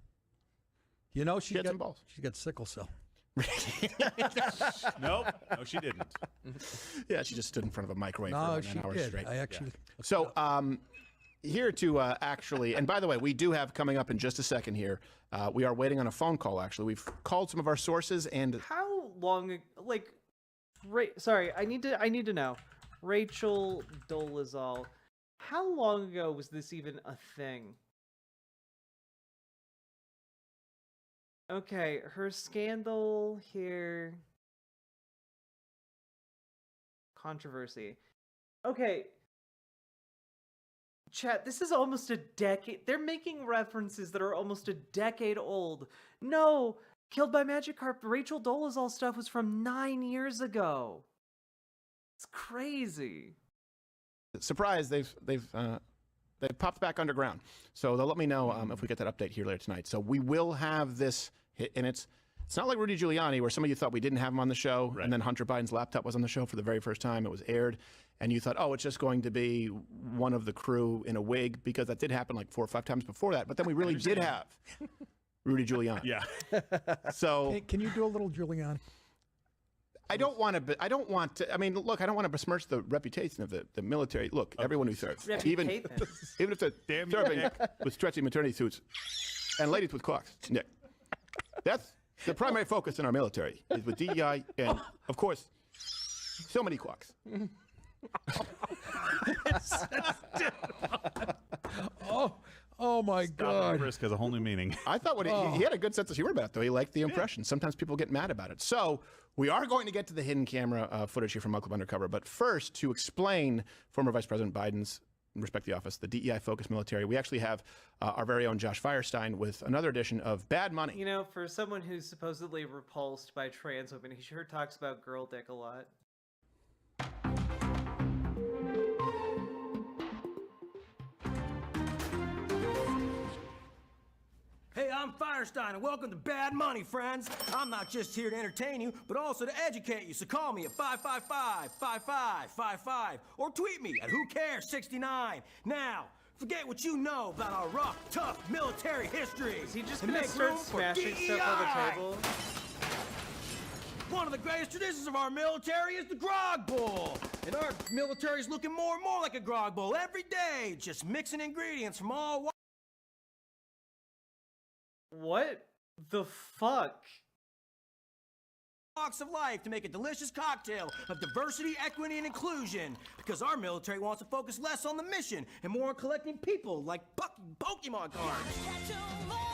She got some balls. She got sickle cell. Nope. No, she didn't. Yeah, she just stood in front of a microwave No, for she 9 hours did. straight. I actually. So, here to actually, and by the way, we do have coming up in just a second here, we are waiting on a phone call, actually. We've called some of our sources and... How long, sorry, I need to know. Rachel Dolezal, how long ago was this even a thing? Okay, her scandal here... Controversy. Okay... Chat, this is almost a decade. They're making references that are almost a decade old. No, Killed by Magikarp, Rachel Dolezal stuff was from 9 years ago. It's crazy. Surprise, they've popped back underground. So they'll let me know if we get that update here later tonight. So we will have this hit, and it's not like Rudy Giuliani, where some of you thought we didn't have him on the show, and then Hunter Biden's laptop was on the show for the very first time. It was aired. And you thought, oh, it's just going to be one of the crew in a wig, because that did happen like 4 or 5 times before that. But then we really did have Rudy Giuliani. Yeah. So Can you do a little Giuliani? I don't want to. I mean, look, I don't want to besmirch the reputation of the military. Look, everyone who serves, even if they're serving with stretchy maternity suits and ladies with clocks. Nick, that's the primary focus in our military is with DEI and, of course, so many clocks. Oh my God! Risk has a whole new meaning. I thought he had a good sense of humor about it, though. He liked the impression. Sometimes people get mad about it. So we are going to get to the hidden camera footage here from Mug Club Undercover. But first, to explain former Vice President Biden's, respect the office, the DEI-focused military, we actually have our very own Josh Firestein with another edition of Bad Money. For someone who's supposedly repulsed by trans women, he sure talks about girl dick a lot. Hey, I'm Firestein, and welcome to Bad Money, friends. I'm not just here to entertain you, but also to educate you. So call me at 555-5555, or tweet me at WhoCares69. Now, forget what you know about our rough, tough military history. Is he just and gonna make start room for smashing stuff on the DEI. table? One of the greatest traditions of our military is the grog bowl. And our military is looking more and more like a grog bowl every day, just mixing ingredients from all What the fuck? walks of life to make a delicious cocktail of diversity, equity, and inclusion. Because our military wants to focus less on the mission and more on collecting people like Pokemon cards.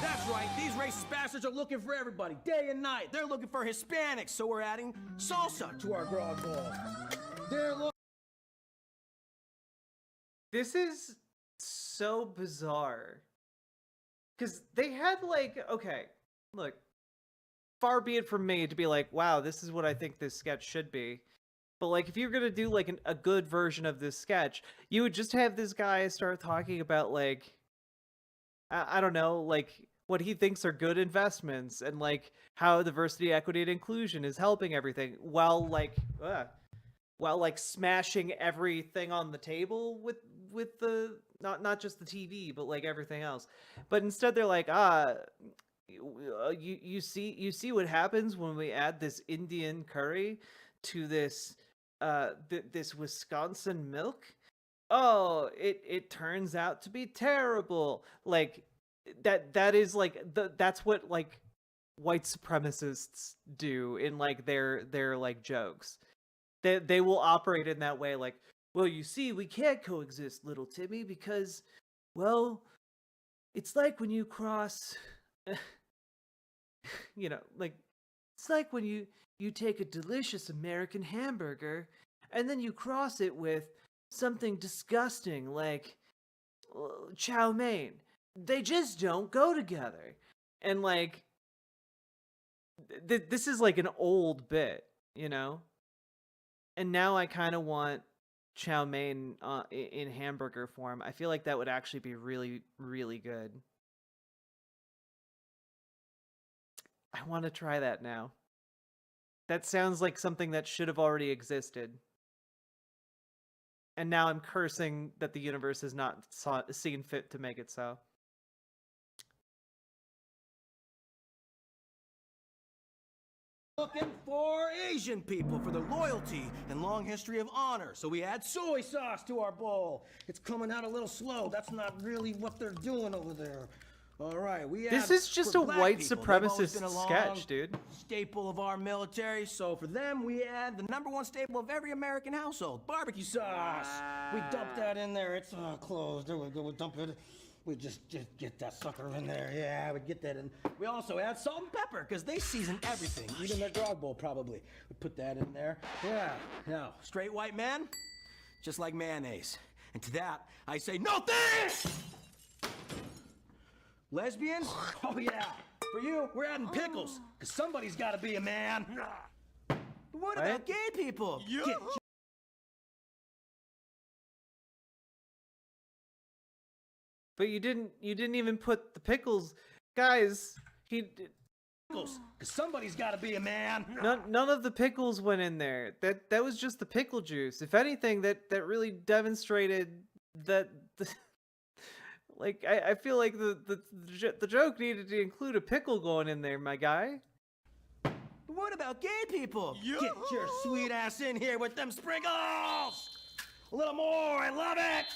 That's right, these racist bastards are looking for everybody, day and night. They're looking for Hispanics, so we're adding salsa to our grog bowl. This is so bizarre. Because they had okay, look, far be it from me to be like, wow, this is what I think this sketch should be. But like, if you're gonna do like a good version of this sketch, you would just have this guy start talking about like, I don't know, like what he thinks are good investments and like how diversity, equity, and inclusion is helping everything, while like smashing everything on the table with the not just the TV, but like everything else. But instead they're like, you see what happens when we add this Indian curry to this this Wisconsin milk. Oh, it turns out to be terrible. Like that is like that's what like white supremacists do in like their like jokes. They will operate in that way, like, well, you see, we can't coexist, little Timmy, because, well, it's like when you cross, like, it's like when you take a delicious American hamburger and then you cross it with something disgusting like chow mein. They just don't go together. And like, this is like an old bit, And now I kind of want chow mein in hamburger form. I feel like that would actually be really, really good. I want to try that now. That sounds like something that should have already existed. And now I'm cursing that the universe has not seen fit to make it so. Looking for Asian people for their loyalty and long history of honor. So we add soy sauce to our bowl. It's coming out a little slow. That's not really what they're doing over there. All right, This is just a white supremacist sketch, dude. Staple of our military. So for them, we add the #1 staple of every American household, barbecue sauce. We dump that in there. It's all closed. There we go. We dump it. We just get that sucker in there. Yeah, we get that in. We also add salt and pepper, because they season everything, even their grog bowl, probably. We put that in there. Yeah. Now, straight white man, just like mayonnaise. And to that, I say, no thanks! Lesbian? Oh, yeah. For you, we're adding pickles, because somebody's got to be a man. What about gay people? Yeah. But you didn't even put the pickles, guys. Pickles, because somebody's got to be a man. None of the pickles went in there. That was just the pickle juice. If anything, that really demonstrated that. Like I feel like the joke needed to include a pickle going in there, my guy. What about gay people? Yeah. Get your sweet ass in here with them sprinkles. A little more. I love it.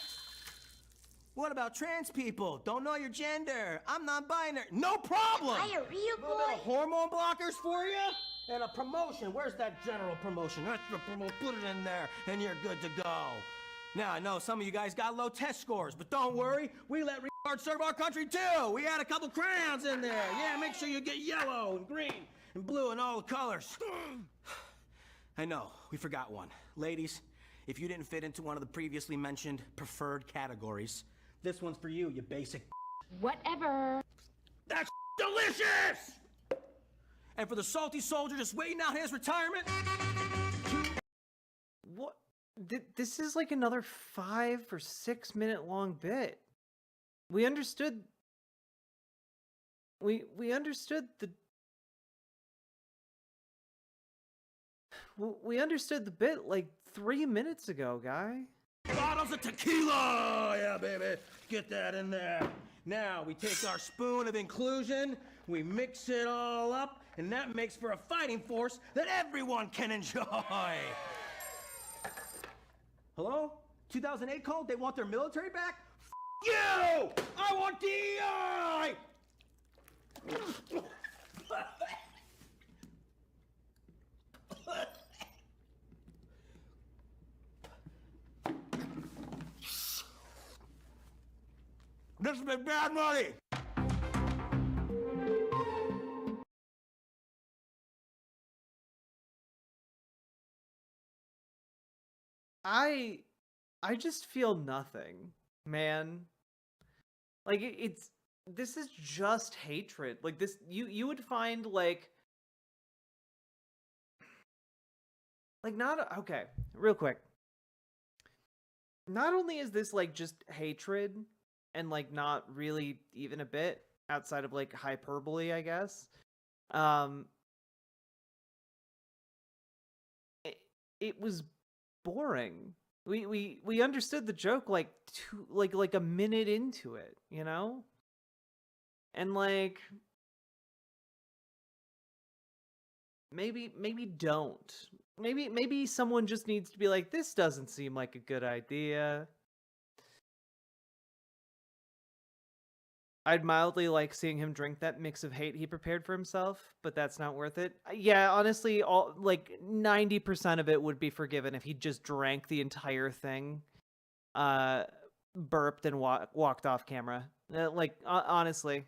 What about trans people? Don't know your gender. I'm non-binary. No problem. Diarrhea boy. A little bit of hormone blockers for you, and a promotion. Where's that general promotion? Extra promotion. Put it in there, and you're good to go. Now I know some of you guys got low test scores, but don't worry. We let retards serve our country too. We add a couple crayons in there. Yeah, make sure you get yellow and green and blue and all the colors. I know we forgot one. Ladies, if you didn't fit into one of the previously mentioned preferred categories, this one's for you, you basic. Whatever. That's delicious! And for the salty soldier just waiting out his retirement. What? This is like another 5 or 6 minute long bit. We understood. We understood the. We understood the bit like 3 minutes ago, guy. Bottles of tequila! Yeah, baby. Get that in there. Now, we take our spoon of inclusion, we mix it all up, and that makes for a fighting force that everyone can enjoy. Hello? 2008 called? They want their military back? F you! I want DEI! This has been bad money! I just feel nothing, man. Like this is just hatred. Like this you would find like Like, not okay, real quick. Not only is this like just hatred and like not really even a bit outside of like hyperbole, I guess. It was boring. We understood the joke like like a minute into it, you know? And like maybe don't. Maybe someone just needs to be like, this doesn't seem like a good idea. I'd mildly like seeing him drink that mix of hate he prepared for himself, but that's not worth it. Yeah, honestly, all like 90% of it would be forgiven if he just drank the entire thing, burped and walked off camera. Like honestly,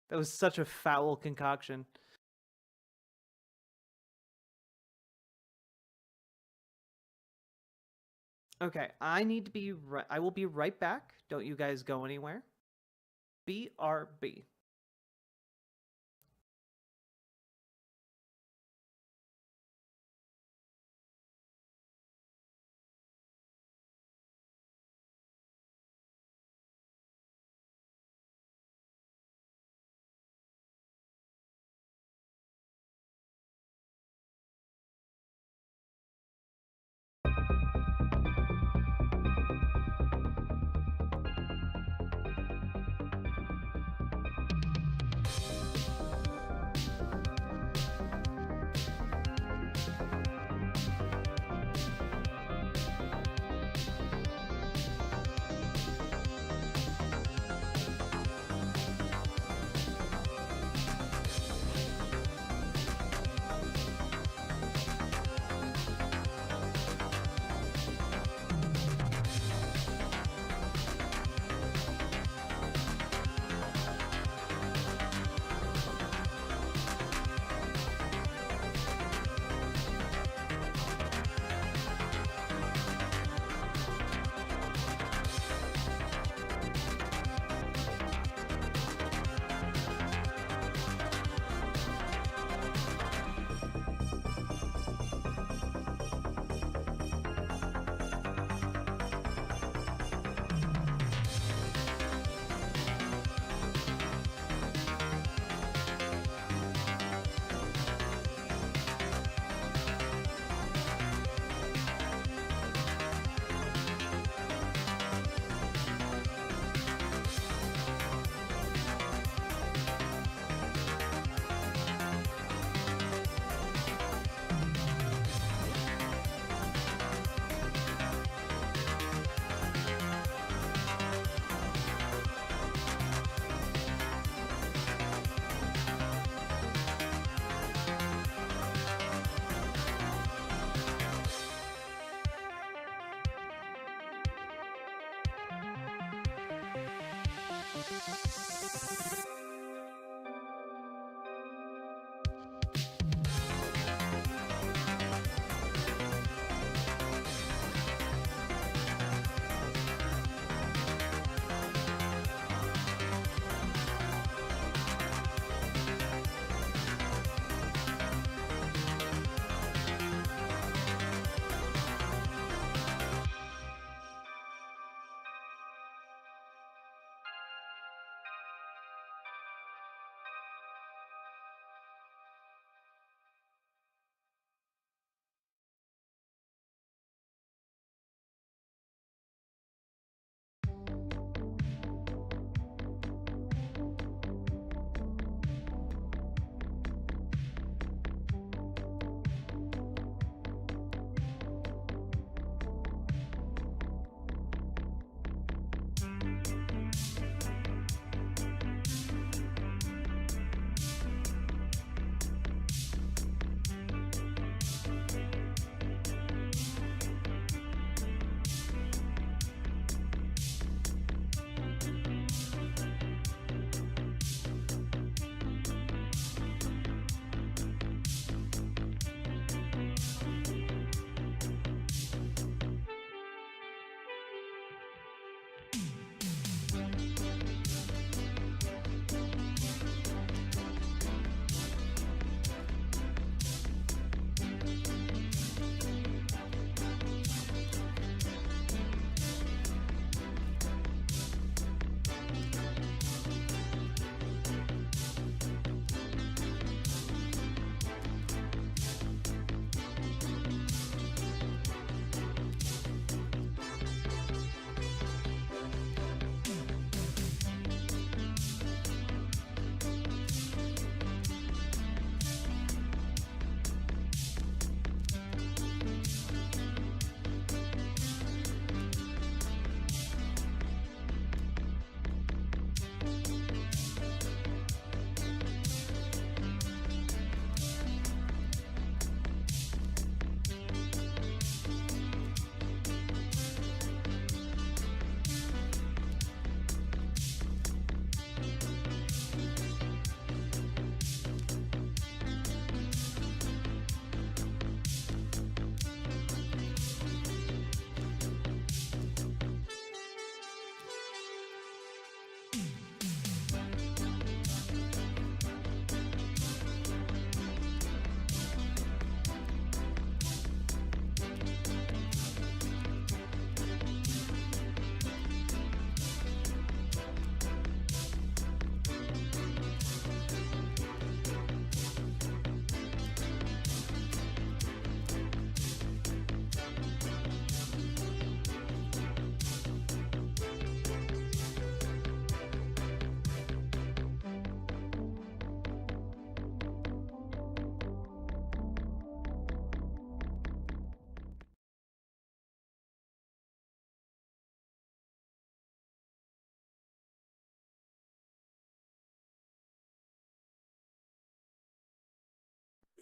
that was such a foul concoction. Okay, I need to be I will be right back. Don't you guys go anywhere. BRB.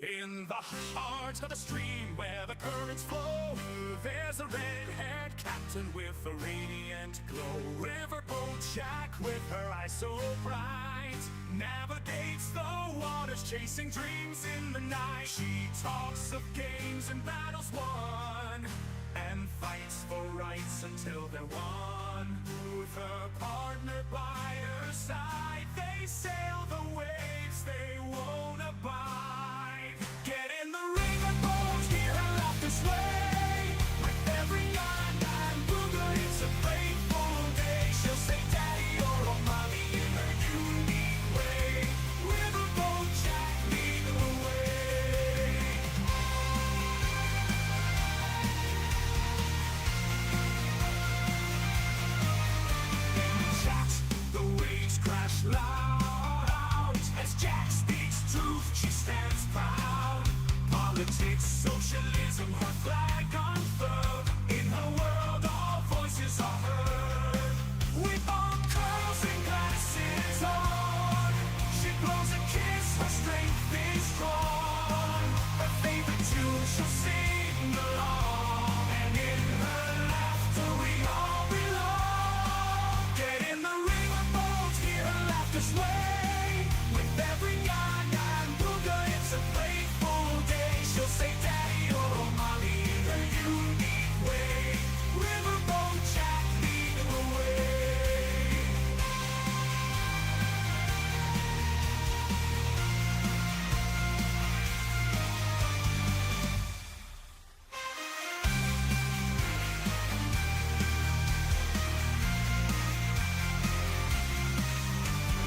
In the heart of the stream where the currents flow, there's a red-haired captain with a radiant glow. Riverboat Jack with her eyes so bright navigates the waters, chasing dreams in the night. She talks of games and battles won, and fights for rights until they're won. With her partner by her side, they sail the waves they won't abide. Get in the riverboat, hear her laughter sway. With every yarn and booger, it's a playful day. She'll say daddy or oh mommy in her unique way. Riverboat Jack, lead the way. In chat, the waves crash loud. As Jack speaks truth, she stands proud. Politics, socialism, her flag unfurled. In her world, all voices are heard. With arm curls and glasses on, she blows a kiss, her strength is strong. Her favorite tune, she'll sing along. And in her laughter, we all belong. Get in the riverboat, hear her laughter sway. With every yarn and booger, it's a playful day. She'll say daddy or oh mommy in her unique way. Riverboat Jack, lead the way.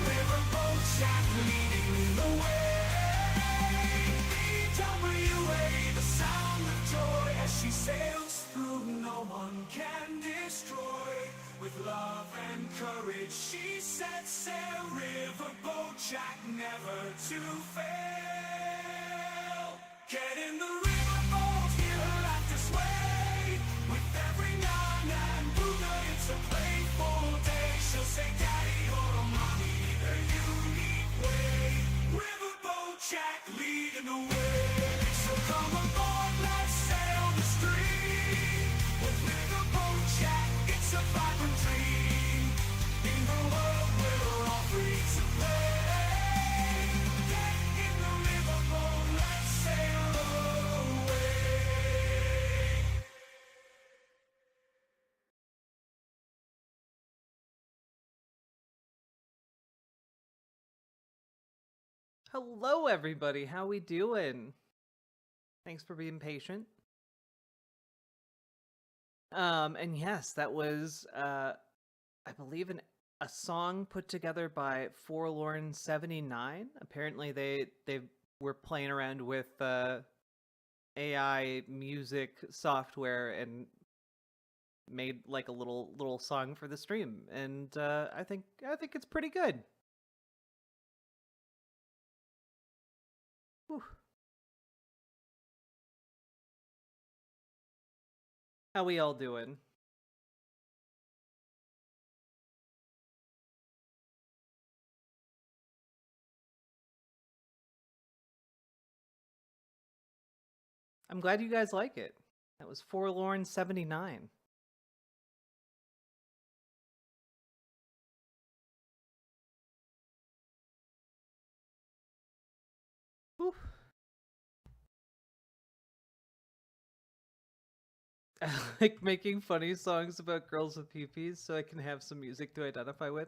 Riverboat Jack, leading the way. BWA, the sound of joy as she sails through, no one can destroy. With love and courage, she sets sail. Riverboat Jack, never to fail. Get in the riverboat, hear her laughter sway. With every yarn and booger, it's a playful day. She'll say daddy or oh mommy in her unique way. Riverboat Jack, leading the way. So come aboard, let's sail the stream. With Riverboat Jack, it's a vibrant dream. In the world, we're all free to play. Get in the riverboat, let's sail away. Hello, everybody. How we doing? Thanks for being patient. And yes, that was, I believe, a song put together by Forlorn 79. Apparently, they were playing around with AI music software and made like a little song for the stream, and I think it's pretty good. Whew. How we all doing? I'm glad you guys like it. That was Forlorn 79. Whew. I like making funny songs about girls with peepees so I can have some music to identify with.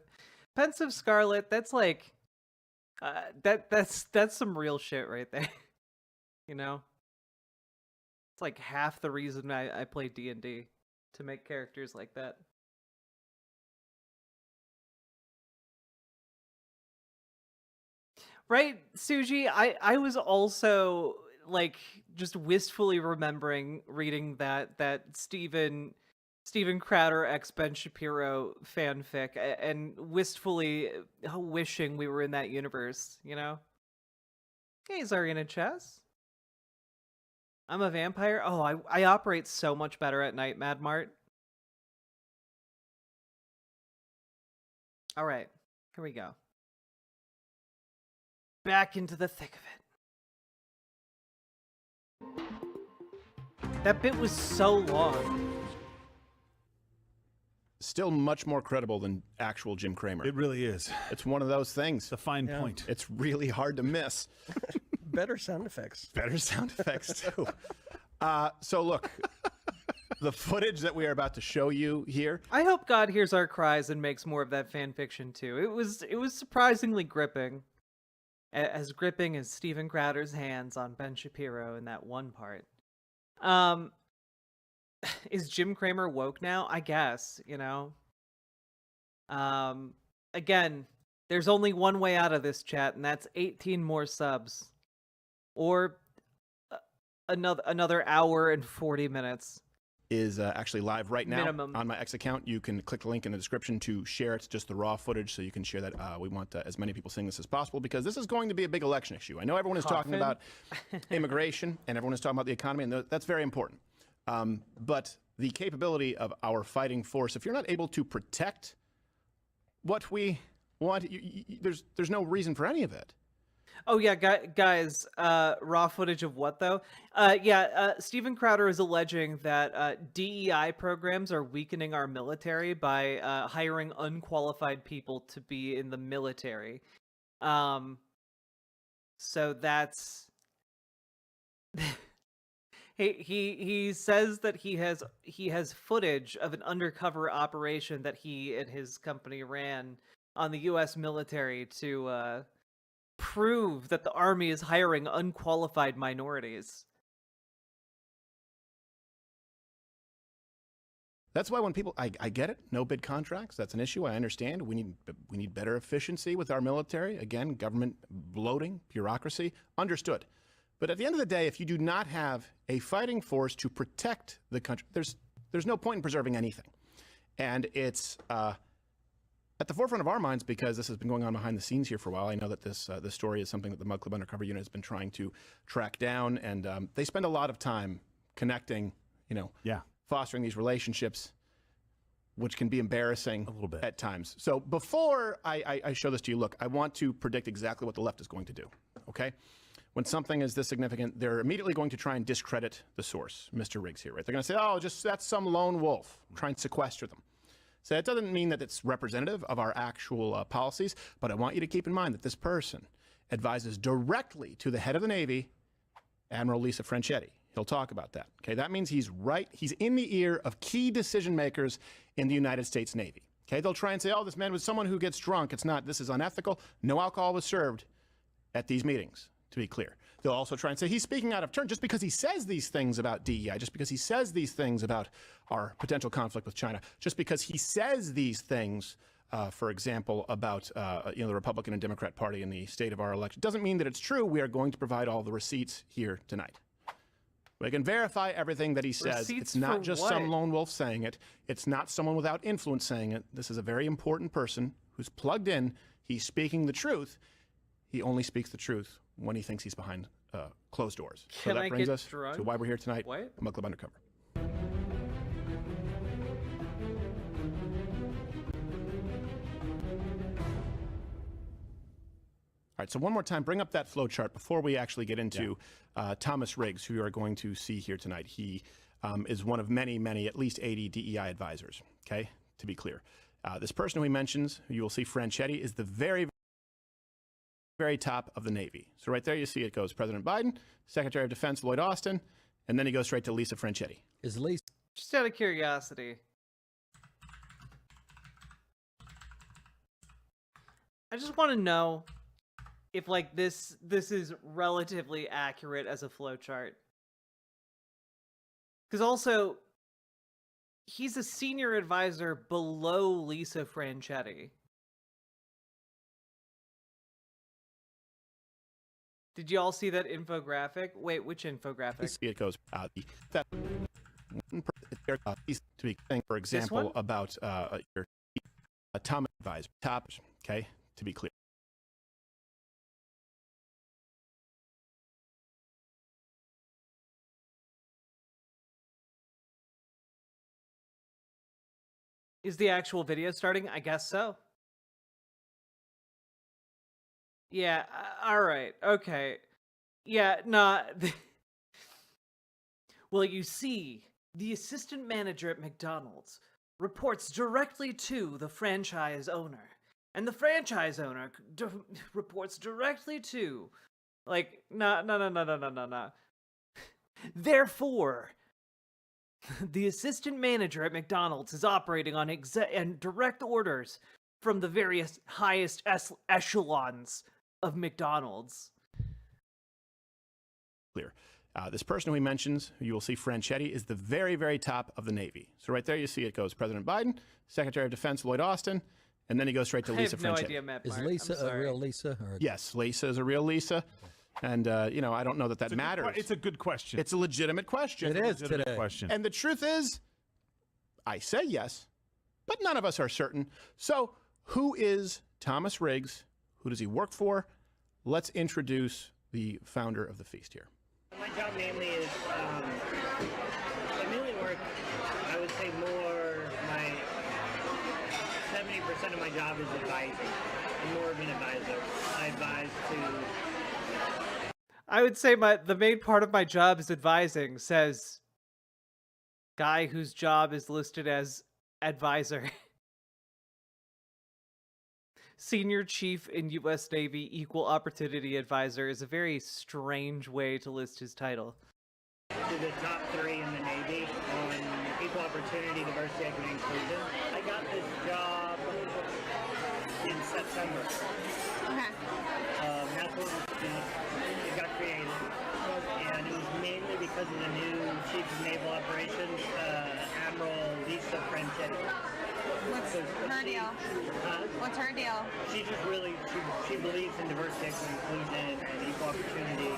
Pensive Scarlet, that's like that's some real shit right there. You know? It's like half the reason I play D&D, to make characters like that. Right, Suji? I was also like just wistfully remembering reading that Steven Crowder x Ben Shapiro fanfic and wistfully wishing we were in that universe, you know? Hey, Zarina Chess. I'm a vampire? Oh, I operate so much better at night, Mad Mart. All right, here we go. Back into the thick of it. That bit was so long. Still much more credible than actual Jim Cramer. It really is. It's one of those things. The fine point. It's really hard to miss. Better sound effects. Better sound effects, too. So look, the footage that we are about to show you here. I hope God hears our cries and makes more of that fan fiction too. It was surprisingly gripping. As gripping as Steven Crowder's hands on Ben Shapiro in that one part. Is Jim Cramer woke now? I guess, you know. Again, there's only one way out of this, chat, and that's 18 more subs. Or another hour and 40 minutes. Is actually live right now Minimum. on my X account. You can click the link in the description to share it, just the raw footage, so you can share that. We want as many people seeing this as possible, because this is going to be a big election issue. I know everyone is talking about immigration, and everyone is talking about the economy, and that's very important. But the capability of our fighting force, if you're not able to protect what we want, there's no reason for any of it. Oh yeah, guys, raw footage of what though? Steven Crowder is alleging that DEI programs are weakening our military by hiring unqualified people to be in the military. So that's he says that he has footage of an undercover operation that he and his company ran on the U.S. military to prove that the army is hiring unqualified minorities. That's why when people, I get it, no bid contracts, that's an issue, I understand. We need better efficiency with our military. Again, government bloating, bureaucracy, understood. But at the end of the day, if you do not have a fighting force to protect the country, there's no point in preserving anything. And it's at the forefront of our minds because this has been going on behind the scenes here for a while. I know that this story is something that the Mug Club Undercover Unit has been trying to track down, and they spend a lot of time connecting, fostering these relationships, which can be embarrassing a little bit at times. So before I show this to you, look, I want to predict exactly what the left is going to do, okay? When something is this significant, they're immediately going to try and discredit the source, Mr. Riggs here, right? They're going to say, oh, that's some lone wolf, try and sequester them. So that doesn't mean that it's representative of our actual policies, but I want you to keep in mind that this person advises directly to the head of the Navy, Admiral Lisa Franchetti. He'll talk about that. Okay, that means he's in the ear of key decision makers in the United States Navy. Okay, they'll try and say, oh, this man was someone who gets drunk. It's not, this is unethical. No alcohol was served at these meetings, to be clear. They'll also try and say he's speaking out of turn just because he says these things about DEI, just because he says these things about our potential conflict with China, just because he says these things, for example, about the Republican and Democrat Party in the state of our election, doesn't mean that it's true. We are going to provide all the receipts here tonight. We can verify everything that he says. It's not just some lone wolf saying it. It's not someone without influence saying it. This is a very important person who's plugged in. He's speaking the truth. He only speaks the truth when he thinks he's behind closed doors. So that brings us to why we're here tonight. Mug Club Undercover. All right, so one more time, bring up that flow chart before we actually get into Thomas Riggs, who you are going to see here tonight. He is one of many, many, at least 80 DEI advisors, okay, to be clear. This person who he mentions, who you will see, Franchetti, is the very, very top of the Navy. So right there you see it goes President Biden, Secretary of Defense Lloyd Austin, and then he goes straight to Lisa Franchetti. Is Lisa? Just out of curiosity, I just want to know if like this is relatively accurate as a flowchart. Because also, he's a senior advisor below Lisa Franchetti. Did you all see that infographic? Wait, which infographic? It goes that to be saying, for example, about your atomic advisor, okay, to be clear. Is the actual video starting? I guess so. Yeah, all right, okay. Yeah, nah. Well, you see, the assistant manager at McDonald's reports directly to the franchise owner, and the franchise owner reports directly to, like, no. Therefore, the assistant manager at McDonald's is operating on and direct orders from the various highest echelons of McDonald's. Clear. This person who he mentions, who you will see Franchetti, is the very, very top of the Navy. So right there you see it goes President Biden, Secretary of Defense Lloyd Austin, and then he goes straight to Lisa Franchetti. I have no idea, Matt. Is Lisa a real Lisa? Or... Yes, Lisa is a real Lisa. And, you know, I don't know that matters. It's a good question. It's a legitimate question. It is today. Question. And the truth is, I say yes, but none of us are certain. So who is Thomas Riggs? Who does he work for? Let's introduce the founder of the feast here. My job mainly is, I mainly work, I would say more, 70% of my job is advising. I'm more of an advisor. I advise to... I would say the main part of my job is advising, says guy whose job is listed as advisor. Senior Chief in U.S. Navy Equal Opportunity Advisor is a very strange way to list his title. To the top 3 in the Navy on equal opportunity, diversity, equity, and inclusion. I got this job in September. Okay. That's when it got created. And it was mainly because of the new Chief of Naval Operations, Admiral Lisa Franchetti. What's her deal? What's her deal? She just really, she believes in diversity, equity, inclusion, and equal opportunity.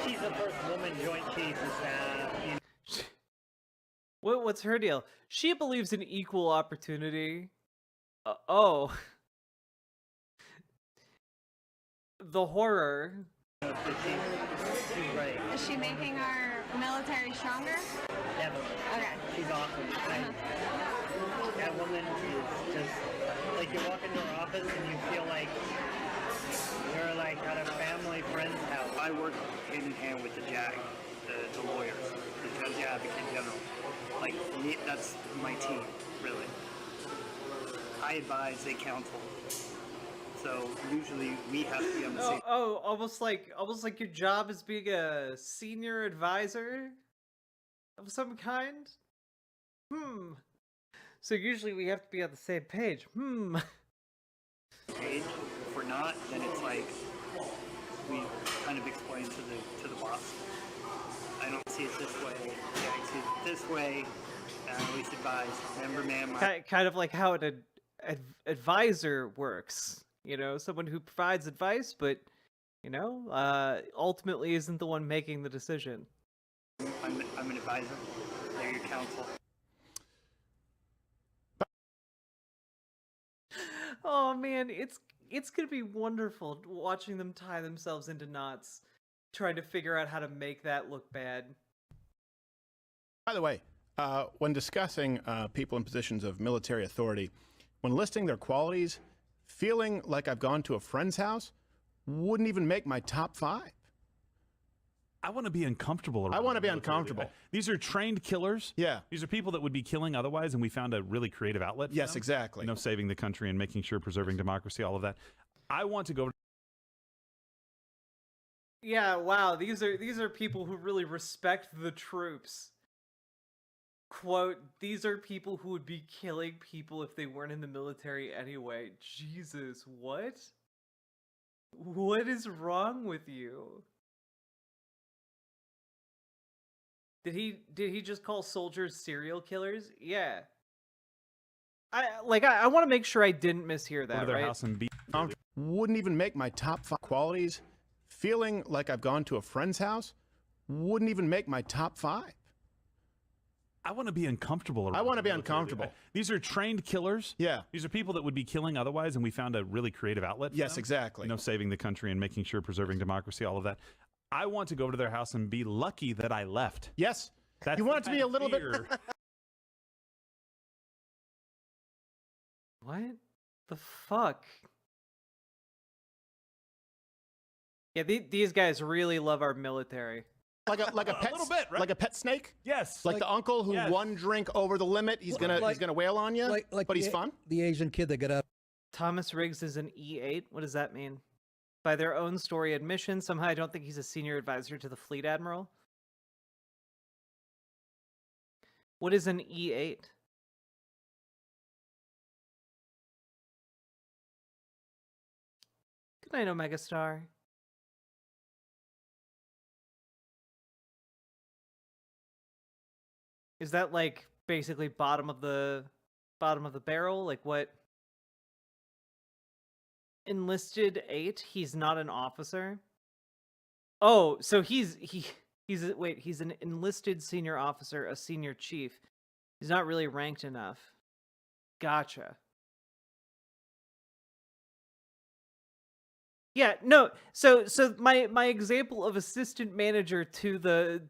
She's the first woman Joint Chief of Staff. What's her deal? She believes in equal opportunity. Oh. The horror. She's right. Is she making our military stronger? Definitely. Okay. She's awesome. That woman is just, like, you walk into her office and you feel like you're like at a family friend's house. I work hand in hand with the JAG, the lawyers, the Judge Advocate General. Like, me, that's my team, really. I advise, they counsel. So usually we have to be on the same. Oh, almost like your job is being a senior advisor of some kind. So usually we have to be on the same page. Page. If we're not, then it's like we kind of explain to the boss. I don't see it this way. I see it this way. And I always advise. Remember, man. Kind of like how an advisor works. You know, someone who provides advice, but you know, ultimately isn't the one making the decision. I'm an advisor. They're your counsel. Oh man, it's gonna be wonderful watching them tie themselves into knots, trying to figure out how to make that look bad. By the way, when discussing people in positions of military authority, when listing their qualities, feeling like I've gone to a friend's house wouldn't even make my top 5. I want to be uncomfortable. I want to be uncomfortable. These are trained killers. Yeah. These are people that would be killing otherwise, and we found a really creative outlet for Yes, them. exactly. You know, saving the country and making sure, preserving democracy, all of that. I want to go. Yeah, wow, these are people who really respect the troops. Quote, these are people who would be killing people if they weren't in the military anyway. Jesus, what? What is wrong with you? Did he just call soldiers serial killers? Yeah. I want to make sure I didn't mishear that, Go to their right? house and be. Wouldn't even make my top 5 qualities. Feeling like I've gone to a friend's house wouldn't even make my top 5. I want to be uncomfortable. I want to be uncomfortable. These are trained killers. Yeah. These are people that would be killing otherwise, and we found a really creative outlet for Yes, them. exactly. You know, saving the country and making sure, preserving democracy, all of that. I want to go to their house and be lucky that I left. Yes. That's You want it to be a little bit... What the fuck? Yeah, these guys really love our military. Like a pet, little bit, right? Like a pet snake. Yes. Like the uncle who one drink over the limit, he's gonna wail on you. But he's fun. The Asian kid that got out. Thomas Riggs is an E8. What does that mean? By their own story admission, somehow I don't think he's a senior advisor to the fleet admiral. What is an E8? Good night, Omega Star. Is that like basically bottom of the barrel? Like what? Enlisted 8. He's not an officer. Oh, so he's an enlisted senior officer, a senior chief. He's not really ranked enough. Gotcha. Yeah, no. So my example of assistant manager to the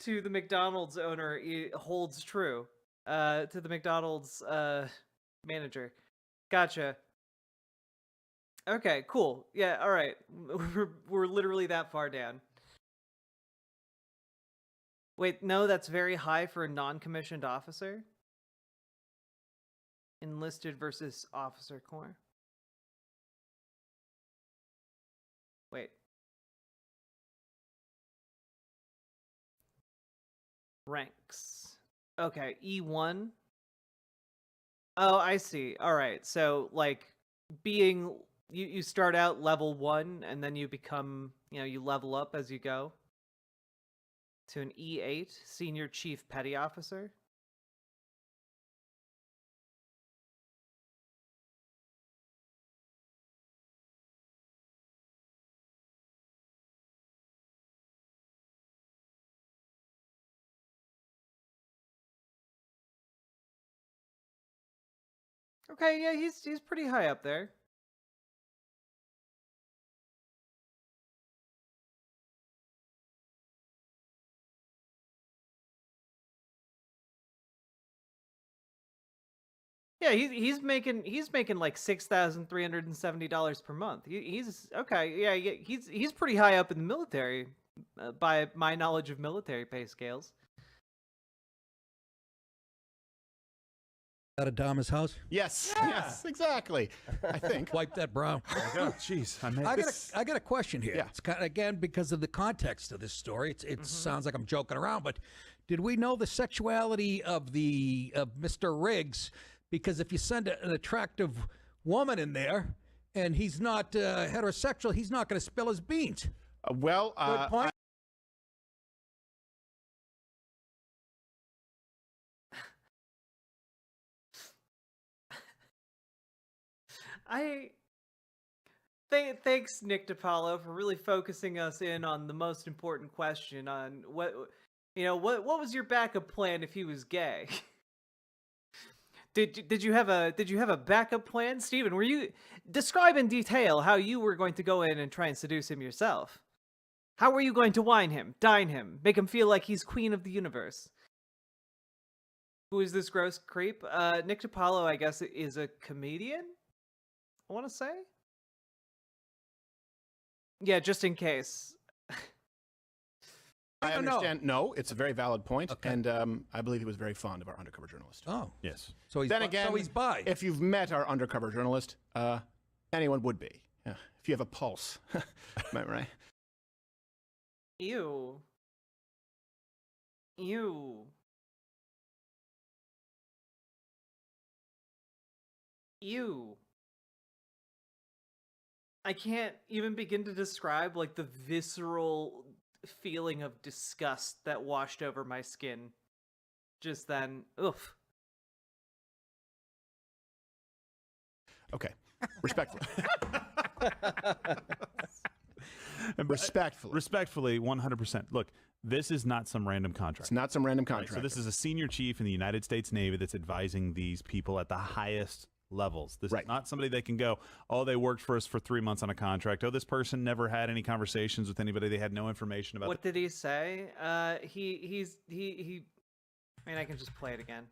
McDonald's owner holds true. To the McDonald's manager. Gotcha. Okay, cool. Yeah, all right. We're literally that far down. Wait, no, that's very high for a non-commissioned officer. Enlisted versus officer corps. Wait. Ranks. Okay, E1. Oh, I see. All right. So, like, being... You start out level 1, and then you become, you level up as you go. To an E8, Senior Chief Petty Officer. Okay, yeah, he's pretty high up there. Yeah, he's making like $6,370 per month. He's okay. Yeah, he's pretty high up in the military, by my knowledge of military pay scales. Out of Dama's house? Yes, yes, exactly. I think. Wipe that brow. Oh, jeez. I got a question here. Yeah. It's kind of, again, because of the context of this story. It sounds like I'm joking around, but did we know the sexuality of Mr. Riggs? Because if you send an attractive woman in there and he's not heterosexual, he's not going to spill his beans. Good point. Thanks, Nick DiPaolo, for really focusing us in on the most important question on what was your backup plan if he was gay? Did you have a backup plan, Steven? Were you describe in detail how you were going to go in and try and seduce him yourself? How were you going to wine him, dine him, make him feel like he's queen of the universe? Who is this gross creep? Nick DiPaolo, I guess, is a comedian, I want to say. Yeah, just in case. I understand. No, it's a very valid point, and I believe he was very fond of our undercover journalist. Oh, yes. So he's he's bi. If you've met our undercover journalist, anyone would be. Yeah. If you have a pulse, am I right? Ew. Ew. Ew. I can't even begin to describe like the visceral feeling of disgust that washed over my skin just then. Oof. Okay. Respectfully. Respectfully, 100%. Look, this is not some random contract. It's not some random Right, contract. so this is a senior chief in the United States Navy that's advising these people at the highest levels. This is not somebody they can go, oh, they worked for us for 3 months on a contract. Oh, this person never had any conversations with anybody. They had no information about. What did he say? He. I mean, I can just play it again.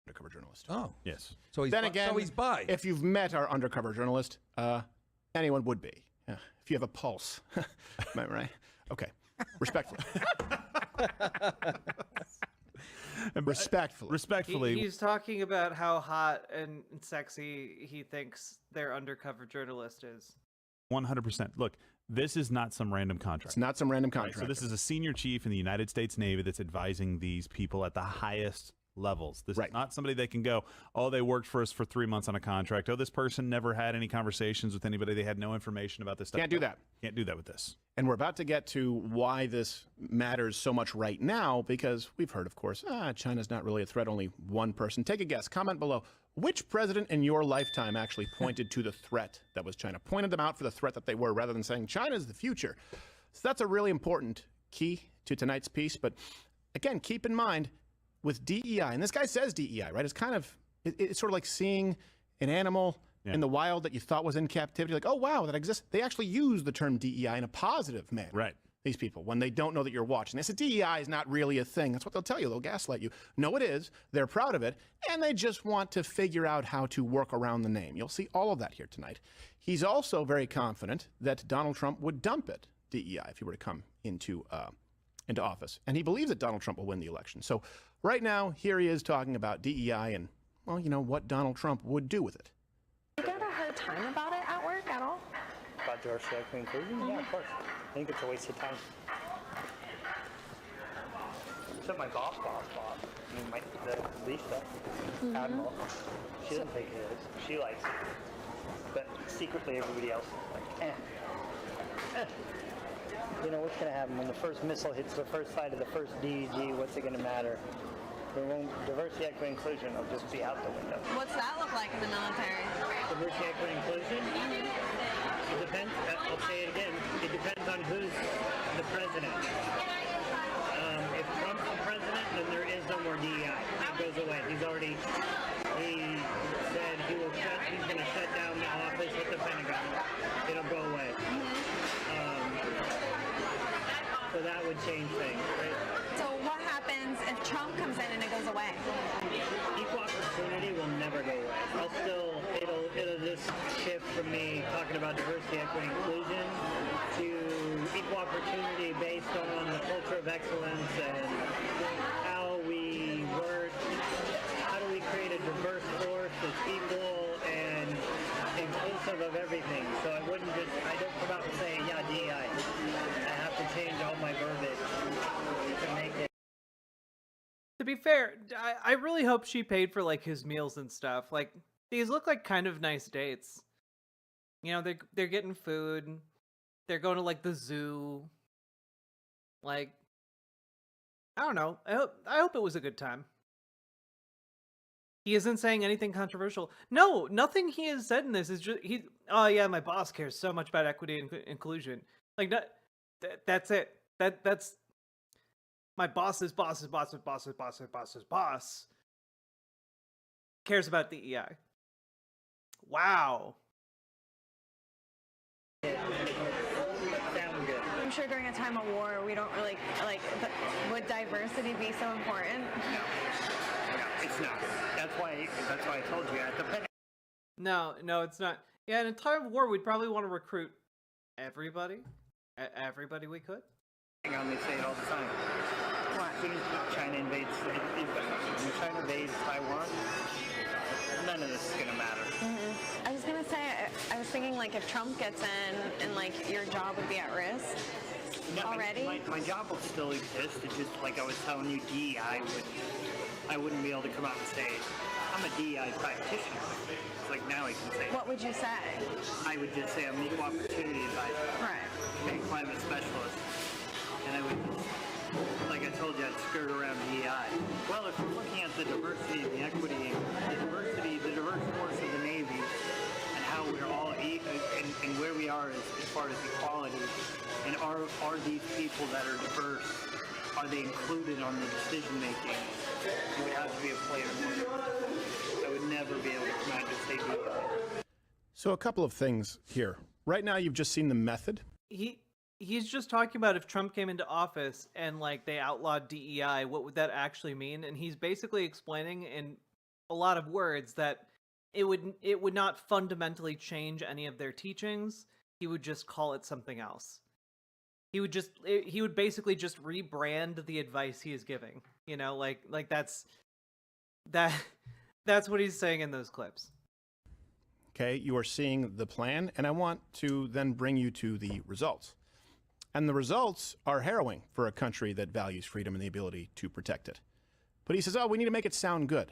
Undercover journalist. Oh, yes. So he's so he's bi. If you've met our undercover journalist, anyone would be. Yeah. If you have a pulse, am I right? Okay. Respectfully. Respectfully. He's talking about how hot and sexy he thinks their undercover journalist is. 100%. Look, this is not some random contract. It's not some random Right, contract. so this is a senior chief in the United States Navy that's advising these people at the highest levels. This is not somebody they can go, oh, they worked for us for 3 months on a contract. Oh, this person never had any conversations with anybody. They had no information about this stuff. Can't do that. Can't do that with this. And we're about to get to why this matters so much right now, because we've heard, of course, China's not really a threat, only one person. Take a guess. Comment below. Which president in your lifetime actually pointed to the threat that was China? Pointed them out for the threat that they were, rather than saying China's the future. So that's a really important key to tonight's piece. But again, keep in mind, with DEI, and this guy says DEI, right? It's kind of, it's sort of like seeing an animal in the wild that you thought was in captivity. Like, oh, wow, that exists. They actually use the term DEI in a positive manner. Right. These people, when they don't know that you're watching. They say DEI is not really a thing. That's what they'll tell you. They'll gaslight you. No, it is. They're proud of it. And they just want to figure out how to work around the name. You'll see all of that here tonight. He's also very confident that Donald Trump would dump it, DEI, if he were to come into office. And he believes that Donald Trump will win the election. So right now, here he is talking about DEI and, well, you know, what Donald Trump would do with it. You got a hard time about it at work at all? About diversity, equity, inclusion? Yeah, of course. I think it's a waste of time. Except my boss. I mean, the Lisa, Admiral, she doesn't think it is. She likes it. But secretly, everybody else is like, You know, what's going to happen when the first missile hits the first side of the first DEG? What's it going to matter? Diversity, equity, inclusion will just be out the window. What's that look like in the military? Diversity, equity, inclusion? It depends. I'll say it again. It depends on who's the president. If Trump's the president, then there is no more DEI. It goes away. He said he's going to shut down the office at the Pentagon. It'll go away. So that would change things, right? So what happens if Trump comes in and it goes away? Equal opportunity will never go away. It'll just shift from me talking about diversity, equity, inclusion to equal opportunity based on the culture of excellence and how we work. How do we create a diverse force of people and inclusive of everything? So I don't come out and say, yeah, DEI. I have to change all my verbiage to make it. To be fair, I really hope she paid for like his meals and stuff. Like, these look like kind of nice dates. You know, they're getting food. They're going to like the zoo. Like, I don't know. I hope it was a good time. He isn't saying anything controversial. No, nothing he has said in this is just oh yeah, my boss cares so much about equity and inclusion. Like that's it. That's my boss's boss's boss cares about DEI. Wow. I'm sure during a time of war, we don't really, would diversity be so important? No, it's not. That's why I told you at the Pentagon. No, it's not. Yeah, in a time of war, we'd probably want to recruit everybody we could. They say it all the time. As soon as China invades Taiwan, none of this is gonna matter. Mm-hmm. I was gonna say, I was thinking like if Trump gets in and like your job would be at risk already. My job will still exist. It's just like I was telling you, DEI I wouldn't be able to come out and say I'm a DEI practitioner. It's like now I can say. What would you say? I would just say I'm an equal opportunity advisor. Right. And climate specialist. And I would, like I told you, I'd skirt around DEI. Well, if you're looking at the diversity and the equity, the diverse force of the Navy, and how we're all and where we are as far as equality, and are these people that are diverse, are they included on the decision making? You would have to be a player. I would never be able to come out and just say DEI. So a couple of things here. Right now, you've just seen the method. He's just talking about if Trump came into office and like they outlawed DEI, what would that actually mean? And he's basically explaining in a lot of words that it would not fundamentally change any of their teachings. He would just call it something else. he would basically just rebrand the advice he is giving. You know, like that's what he's saying in those clips. Okay, you are seeing the plan, and I want to then bring you to the results. And the results are harrowing for a country that values freedom and the ability to protect it. But he says, oh, we need to make it sound good.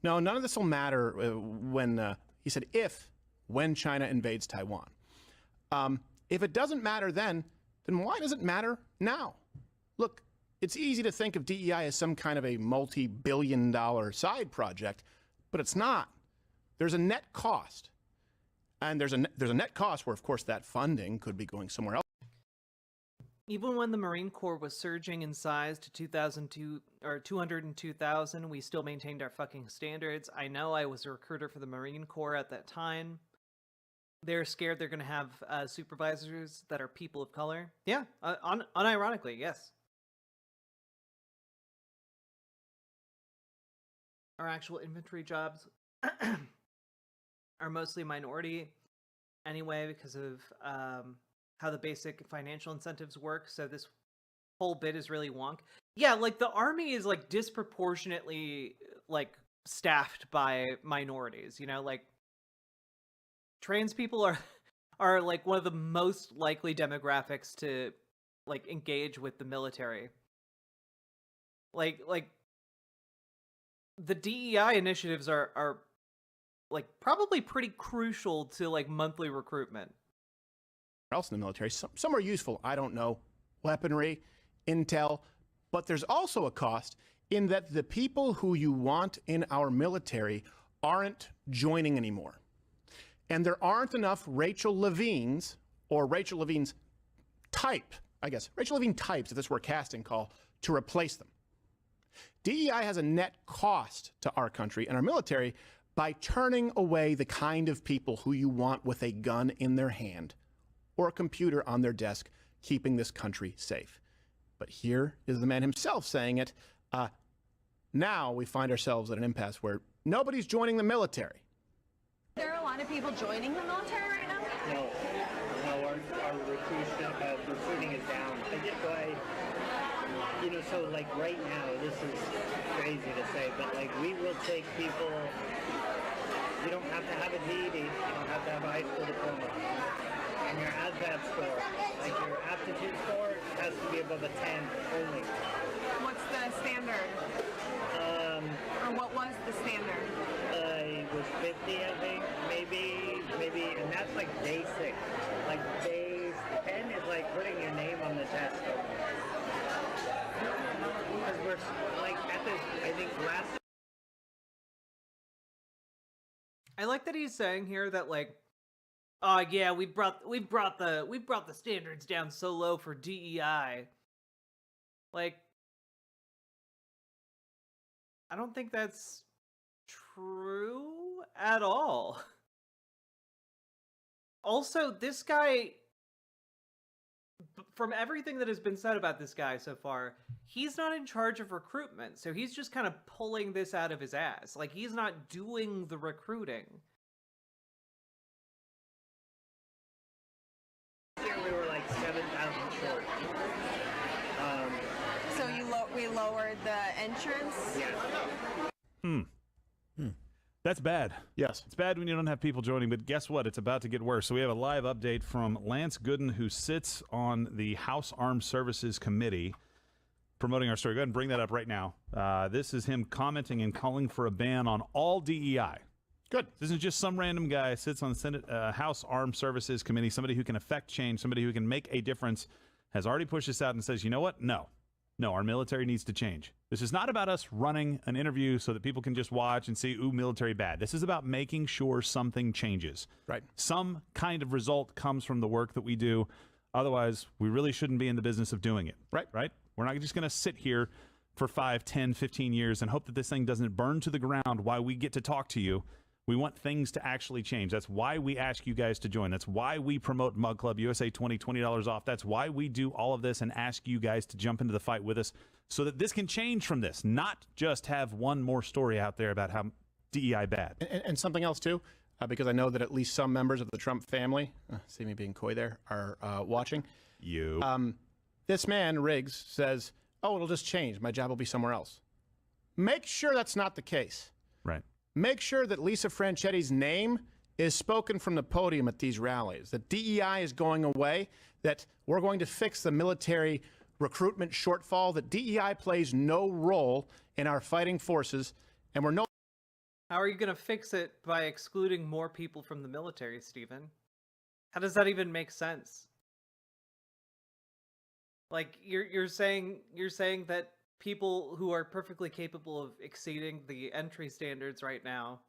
No, none of this will matter when, he said, when China invades Taiwan. If it doesn't matter then why does it matter now? Look, it's easy to think of DEI as some kind of a multi-billion-dollar side project, but it's not. There's a net cost. And there's a net cost where, of course, that funding could be going somewhere else. Even when the Marine Corps was surging in size to 202,000, we still maintained our fucking standards. I know I was a recruiter for the Marine Corps at that time. They're scared they're going to have supervisors that are people of color. Yeah, unironically, yes. Our actual infantry jobs are mostly minority anyway because of how the basic financial incentives work. So this whole bit is really wonk. Yeah, like the army is like disproportionately like staffed by minorities, you know, like trans people are like one of the most likely demographics to like engage with the military. Like the DEI initiatives are like probably pretty crucial to like monthly recruitment. Else in the military, some are useful, I don't know, weaponry, intel, but there's also a cost in that the people who you want in our military aren't joining anymore. And there aren't enough Rachel Levines or Rachel Levine's type, I guess, Rachel Levine types, if this were a casting call, to replace them. DEI has a net cost to our country and our military by turning away the kind of people who you want with a gun in their hand or a computer on their desk, keeping this country safe. But here is the man himself saying it. Now we find ourselves at an impasse where nobody's joining the military. There are a lot of people joining the military right now? No, our recruiting is down. I get why, you know, so like right now, this is crazy to say, but like we will take people, you don't have to have a GED, you don't have to have a high school diploma. And your ASVAB score, like your aptitude score, has to be above a 10 only. What's the standard? Or what was the standard? It was 50, I think, maybe, and that's like basic. Like base 10 is like putting your name on the test. Because we're like at this, I think last. I like that he's saying here that like, oh yeah, we brought the standards down so low for DEI. Like, I don't think that's true at all. Also, this guy, from everything that has been said about this guy so far, he's not in charge of recruitment, so he's just kind of pulling this out of his ass. Like, he's not doing the recruiting. Here we were like 7,000 short. So we lowered the entrance? Yeah. That's bad. Yes. It's bad when you don't have people joining, but guess what? It's about to get worse. So we have a live update from Lance Gooden, who sits on the House Armed Services Committee, promoting our story. Go ahead and bring that up right now. This is him commenting and calling for a ban on all DEI. Good. This isn't just some random guy sits on the Senate House Armed Services Committee, somebody who can affect change, somebody who can make a difference, has already pushed this out and says, you know what? No, our military needs to change. This is not about us running an interview so that people can just watch and see, ooh, military bad. This is about making sure something changes. Right. Some kind of result comes from the work that we do. Otherwise, we really shouldn't be in the business of doing it. Right? We're not just going to sit here for 5, 10, 15 years and hope that this thing doesn't burn to the ground while we get to talk to you. We want things to actually change. That's why we ask you guys to join. That's why we promote Mug Club USA $20 off. That's why we do all of this and ask you guys to jump into the fight with us so that this can change from this, not just have one more story out there about how DEI bad. And something else, too, because I know that at least some members of the Trump family, see me being coy there, are watching. You. This man, Riggs, says, oh, it'll just change. My job will be somewhere else. Make sure that's not the case. Right. Make sure that Lisa Franchetti's name is spoken from the podium at these rallies, that DEI is going away, that we're going to fix the military recruitment shortfall, that DEI plays no role in our fighting forces, and we're no... How are you going to fix it by excluding more people from the military, Stephen? How does that even make sense? Like, you're saying that people who are perfectly capable of exceeding the entry standards right now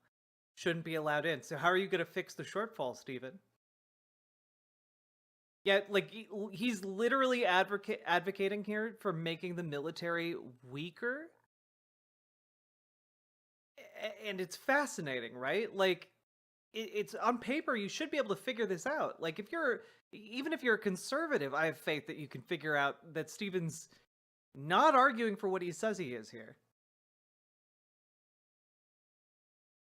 shouldn't be allowed in. So how are you going to fix the shortfall, Stephen? Yeah, like, he's literally advocating here for making the military weaker. And it's fascinating, right? Like, it's on paper, you should be able to figure this out. Like, even if you're a conservative, I have faith that you can figure out that Stephen's not arguing for what he says he is here.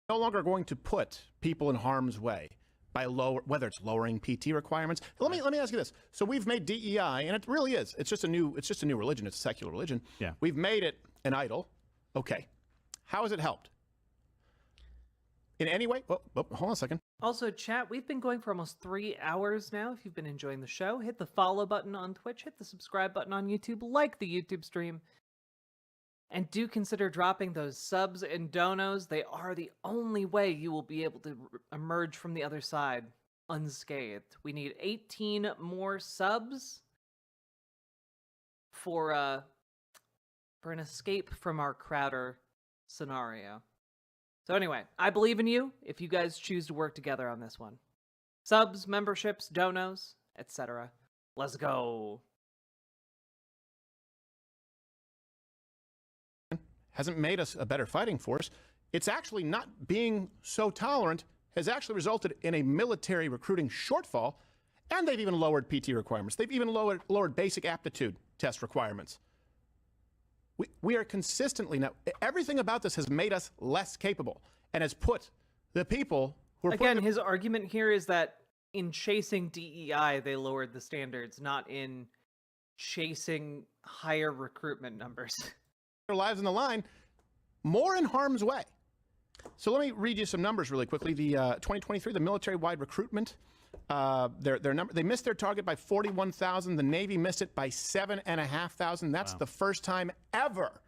No longer going to put people in harm's way by whether it's lowering PT requirements. Let me ask you this. So we've made DEI, and it really is. It's just a new religion. It's a secular religion. Yeah. We've made it an idol. Okay. How has it helped? In any way? Oh, hold on a second. Also, chat, we've been going for almost 3 hours now. If you've been enjoying the show, hit the follow button on Twitch, hit the subscribe button on YouTube, like the YouTube stream, and do consider dropping those subs and donos. They are the only way you will be able to emerge from the other side unscathed. We need 18 more subs for an escape from our Crowder scenario. So anyway, I believe in you if you guys choose to work together on this one. Subs, memberships, donos, etc. Let's go. Hasn't made us a better fighting force. It's actually not being so tolerant has actually resulted in a military recruiting shortfall, and they've even lowered PT requirements. They've even lowered basic aptitude test requirements. We are consistently now, everything about this has made us less capable and has put the people who are... Again, his argument here is that in chasing DEI, they lowered the standards, not in chasing higher recruitment numbers. Their lives on the line, more in harm's way. So let me read you some numbers really quickly. The 2023, the military-wide recruitment, they missed their target by 41,000. The Navy missed it by 7,500. That's the first time ever.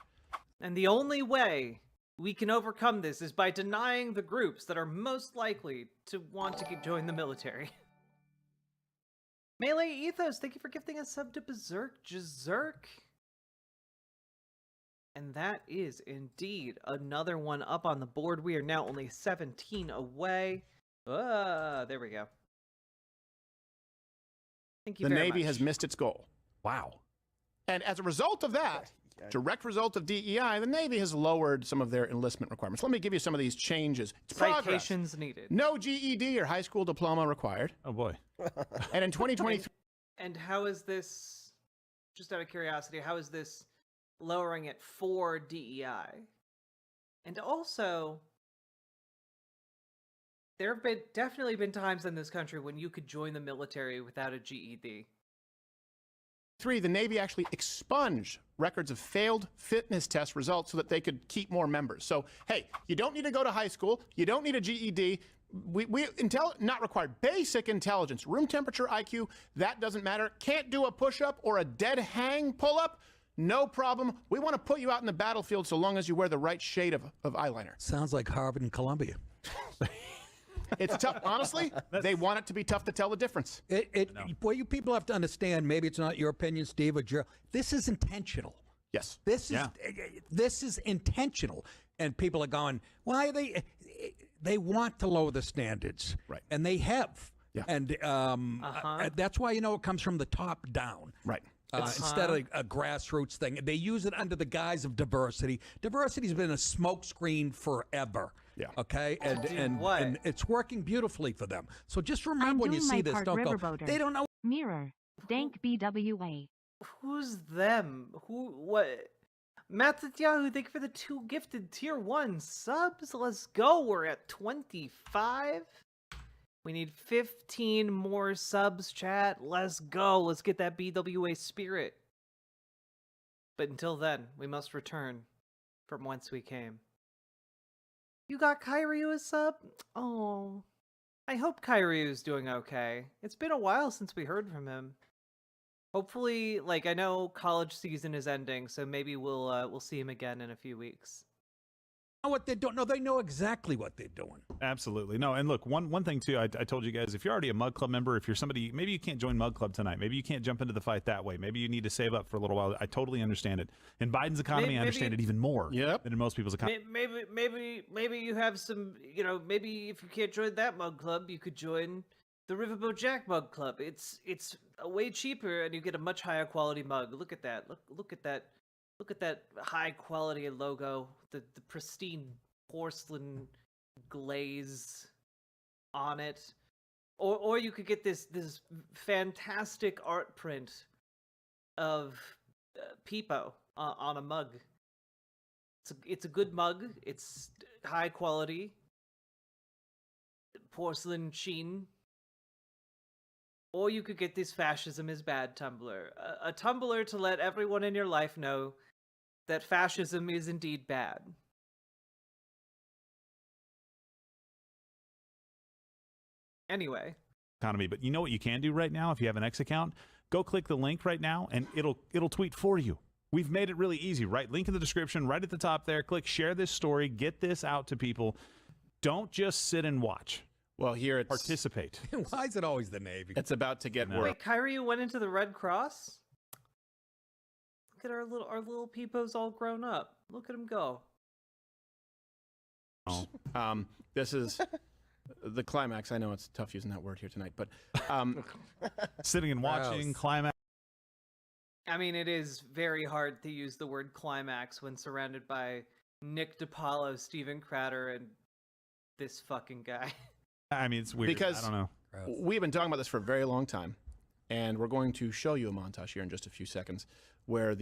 And the only way we can overcome this is by denying the groups that are most likely to want to join the military. Melee Ethos, thank you for gifting a sub to Berserk Jazerk. And that is indeed another one up on the board. We are now only 17 away. There we go. Thank you the very Navy much. has missed its goal. Wow. And as a result of that, direct result of DEI, the Navy has lowered some of their enlistment requirements. Let me give you some of these changes. It's Citations needed. No GED or high school diploma required. Oh, boy. And in 2023... And how is this, just out of curiosity, how is this lowering it for DEI? And also, there have definitely been times in this country when you could join the military without a GED. The Navy actually expunged records of failed fitness test results so that they could keep more members. So, hey, you don't need to go to high school. You don't need a GED. Not required. Basic intelligence, room temperature, IQ, that doesn't matter. Can't do a push-up or a dead hang pull-up? No problem. We want to put you out in the battlefield so long as you wear the right shade of eyeliner. Sounds like Harvard and Columbia. It's tough. Honestly, they want it to be tough to tell the difference. What you people have to understand, maybe it's not your opinion, Steve or Gerald, this is intentional. Yes. This is intentional. And people are going, why are they want to lower the standards. Right. And they have. Yeah. And that's why, it comes from the top down. Right. Instead of a grassroots thing. They use it under the guise of diversity. Diversity's been a smokescreen forever. Yeah. Okay? And it's working beautifully for them. So just remember when you see this, don't go, they don't know. Mirror. Dank BWA. Who's them? What? Matt Yahoo, thank you for the 2 gifted tier 1 subs. Let's go. We're at 25. We need 15 more subs, chat. Let's go. Let's get that BWA spirit. But until then, we must return from whence we came. You got Kairyu a sub? Oh, I hope Kairyu's doing okay. It's been a while since we heard from him. Hopefully, like, I know college season is ending, so maybe we'll see him again in a few weeks. What they don't know, they know exactly what they're doing. Absolutely. No, and look, one thing too, I told you guys, if you're already a Mug Club member, if you're somebody, maybe you can't join Mug Club tonight, maybe you can't jump into the fight that way, maybe you need to save up for a little while. I totally understand it. In Biden's economy, I understand it even more than in most people's economy. Maybe you have some, you know, maybe if you can't join that Mug Club, you could join the Riverboat Jack Mug Club. It's way cheaper, and you get a much higher quality mug. Look at that. Look at that. Look at that high quality logo, the pristine porcelain glaze on it. Or you could get this fantastic art print of Peepo on a mug. It's a good mug. It's high quality porcelain sheen. Or you could get this Fascism is Bad tumbler. A tumbler to let everyone in your life know that fascism is indeed bad. Anyway. Economy, but you know what you can do right now if you have an X account? Go click the link right now and it'll tweet for you. We've made it really easy, right? Link in the description, right at the top there. Click share this story, get this out to people. Don't just sit and watch. Well, here it's participate. Why is it always the Navy? It's about to get worse. Wait, Kairyu went into the Red Cross? Look at our little peepos all grown up. Look at him go. Oh. This is the climax. I know it's tough using that word here tonight, but sitting and watching climax. I mean, it is very hard to use the word climax when surrounded by Nick DiPaolo, Steven Crowder, and this fucking guy. I mean, it's weird. Because I don't know. We've been talking about this for a very long time, and we're going to show you a montage here in just a few seconds where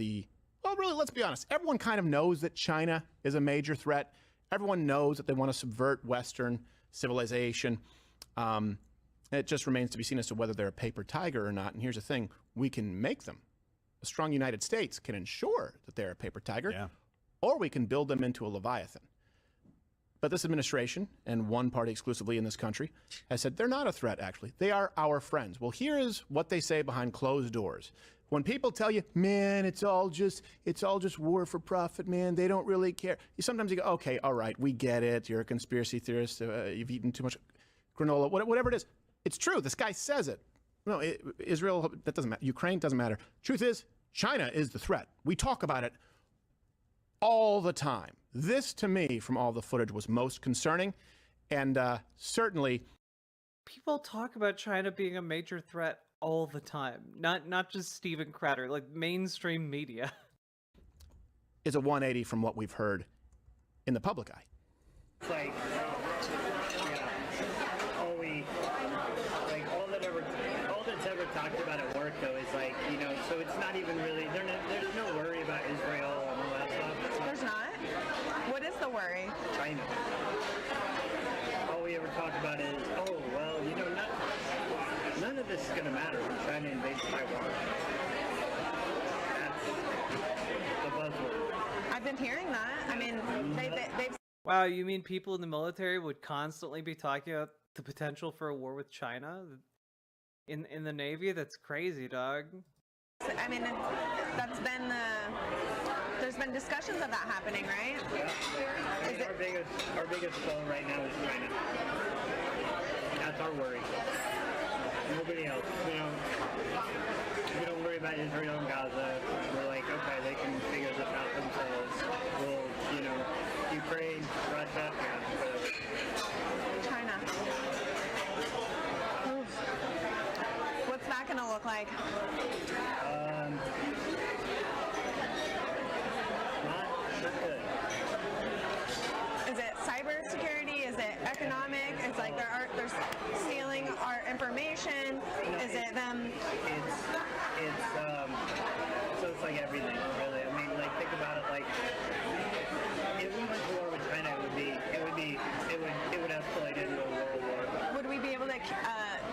well, really, let's be honest. Everyone kind of knows that China is a major threat. Everyone knows that they want to subvert Western civilization. It just remains to be seen as to whether they're a paper tiger or not. And here's the thing. We can make them. A strong United States can ensure that they're a paper tiger, or we can build them into a Leviathan. But this administration, and one party exclusively in this country, has said they're not a threat, actually. They are our friends. Well, here is what they say behind closed doors. When people tell you, man, it's all just war for profit, man, they don't really care. Sometimes you go, okay, all right, we get it. You're a conspiracy theorist. You've eaten too much granola, whatever it is. It's true. This guy says it. No, Israel, that doesn't matter. Ukraine doesn't matter. Truth is, China is the threat. We talk about it all the time. This, to me, from all the footage, was most concerning, and certainly... People talk about China being a major threat all the time. Not just Steven Crowder, like mainstream media. Is a 180 from what we've heard in the public eye. It's like, all that's ever talked about at work, though, is like, you know, so it's not even really, there's no worry about Israel and all that stuff. There's not? What is the worry? China. All we ever talk about is, oh, well, you know, none of this is going to matter when China invades Taiwan. That's the buzzword. I've been hearing that. I mean, they've... Wow, you mean people in the military would constantly be talking about the potential for a war with China? In the Navy? That's crazy, dog. I mean, that's been there's been discussions of that happening, right? Yeah. I mean, our biggest foe right now is China. That's our worry. Nobody else. You know, we don't worry about Israel and Gaza. We're like, okay, they can figure this out themselves. We'll, you know, Ukraine, Russia, whatever. China. Oof. What's that gonna look like? Not good. Is it cybersecurity? Is it economic? It's like they're stealing our information. Is it them? So it's like everything, really. I mean, like, think about it. Like, if we went to war with China, it would escalate into a world war. Would we be able to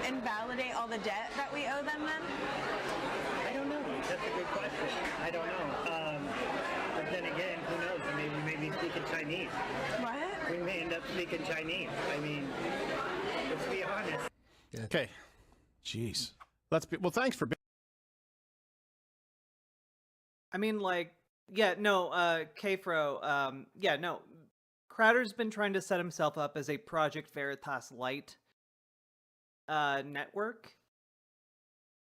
invalidate all the debt that we owe them then? I don't know. That's a good question. I don't know. But then again, who knows? I mean, we may be speaking Chinese. What? We may end up speaking Chinese. I mean, let's be honest. Okay. Jeez. Let's be, well, thanks for being. I mean, like, yeah, no, Kfro, yeah, no, Crowder's been trying to set himself up as a Project Veritas light network,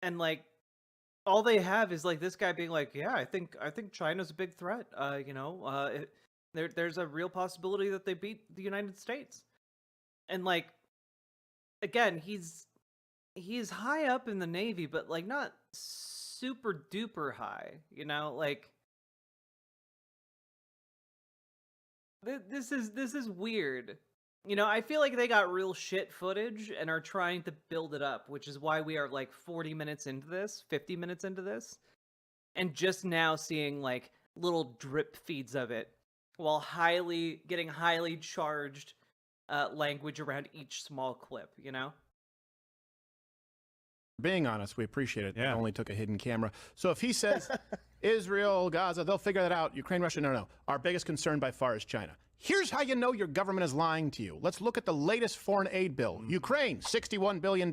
and like, all they have is like this guy being like, yeah, I think China's a big threat. You know, there's a real possibility that they beat the United States, and like, again, he's high up in the Navy, but like not super duper high, you know, like this is weird. You know, I feel like they got real shit footage and are trying to build it up, which is why we are like 40 minutes into this, 50 minutes into this, and just now seeing like little drip feeds of it while getting highly charged language around each small clip, you know? Being honest, we appreciate it. Yeah. It only took a hidden camera. So if he says Israel, Gaza, they'll figure that out. Ukraine, Russia, no. Our biggest concern by far is China. Here's how you know your government is lying to you. Let's look at the latest foreign aid bill. Ukraine, $61 billion.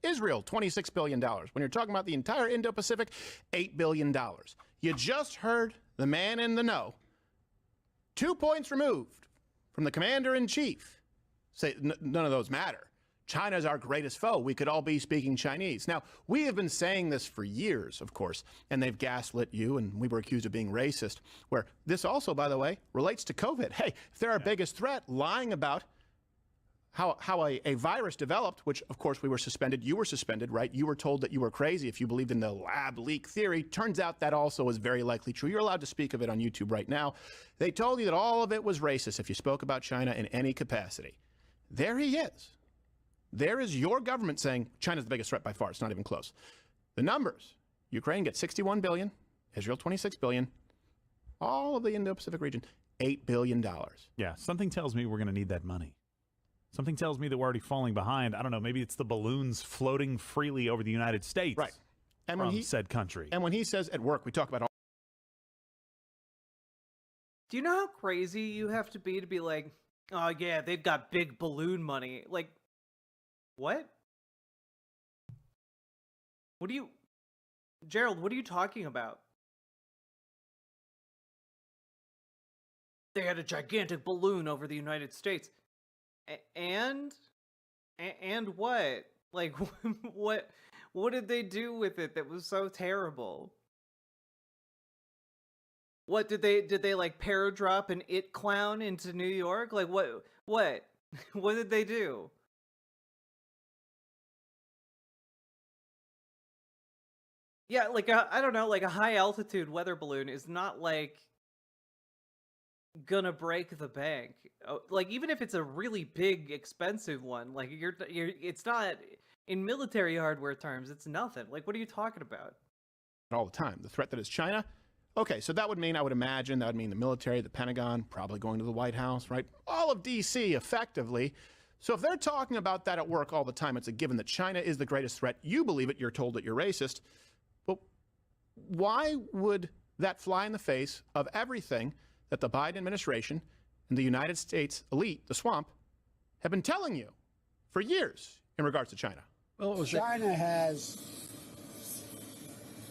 Israel, $26 billion. When you're talking about the entire Indo-Pacific, $8 billion. You just heard the man in the know, 2 points removed from the commander-in-chief, say none of those matter. China is our greatest foe. We could all be speaking Chinese. Now, we have been saying this for years, of course, and they've gaslit you, and we were accused of being racist, where this also, by the way, relates to COVID. Hey, if they're our biggest threat, lying about how a virus developed, which, of course, we were suspended. You were suspended, right? You were told that you were crazy if you believed in the lab leak theory. Turns out that also is very likely true. You're allowed to speak of it on YouTube right now. They told you that all of it was racist if you spoke about China in any capacity. There he is. There is your government saying China's the biggest threat by far. It's not even close. The numbers: Ukraine gets $61 billion, Israel $26 billion, all of the Indo-Pacific region $8 billion. Yeah, something tells me we're going to need that money. Something tells me that we're already falling behind. I don't know. Maybe it's the balloons floating freely over the United States, right? And from said country. And when he says at work, we talk about all. Do you know how crazy you have to be like, oh yeah, they've got big balloon money, like. What? Gerald, what are you talking about? They had a gigantic balloon over the United States. And what? Like, what did they do with it that was so terrible? What did they like paradrop an It clown into New York? Like what? What did they do? Yeah, like I don't know, like a high altitude weather balloon is not like gonna break the bank. Like even if it's a really big, expensive one, like it's not in military hardware terms. It's nothing. Like what are you talking about? All the time. The threat that is China. Okay, so that would mean, I would imagine, that would mean the military, the Pentagon, probably going to the White House, right? All of D.C. effectively. So if they're talking about that at work all the time, it's a given that China is the greatest threat. You believe it. You're told that you're racist. Why would that fly in the face of everything that the Biden administration and the United States elite, the swamp, have been telling you for years in regards to China? Well, China has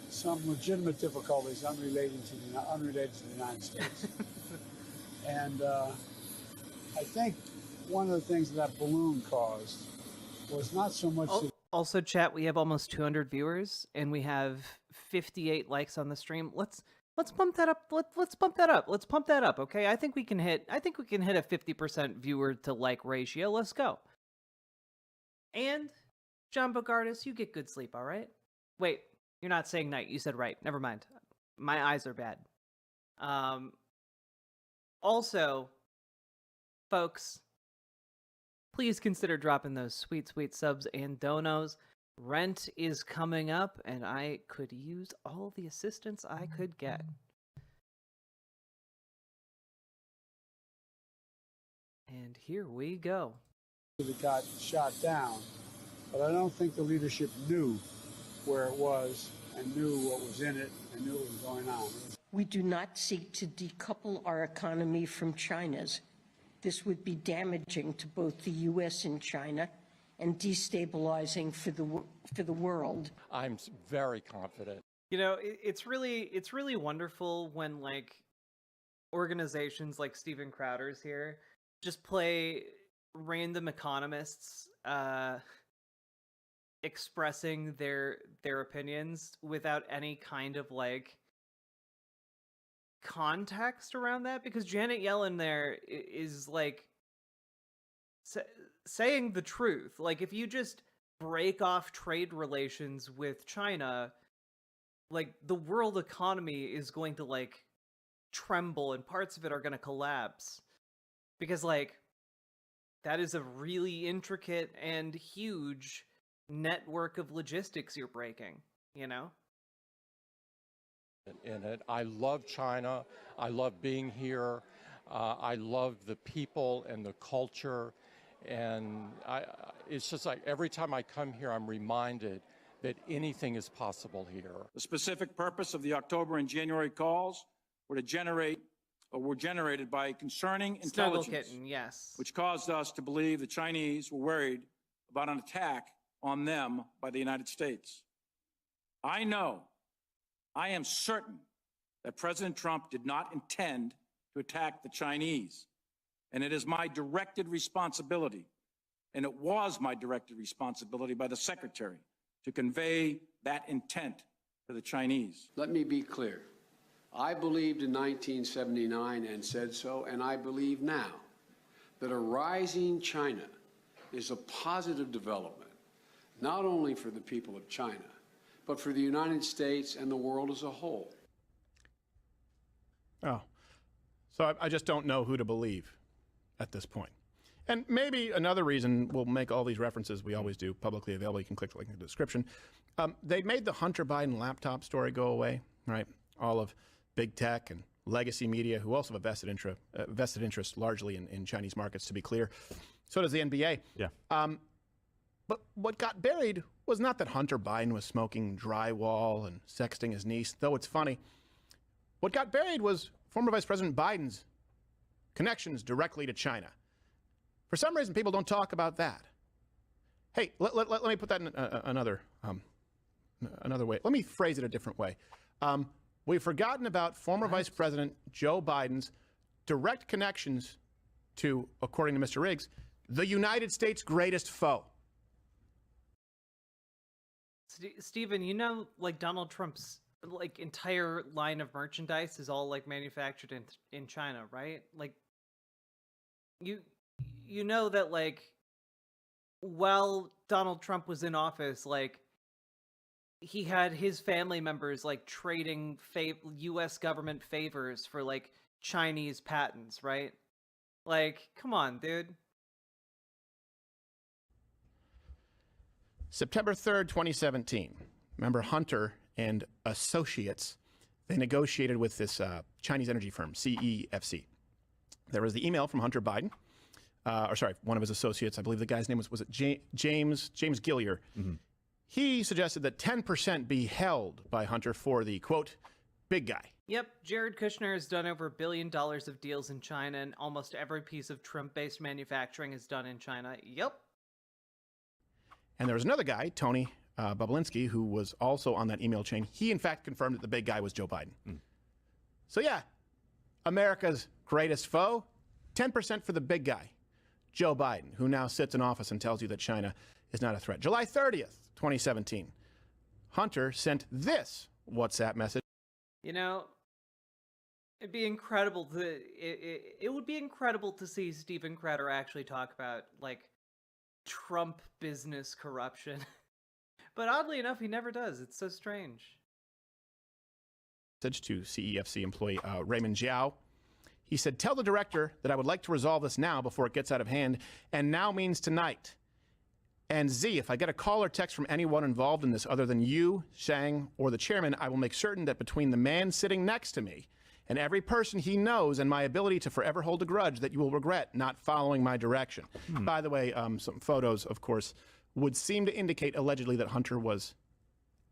some legitimate difficulties unrelated to the United States. And I think one of the things that balloon caused was not so much... Also, chat, we have almost 200 viewers, and we have 58 likes on the stream. Let's bump that up. Let's bump that up. Let's pump that up, okay? I think we can hit a 50% viewer to like ratio. Let's go. And John Bogardus, you get good sleep, all right? Wait, you're not saying night. You said right. Never mind. My eyes are bad. Also, folks, please consider dropping those sweet, sweet subs and donos. Rent is coming up, and I could use all the assistance I could get. And here we go. It got shot down, but I don't think the leadership knew where it was and knew what was in it and knew what was going on. We do not seek to decouple our economy from China's. This would be damaging to both the U.S. and China and destabilizing for the world. I'm very confident. You know, it's really wonderful when like organizations like Steven Crowder's here just play random economists expressing their opinions without any kind of like context around that, because Janet Yellen there is like saying the truth. Like, if you just break off trade relations with China, like the world economy is going to like tremble and parts of it are going to collapse, because like that is a really intricate and huge network of logistics you're breaking, you know? In it. I love China. I love being here. I love the people and the culture. And it's just like every time I come here, I'm reminded that anything is possible here. The specific purpose of the October and January calls were generated by concerning Snuggle intelligence, Kitten, yes, which caused us to believe the Chinese were worried about an attack on them by the United States. I am certain that President Trump did not intend to attack the Chinese. And it is my directed responsibility, and it was my directed responsibility by the Secretary to convey that intent to the Chinese. Let me be clear. I believed in 1979 and said so, and I believe now that a rising China is a positive development, not only for the people of China, but for the United States and the world as a whole. Oh, so I just don't know who to believe at this point. And maybe another reason we'll make all these references, we always do, publicly available. You can click the link in the description. They made the Hunter Biden laptop story go away, right? All of big tech and legacy media, who also have a vested interest largely in Chinese markets, to be clear. So does the NBA. Yeah. But what got buried was not that Hunter Biden was smoking drywall and sexting his niece, though it's funny. What got buried was former Vice President Biden's connections directly to China. For some reason, people don't talk about that. Hey, let me put that in another way. Let me phrase it a different way. We've forgotten about former Vice President Joe Biden's direct connections to, according to Mr. Riggs, the United States' greatest foe. Stephen, you know, like Donald Trump's like entire line of merchandise is all like manufactured in China, right? Like you know that like while Donald Trump was in office, like he had his family members like trading U.S. government favors for like Chinese patents, right? Like, come on, dude. September 3rd, 2017. Remember Hunter and associates, they negotiated with this Chinese energy firm, CEFC. There was the email from Hunter Biden, one of his associates. I believe the guy's name was it James Gillier. Mm-hmm. He suggested that 10% be held by Hunter for the, quote, big guy. Yep, Jared Kushner has done over $1 billion of deals in China, and almost every piece of Trump-based manufacturing is done in China. Yep. And there was another guy, Tony Bobulinski, who was also on that email chain. He, in fact, confirmed that the big guy was Joe Biden. So, yeah, America's greatest foe, 10% for the big guy, Joe Biden, who now sits in office and tells you that China is not a threat. July 30th, 2017, Hunter sent this WhatsApp message. You know, it'd be incredible to it would be incredible to see Steven Crowder actually talk about like Trump business corruption. But oddly enough, he never does. It's so strange. Message to CEFC employee Raymond Zhao. He said, tell the director that I would like to resolve this now before it gets out of hand, and now means tonight. And Z, if I get a call or text from anyone involved in this other than you, Shang, or the chairman, I will make certain that between the man sitting next to me and every person he knows and my ability to forever hold a grudge that you will regret not following my direction. By the way, some photos, of course, would seem to indicate allegedly that Hunter was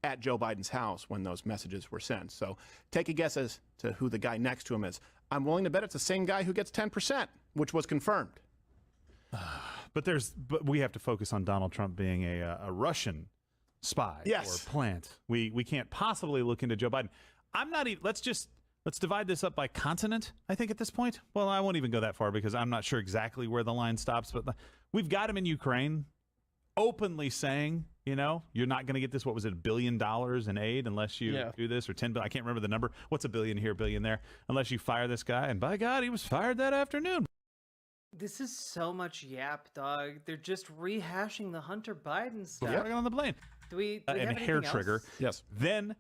at Joe Biden's house when those messages were sent. So take a guess as to who the guy next to him is. I'm willing to bet it's the same guy who gets 10%, which was confirmed. But we have to focus on Donald Trump being a Russian spy or plant. We can't possibly look into Joe Biden. I'm not even, let's divide this up by continent, I think, at this point. Well, I won't even go that far because I'm not sure exactly where the line stops, but we've got him in Ukraine openly saying, you know, you're not going to get this, what was it, $1 billion in aid unless you do this, or 10 billion. I can't remember the number. What's a billion here, billion there, unless you fire this guy. And by God, he was fired that afternoon. This is so much yap, dog. They're just rehashing the Hunter Biden stuff. Yeah, on the plane. Do we and have hair anything trigger. else? Yes. Then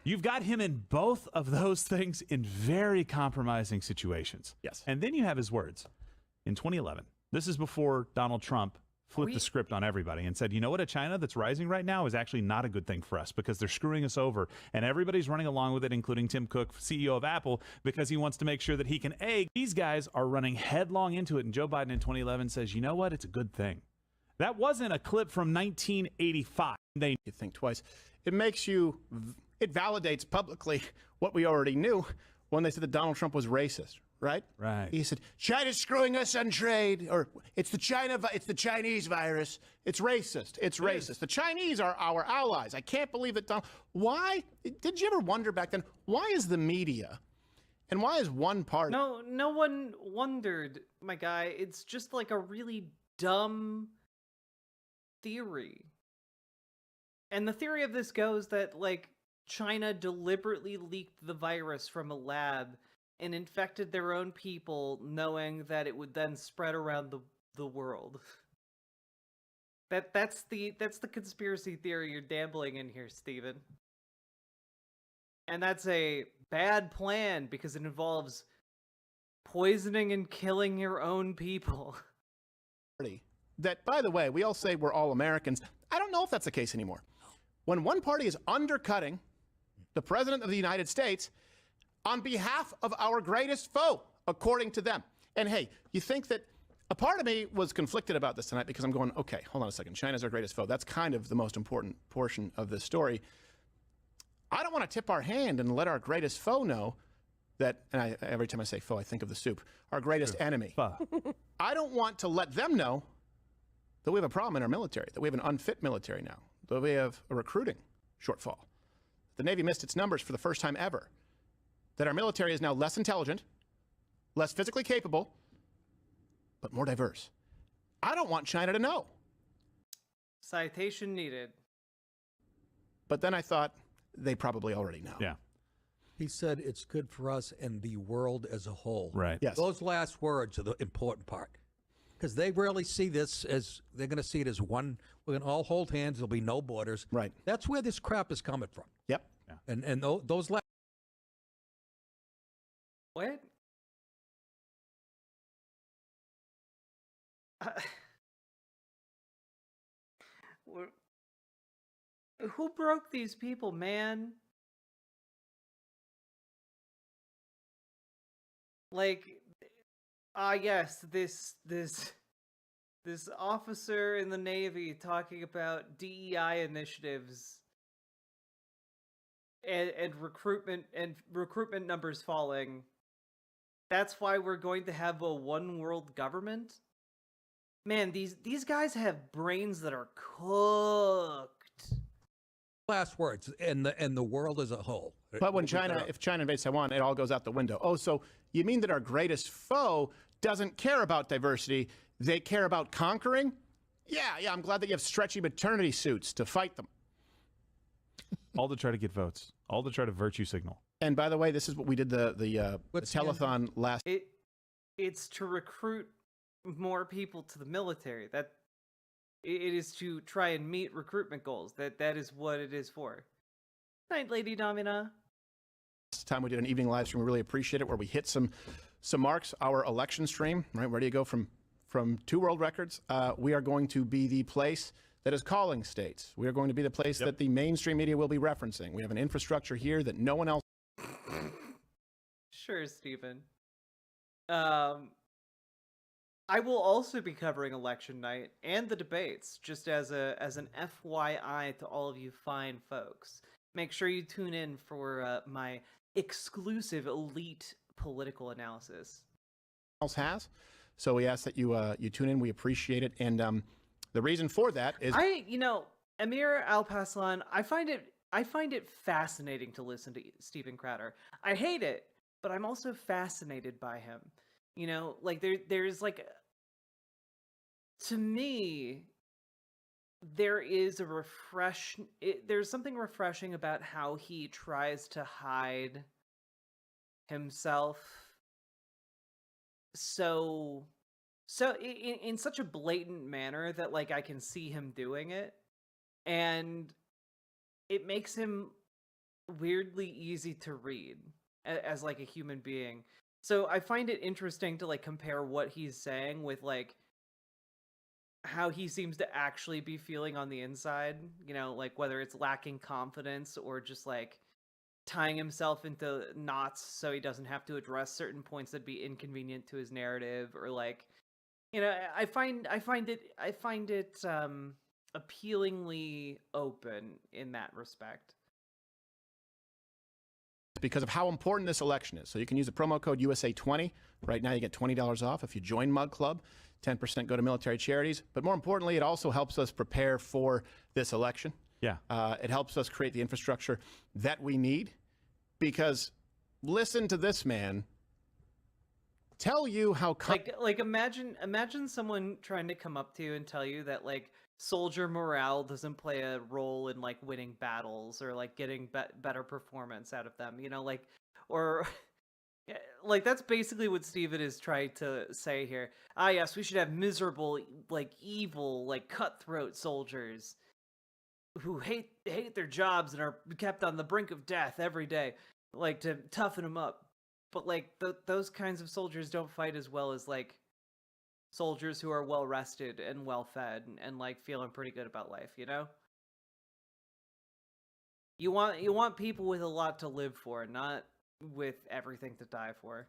you've got him in both of those things in very compromising situations. Yes. And then you have his words in 2011. This is before Donald Trump flipped the script on everybody and said, you know what, a China that's rising right now is actually not a good thing for us because they're screwing us over. And everybody's running along with it, including Tim Cook, CEO of Apple, because he wants to make sure that he can egg. These guys are running headlong into it. And Joe Biden in 2011 says, you know what, it's a good thing. That wasn't a clip from 1985. You think twice. It validates publicly what we already knew when they said that Donald Trump was racist. Right? Right. He said, China's screwing us on trade, or it's the Chinese virus. It's racist. It's racist. The Chinese are our allies. I can't believe that why? Did you ever wonder back then, why is the media and why is one party? No one wondered, my guy. It's just like a really dumb theory. And the theory of this goes that, like, China deliberately leaked the virus from a lab and infected their own people, knowing that it would then spread around the world. That's the conspiracy theory you're dabbling in here, Steven. And that's a bad plan because it involves poisoning and killing your own people. That, by the way, we all say we're all Americans. I don't know if that's the case anymore. When one party is undercutting the President of the United States on behalf of our greatest foe, according to them. And hey, you think that a part of me was conflicted about this tonight because I'm going, okay, hold on a second. China's our greatest foe. That's kind of the most important portion of this story. I don't want to tip our hand and let our greatest foe know that, and every time I say foe, I think of the soup, our greatest enemy. I don't want to let them know that we have a problem in our military, that we have an unfit military now, that we have a recruiting shortfall. The Navy missed its numbers for the first time ever. That our military is now less intelligent, less physically capable, but more diverse. I don't want China to know. Citation needed. But then I thought, they probably already know. Yeah. He said it's good for us and the world as a whole. Right. Yes. Those last words are the important part. Because they really see this as, they're going to see it as one, we're going to all hold hands, there'll be no borders. Right. That's where this crap is coming from. Yep. Yeah. And those last... What? Who broke these people, man? Like, yes, this officer in the Navy talking about DEI initiatives and recruitment numbers falling. That's why we're going to have a one world government? Man, these guys have brains that are cooked. Last words, and the world as a whole. But when if China invades Taiwan, it all goes out the window. Oh, so you mean that our greatest foe doesn't care about diversity, they care about conquering? Yeah, I'm glad that you have stretchy maternity suits to fight them. All to try to get votes. All to try to virtue signal. And by the way, this is what we did the telethon last. It's to recruit more people to the military. That it is to try and meet recruitment goals. That is what it is for. Night, Lady Domina. Last time we did an evening live stream, we really appreciate it, where we hit some marks. Our election stream, right? Where do you go from 2 world records? We are going to be the place that is calling states. We are going to be the place that the mainstream media will be referencing. We have an infrastructure here that no one else. Sure, Stephen. I will also be covering election night and the debates, just as an FYI to all of you fine folks. Make sure you tune in for my exclusive elite political analysis. Else has, so we ask that you tune in. We appreciate it, and the reason for that is Amir Alpaslan. I find it fascinating to listen to Stephen Crowder. I hate it, but I'm also fascinated by him. Like there's like, to me, there is there's something refreshing about how he tries to hide himself so in such a blatant manner that like I can see him doing it, and it makes him weirdly easy to read as like a human being. So I find it interesting to like compare what he's saying with like how he seems to actually be feeling on the inside, like whether it's lacking confidence or just like tying himself into knots so he doesn't have to address certain points that'd be inconvenient to his narrative, or like, I find it appealingly open in that respect. Because of how important this election is. So you can use the promo code USA20. Right now you get $20 off if you join Mug Club. 10% go to military charities. But more importantly, it also helps us prepare for this election. Yeah. It helps us create the infrastructure that we need. Because listen to this man tell you how... Like imagine someone trying to come up to you and tell you that like soldier morale doesn't play a role in like winning battles or like getting better performance out of them, like, or like that's basically what Steven is trying to say here. Yes, we should have miserable, like evil, like cutthroat soldiers who hate their jobs and are kept on the brink of death every day, like to toughen them up. But like those kinds of soldiers don't fight as well as like soldiers who are well rested and well fed and like feeling pretty good about life, You want people with a lot to live for, not with everything to die for.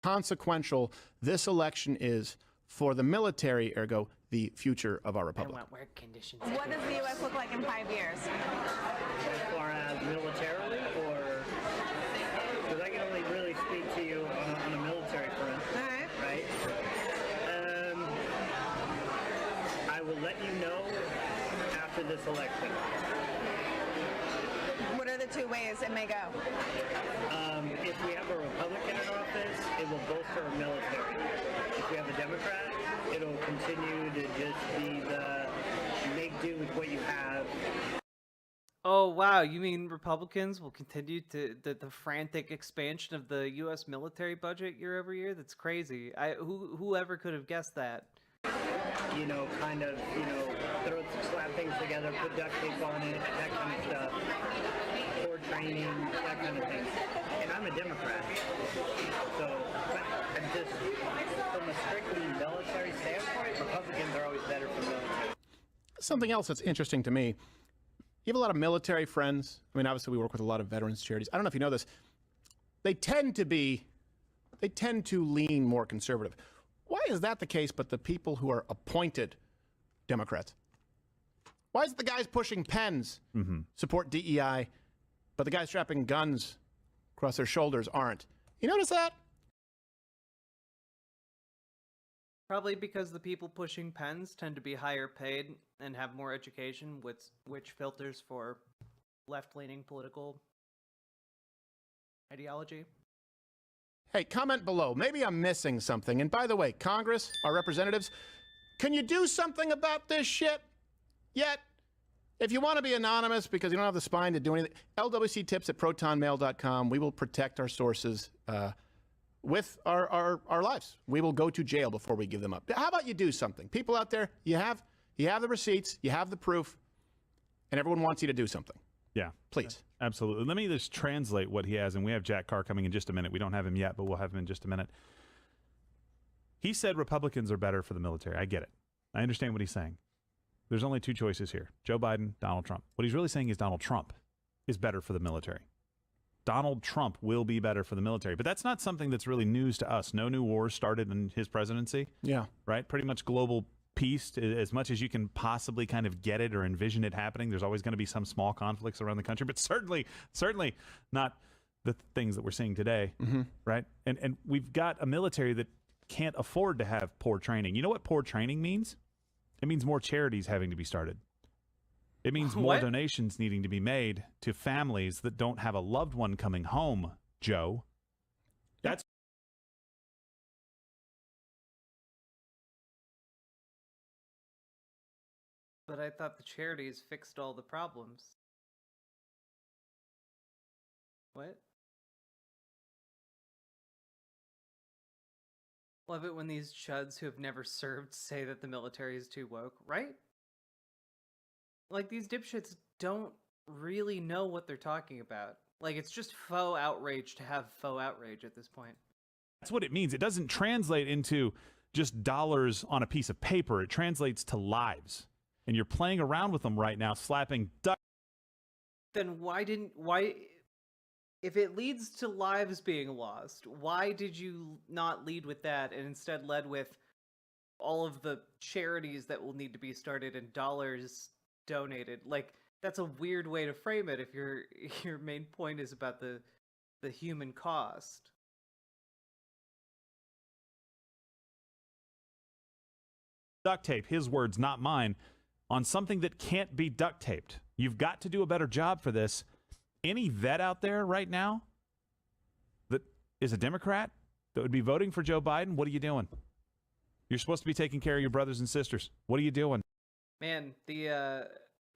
Consequential this election is for the military, ergo the future of our republic. And what conditions? What does the U.S. look like in 5 years? As far as militarily, or because I can only really speak to you on a military front, right? I will let you know after this election. What are the two ways it may go? If we have a Republican in office, it will bolster our military. If we have a Democrat, it'll continue to just be the make do with what you have. Oh wow, you mean Republicans will continue to the frantic expansion of the U.S. military budget year over year? That's crazy. Whoever could have guessed that? Kind of, slap things together, put duct tape on it, that kind of stuff. Poor training, that kind of thing. And I'm a Democrat, so I'm just, from a strictly military standpoint, Republicans are always better for military. Something else that's interesting to me, you have a lot of military friends. I mean, obviously we work with a lot of veterans charities. I don't know if you know this. They tend to lean more conservative. Why is that the case, but the people who are appointed Democrats? Why is it the guys pushing pens support DEI, but the guys strapping guns across their shoulders aren't? You notice that? Probably because the people pushing pens tend to be higher paid and have more education, which filters for left-leaning political ideology. Hey, comment below. Maybe I'm missing something. And by the way, Congress, our representatives, can you do something about this shit? Yet, if you want to be anonymous because you don't have the spine to do anything, lwctips@protonmail.com. We will protect our sources with our lives. We will go to jail before we give them up. How about you do something? People out there, you have the receipts, you have the proof, and everyone wants you to do something. Yeah. Please. Absolutely. Let me just translate what he has, and we have Jack Carr coming in just a minute. We don't have him yet, but we'll have him in just a minute. He said Republicans are better for the military. I get it. I understand what he's saying. There's only two choices here, Joe Biden, Donald Trump. What he's really saying is Donald Trump is better for the military. Donald Trump will be better for the military. But that's not something that's really news to us. No new wars started in his presidency. Yeah. Right? Pretty much global peace, as much as you can possibly kind of get it or envision it happening. There's always going to be some small conflicts around the country, but certainly not the things that we're seeing today, right? And we've got a military that can't afford to have poor training. You know what poor training means? It means more charities having to be started. It means more donations needing to be made to families that don't have a loved one coming home, Joe. That's But I thought the charities fixed all the problems. What? Love it when these chuds who have never served say that the military is too woke, right? Like, these dipshits don't really know what they're talking about. Like, it's just faux outrage to have faux outrage at this point. That's what it means. It doesn't translate into just dollars on a piece of paper. It translates to lives. And you're playing around with them right now, slapping duck. Then if it leads to lives being lost, why did you not lead with that and instead led with all of the charities that will need to be started and dollars donated? Like, that's a weird way to frame it if your main point is about the human cost. Duct tape, his words, not mine, on something that can't be duct taped. You've got to do a better job for this. Any vet out there right now that is a Democrat that would be voting for Joe Biden, what are you doing? You're supposed to be taking care of your brothers and sisters. What are you doing? Man, the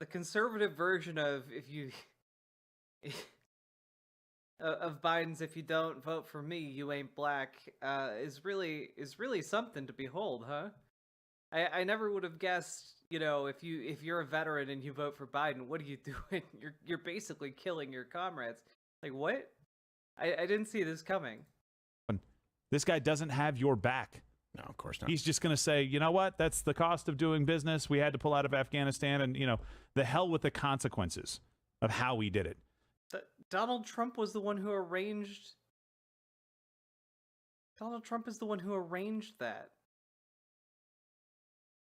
conservative version of of Biden's "if you don't vote for me, you ain't black" is really something to behold, huh? I never would have guessed, you know, if you're a veteran and you vote for Biden, what are you doing? You're basically killing your comrades. Like, what? I didn't see this coming. This guy doesn't have your back. No, of course not. He's just going to say, you know what? That's the cost of doing business. We had to pull out of Afghanistan, and, you know, the hell with the consequences of how we did it. Donald Trump was the one who arranged... Donald Trump is the one who arranged that.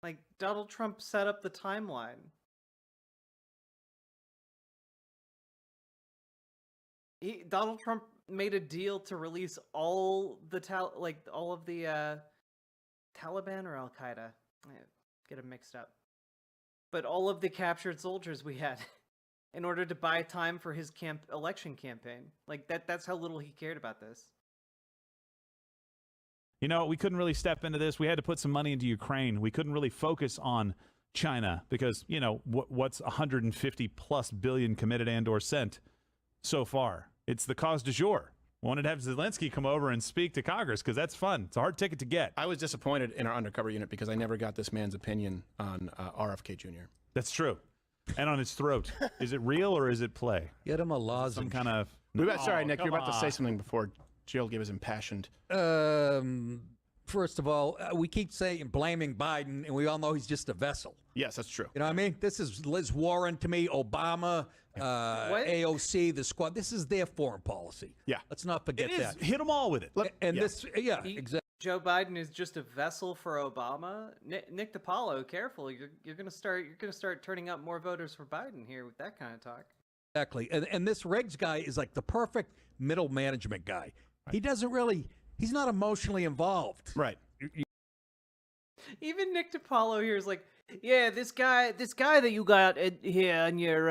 Like, Donald Trump set up the timeline. Donald Trump made a deal to release all of the Taliban or Al Qaeda. I get them mixed up. But all of the captured soldiers we had in order to buy time for his election campaign. Like, that's how little he cared about this. You know, we couldn't really step into this. We had to put some money into Ukraine. We couldn't really focus on China because, you know, what's 150 plus billion committed and or sent so far? It's the cause du jour. Wanted to have Zelensky come over and speak to Congress because that's fun. It's a hard ticket to get. I was disappointed in our undercover unit because I never got this man's opinion on RFK Jr. That's true. And on his throat. Is it real or is it play? Get him a lozenge. Some kind of... Sorry, Nick, you're about to say something before Jill gave his impassioned. First of all, we keep blaming Biden, and we all know he's just a vessel. Yes, that's true. You know what I mean? This is Liz Warren to me, Obama, AOC, the squad. This is their foreign policy. Yeah. It not forget that. Hit them all with it. Exactly. Joe Biden is just a vessel for Obama. Nick DiPaolo, careful. You're gonna start turning up more voters for Biden here with that kind of talk. Exactly. And this Riggs guy is like the perfect middle management guy. Right. He doesn't really. He's not emotionally involved. Right. Even Nick DiPaolo here is like, yeah, this guy that you got here on your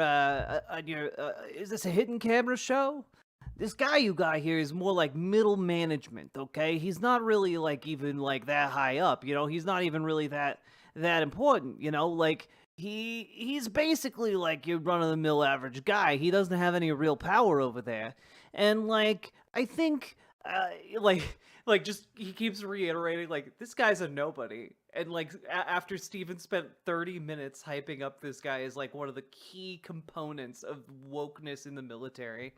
is this a hidden camera show? This guy you got here is more like middle management, okay? He's not really like even like that high up, you know? He's not even really that important, you know? Like he's basically like your run-of-the-mill average guy. He doesn't have any real power over there. And like I think just he keeps reiterating like this guy's a nobody, and like after Steven spent 30 minutes hyping up this guy as like one of the key components of wokeness in the military.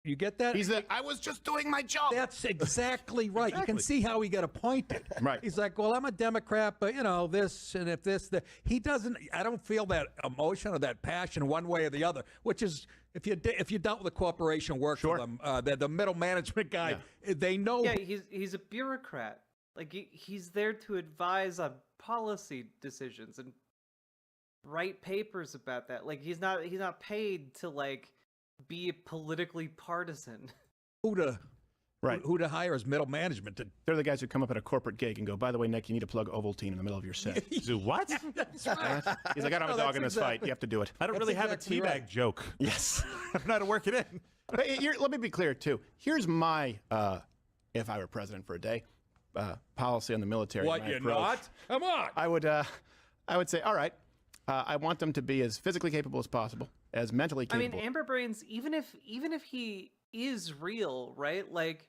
You get that? I was just doing my job. That's exactly right. You can see how he got appointed. Right. He's like, well, I'm a Democrat, but you know, this and if this, he doesn't. I don't feel that emotion or that passion one way or the other, which is if you dealt with a corporation, work for them, the middle management guy, they know. Yeah, he's a bureaucrat. Like he's there to advise on policy decisions and write papers about that. Like he's not paid to like be politically partisan. Who to hire as middle management? They're the guys who come up at a corporate gig and go, by the way, Nick, you need to plug Ovaltine in the middle of your set. Do what? That's right. He's like, I don't have a dog in this fight. You have to do it. I don't really have a teabag joke. Yes. I don't know how to work it in. But let me be clear, too. Here's my, if I were president for a day, policy on the military. What, you're not? Come on. I would say, all right, I want them to be as physically capable as possible, as mentally capable. I mean, Amber Brains, even if he is real, right? Like,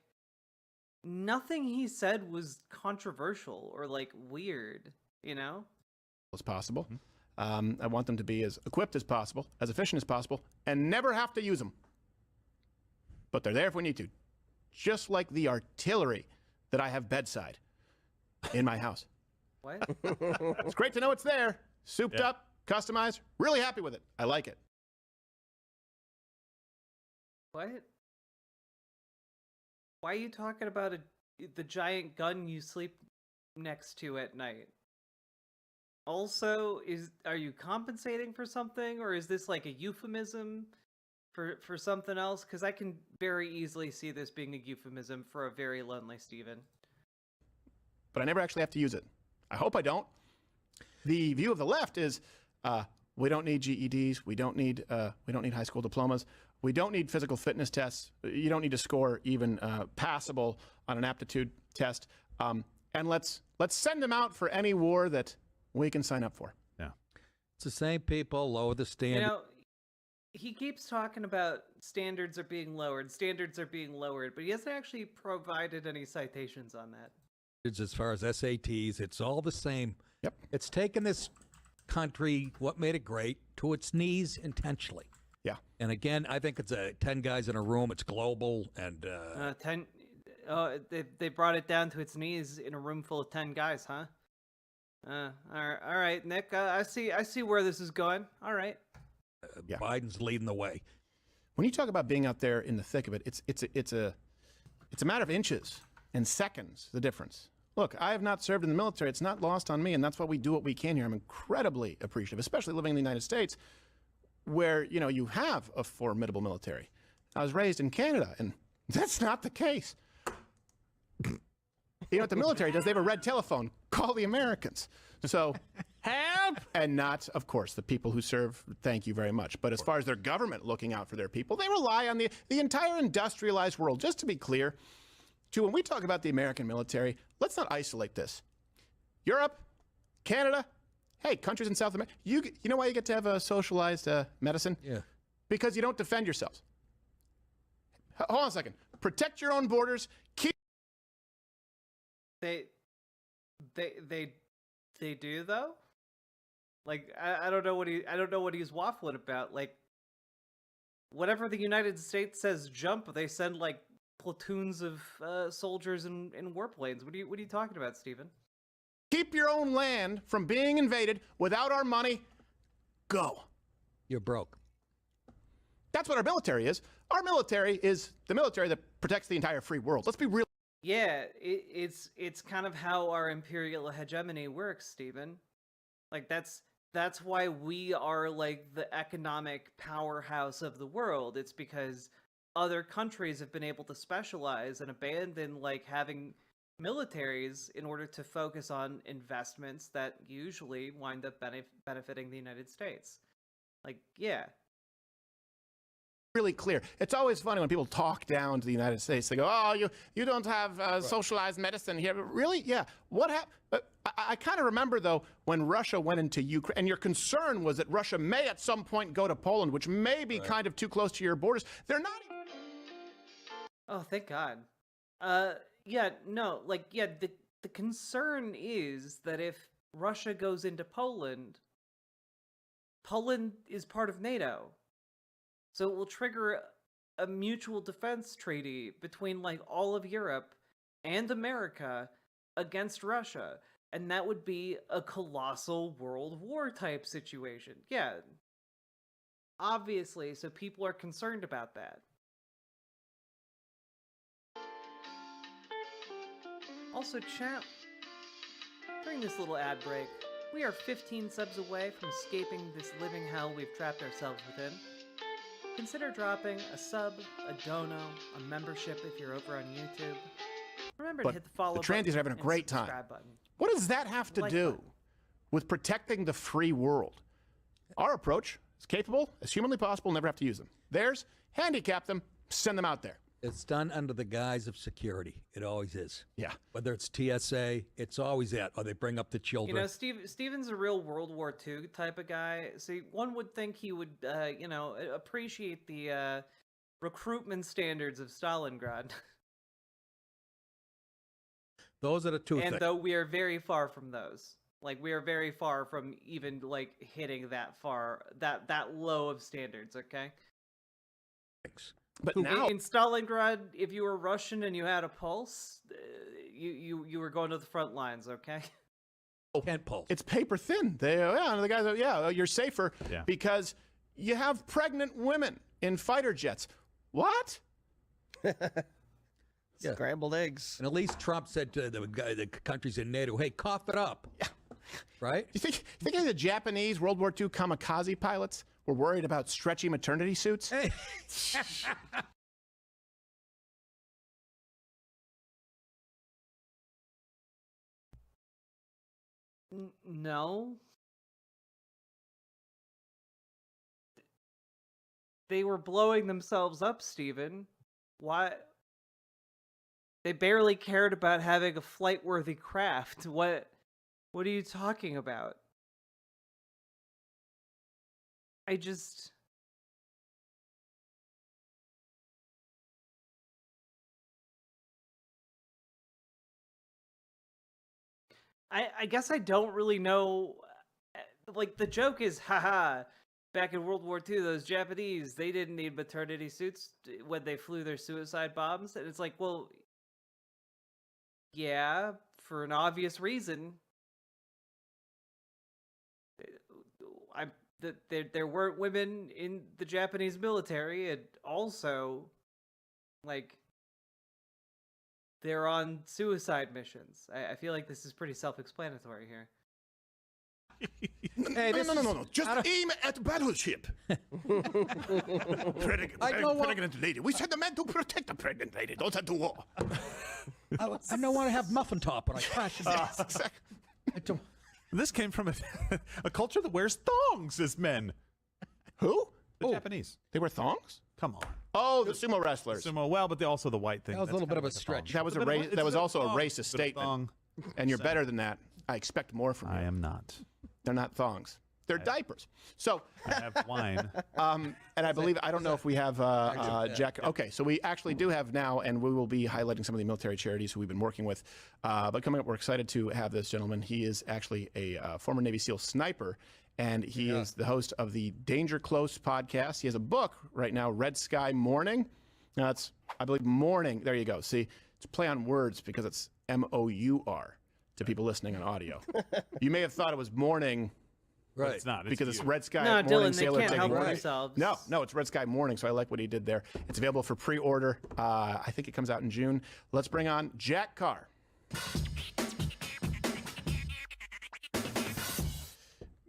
nothing he said was controversial or like weird, you know? As possible. I want them to be as equipped as possible, as efficient as possible, and never have to use them. But they're there if we need to. Just like the artillery that I have bedside in my house. What? It's great to know it's there. Souped up, customized, really happy with it. I like it. What? Why are you talking about the giant gun you sleep next to at night? Also, are you compensating for something, or is this like a euphemism for something else? Because I can very easily see this being a euphemism for a very lonely Steven. But I never actually have to use it. I hope I don't. The view of the left is we don't need GEDs, we don't need high school diplomas, we don't need physical fitness tests, you don't need to score even passable on an aptitude test, and let's send them out for any war that we can sign up for. Yeah, it's the same people, lower the standard. You know, he keeps talking about standards are being lowered, but he hasn't actually provided any citations on that. As far as SATs, it's all the same. Yep. It's taken this country, what made it great, to its knees intentionally. Yeah. And again, I think it's 10 guys in a room. It's global, and 10. Oh, they brought it down to its knees in a room full of 10 guys, huh? All right, Nick. I see where this is going. All right. Yeah. Biden's leading the way. When you talk about being out there in the thick of it, it's a matter of inches and seconds. The difference. Look, I have not served in the military. It's not lost on me, and that's why we do what we can here. I'm incredibly appreciative, especially living in the United States, where you have a formidable military. I was raised in Canada, and that's not the case. You know what the military does? They have a red telephone. Call the Americans. So help, and not, of course, the people who serve. Thank you very much. But as far as their government looking out for their people, they rely on the entire industrialized world. Just to be clear, too, when we talk about the American military, let's not isolate this. Europe, Canada, hey, countries in South America. You know why you get to have a socialized medicine? Yeah. Because you don't defend yourselves. Hold on a second. Protect your own borders. Keep. They do though. Like I don't know what he's waffling about. Like whatever the United States says jump, they send like platoons of soldiers in warplanes. What are you talking about, Stephen? Keep your own land from being invaded without our money. Go. You're broke. That's what our military is. Our military is the military that protects the entire free world. Let's be real. Yeah, it's kind of how our imperial hegemony works, Stephen. Like that's why we are like the economic powerhouse of the world. It's because other countries have been able to specialize and abandon like having militaries in order to focus on investments that usually wind up benefiting the United States. Like, yeah. Really clear. It's always funny when people talk down to the United States. They go, "Oh, you don't have socialized medicine here." But really, yeah. What happened? I kind of remember though when Russia went into Ukraine, and your concern was that Russia may at some point go to Poland, which may be kind of too close to your borders. They're not. Oh, thank God. Yeah, no, like, yeah. The concern is that if Russia goes into Poland, Poland is part of NATO. So it will trigger a mutual defense treaty between like all of Europe and America against Russia. And that would be a colossal world war type situation. Yeah. obviously, so people are concerned about that. Also, chat, during this little ad break, we are 15 subs away from escaping this living hell we've trapped ourselves within. Consider dropping a sub, a dono, a membership if you're over on YouTube. Remember to hit the follow button. The transies are having a and great time. subscribe button. What does that have to do with protecting the free world? Our approach is capable, as humanly possible, never have to use them. Theirs, handicap them, send them out there. It's done under the guise of security. It always is. Yeah. Whether it's TSA, it's always that. Or they bring up the children. You know, Steven's a real World War II type of guy. So one would think he would, you know, appreciate the recruitment standards of Stalingrad. Those are the two things. And though we are very far from those. Like, we are very far from even, like, hitting that far, that low of standards, okay? Thanks. But now in Stalingrad, if you were Russian and you had a pulse, you were going to the front lines, okay? Can't pulse. It's paper thin. The guys are, you're safer because you have pregnant women in fighter jets. What? Scrambled eggs. And at least Trump said to the countries in NATO, hey, cough it up. Yeah. Right? You think the Japanese World War II kamikaze pilots were worried about stretchy maternity suits? Hey. No. They were blowing themselves up, Steven. Why? They barely cared about having a flight-worthy craft. What are you talking about? I guess I don't really know. Like, the joke is, haha, back in World War II, those Japanese, they didn't need maternity suits when they flew their suicide bombs. And it's like, well, yeah, for an obvious reason. There weren't women in the Japanese military, and also, like, they're on suicide missions. I feel like this is pretty self-explanatory here. Hey, no. Just aim at battleship. Pregnant lady. We sent the men to protect the pregnant lady. Don't send to war. I don't want to have muffin top, but I crash it. This came from a culture that wears thongs as men. Who? The Japanese. They wear thongs? Come on. Oh, the sumo wrestlers. Sumo, well, but also the white thing. That was a little bit of a stretch. That was also a racist statement. And you're better than that. I expect more from you. I am not. They're not thongs. They're diapers. So I have wine. And I believe, I don't know if we have Jack. Okay, so we actually do have now, and we will be highlighting some of the military charities who we've been working with. But coming up, we're excited to have this gentleman. He is actually a former Navy SEAL sniper, and he is the host of the Danger Close podcast. He has a book right now, Red Sky Morning. Now, it's, I believe, morning. There you go. See, it's a play on words because it's M-O-U-R to people listening on audio. You may have thought it was morning. Right. It's not. Because it's Red Sky no, Morning. Dylan, Sailor they can't help morning. themselves. No, it's Red Sky Morning, so I like what he did there. It's available for pre-order. I think it comes out in June. Let's bring on Jack Carr.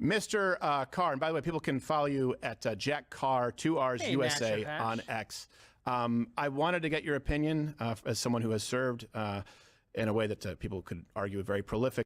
Mr. Carr, and by the way, people can follow you at Jack Carr, 2 R's USA on X. I wanted to get your opinion as someone who has served in a way that people could argue very prolific.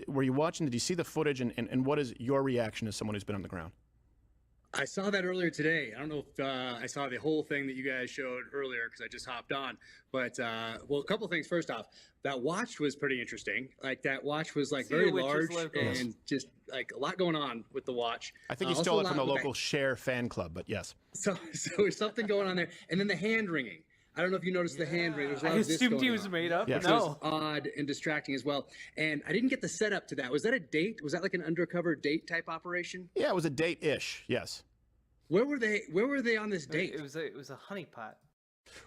Were you watching? Did you see the footage? And what is your reaction as someone who's been on the ground? I saw that earlier today. I don't know if I saw the whole thing that you guys showed earlier because I just hopped on. But, well, a couple things. First off, that watch was pretty interesting. Like, that watch was, like, very large and just, like, a lot going on with the watch. I think he Also stole a it from lot the with local Share fan club, but yes. So there's something going on there. And then the hand wringing. I don't know if you noticed the hand wringing. There's a lot of this assumed he going was on, made up. which No. was odd and distracting as well. And I didn't get the setup to that. Was that a date? Was that like an undercover date type operation? Yeah, it was a date-ish, yes. Where were they? Where were they on this date? It was a honeypot.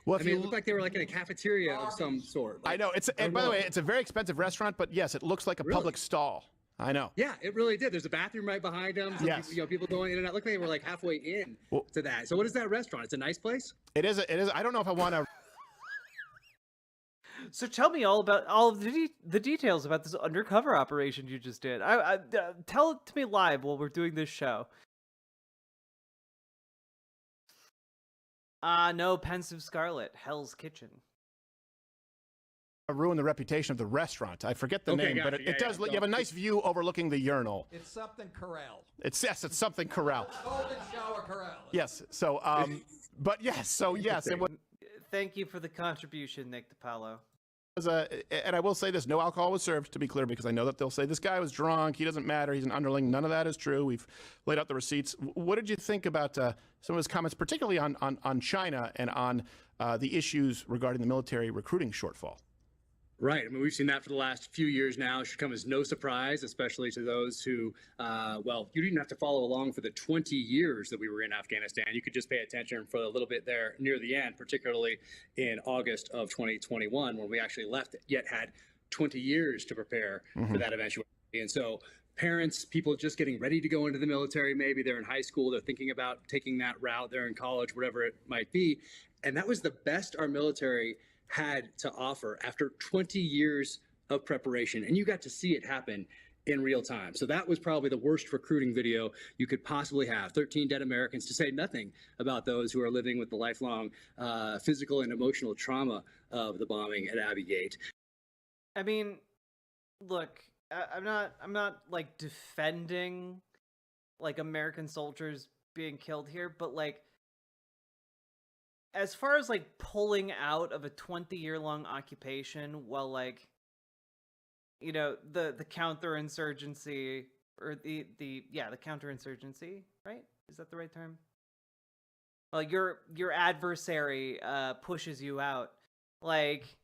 Well, I mean, it looked like they were like in a cafeteria of some sort. I know. And by the way, it's a very expensive restaurant, but yes, it looks like a public stall. I know. Yeah, it really did. There's a bathroom right behind them. Some Yes. people, people going in and out. Look like they were like halfway in to that. So what is that restaurant? It's a nice place? It is. I don't know if I want to. So tell me all about all of the details about this undercover operation you just did. Tell it to me live while we're doing this show. No, Pensive Scarlet, Hell's Kitchen. Ruin the reputation of the restaurant. I forget the name, but it does. You have a nice view overlooking the urinal. It's something corral. It's something corral. Golden shower corral. Yes. So, but yes. So yes, it was. Thank you for the contribution, Nick DiPaolo. And I will say this: no alcohol was served, to be clear, because I know that they'll say this guy was drunk. He doesn't matter. He's an underling. None of that is true. We've laid out the receipts. What did you think about some of his comments, particularly on China and on the issues regarding the military recruiting shortfall? Right. I mean, we've seen that for the last few years now. It should come as no surprise, especially to those who, well, you didn't have to follow along for the 20 years that we were in Afghanistan. You could just pay attention for a little bit there near the end, particularly in August of 2021, when we actually left, yet had 20 years to prepare for that eventuality. And so parents, people just getting ready to go into the military, maybe they're in high school, they're thinking about taking that route, they're in college, whatever it might be. And that was the best our military had to offer after 20 years of preparation. And you got to see it happen in real time. So that was probably the worst recruiting video you could possibly have. 13 dead Americans, to say nothing about those who are living with the lifelong physical and emotional trauma of the bombing at Abbey Gate. I mean, look, I'm not like defending like American soldiers being killed here, but like, as far as like pulling out of a 20-year-long occupation while like, you know, the counterinsurgency or the counterinsurgency, right? Is that the right term? Well, your adversary pushes you out. Like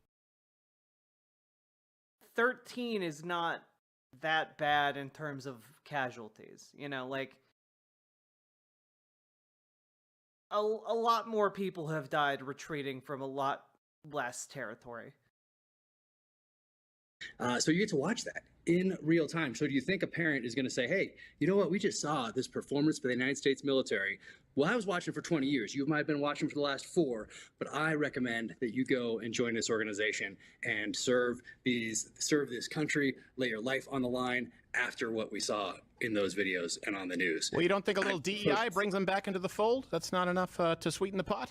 13 is not that bad in terms of casualties, you know, like a lot more people have died retreating from a lot less territory. So you get to watch that in real time. So do you think a parent is going to say, hey, you know what? We just saw this performance by the United States military. Well, I was watching for 20 years. You might have been watching for the last 4, but I recommend that you go and join this organization and serve this country, lay your life on the line after what we saw in those videos and on the news. Well, you don't think a little DEI brings them back into the fold? That's not enough to sweeten the pot?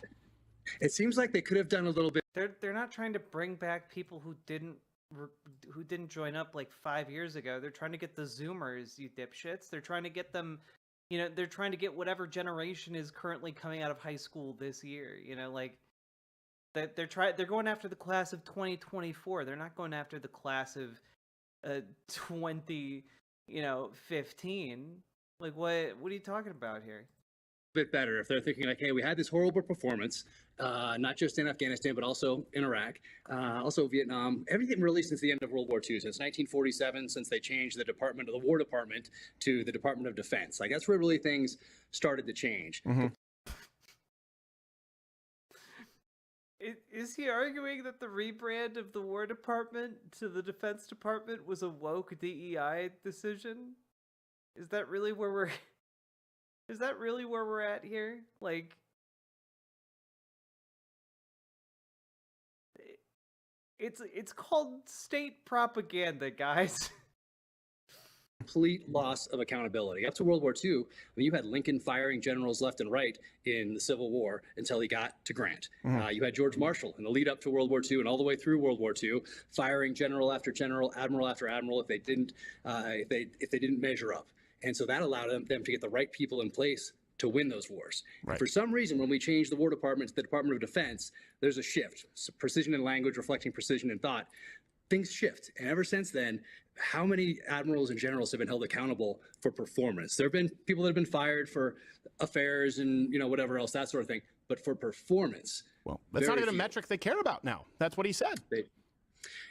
It seems like they could have done a little bit. They're not trying to bring back people who didn't join up like 5 years ago. They're trying to get the Zoomers, you dipshits. They're trying to get them, you know, they're trying to get whatever generation is currently coming out of high school this year. You know, like they're going after the class of 2024. They're not going after the class of 15. Like what are you talking about here? Bit better if they're thinking like, hey, we had this horrible performance, not just in Afghanistan, but also in Iraq, also Vietnam, everything really since the end of World War II, since 1947, since they changed the War Department to the Department of Defense. Like that's where really things started to change. Is he arguing that the rebrand of the War Department to the Defense Department was a woke DEI decision? Is that really where we're at here? Like, it's called state propaganda, guys. Complete loss of accountability. Up to World War II, when you had Lincoln firing generals left and right in the Civil War until he got to Grant. You had George Marshall in the lead up to World War II and all the way through World War II, firing general after general, admiral after admiral if they didn't measure up. And so that allowed them to get the right people in place to win those wars. Right. And for some reason, when we change the War Department to the Department of Defense, there's a shift. So precision in language reflecting precision in thought. Things shift. And ever since then, how many admirals and generals have been held accountable for performance? There have been people that have been fired for affairs and, you know, whatever else, that sort of thing. But for performance, well, that's not even a metric they care about now. That's what he said.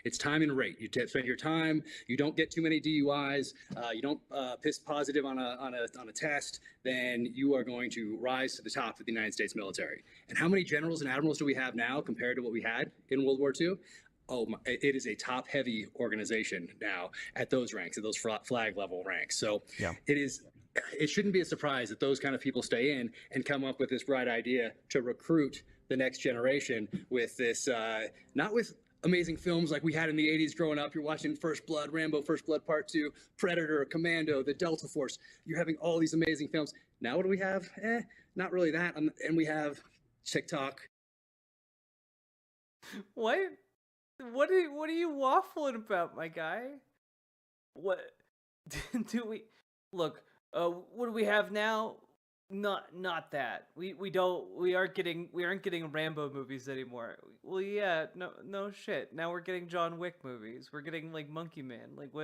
It's time and rate. You spend your time. You don't get too many DUIs. You don't piss positive on a test. Then you are going to rise to the top of the United States military. And how many generals and admirals do we have now compared to what we had in World War II? Oh, it is a top-heavy organization now at those ranks, at those flag-level ranks. So it shouldn't be a surprise that those kind of people stay in and come up with this bright idea to recruit the next generation with this, not with amazing films like we had in the 80s growing up. You're watching First Blood, Rambo, First Blood Part 2, Predator, Commando, the Delta Force. You're having all these amazing films. Now what do we have? Not really that. And we have TikTok. What? What are you waffling about, my guy? What do we look? What do we have now? Not that. We aren't getting Rambo movies anymore. Well, yeah, no shit. Now we're getting John Wick movies. We're getting like Monkey Man. Like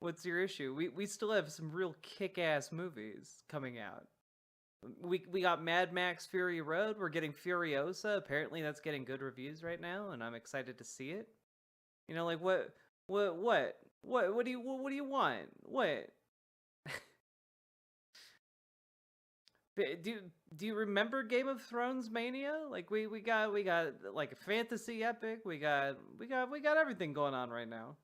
what's your issue? We still have some real kick-ass movies coming out. We got Mad Max Fury Road. We're getting Furiosa. Apparently that's getting good reviews right now, and I'm excited to see it. You know, like what do you want? What? Do you remember Game of Thrones Mania? Like we got like a fantasy epic. We got everything going on right now.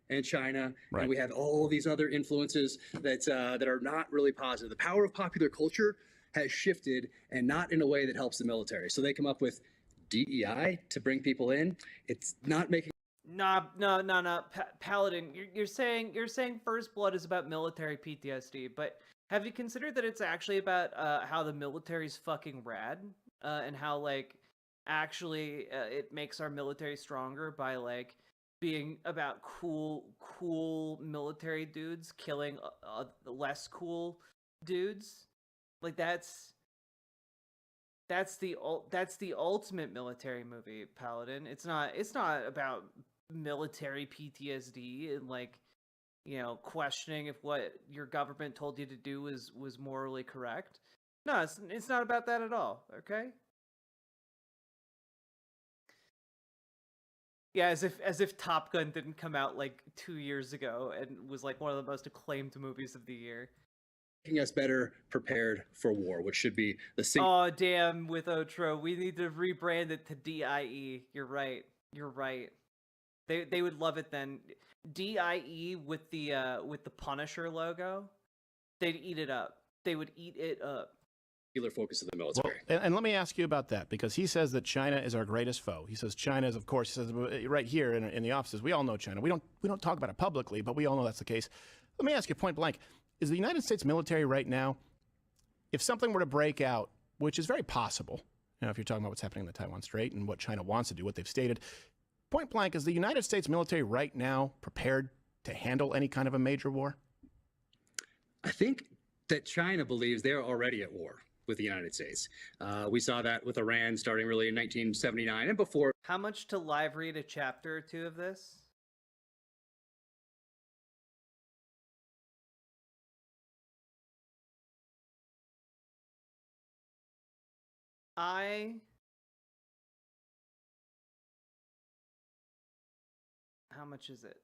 And China, right. And we have all these other influences that are not really positive. The power of popular culture has shifted, and not in a way that helps the military. So they come up with DEI to bring people in. It's not making. No, Paladin. You're saying First Blood is about military PTSD, but have you considered that it's actually about how the military's fucking rad, and how like actually it makes our military stronger by like being about cool military dudes killing less cool dudes. Like that's the ultimate military movie, Paladin. It's not about military PTSD and like, you know, questioning if what your government told you to do was morally correct. No, it's not about that at all. Okay. Yeah, as if Top Gun didn't come out like 2 years ago and was like one of the most acclaimed movies of the year. Making us better prepared for war, which should be the same. Oh damn! With Otro, we need to rebrand it to DIE. You're right. They would love it then. DIE with the Punisher logo. They'd eat it up. They would eat it up. Focus of the military. Well, and let me ask you about that, because he says that China is our greatest foe. He says China is, of course, he says right here in the offices, we all know China. We don't talk about it publicly, but we all know that's the case. Let me ask you point blank. Is the United States military right now, if something were to break out, which is very possible, you know, if you're talking about what's happening in the Taiwan Strait and what China wants to do, what they've stated, point blank, is the United States military right now prepared to handle any kind of a major war? I think that China believes they're already at war with the United States. We saw that with Iran starting really in 1979 and before. How much to live read a chapter or two of this? How much is it?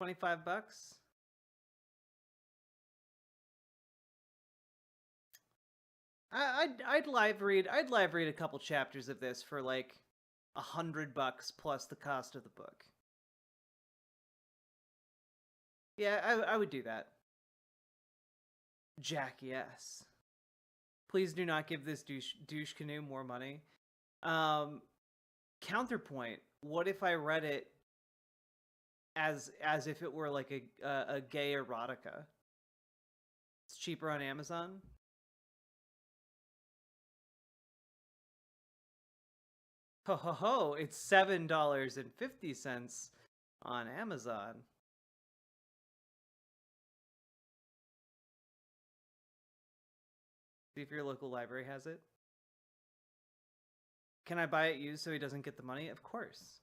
$25? I'd live read a couple chapters of this for like $100 plus the cost of the book. Yeah, I would do that. Jack, yes. Please do not give this douche canoe more money. Counterpoint. What if I read it as if it were like a gay erotica? It's cheaper on Amazon. Ho ho ho! It's $7.50 on Amazon. See if your local library has it. Can I buy it used so he doesn't get the money? Of course.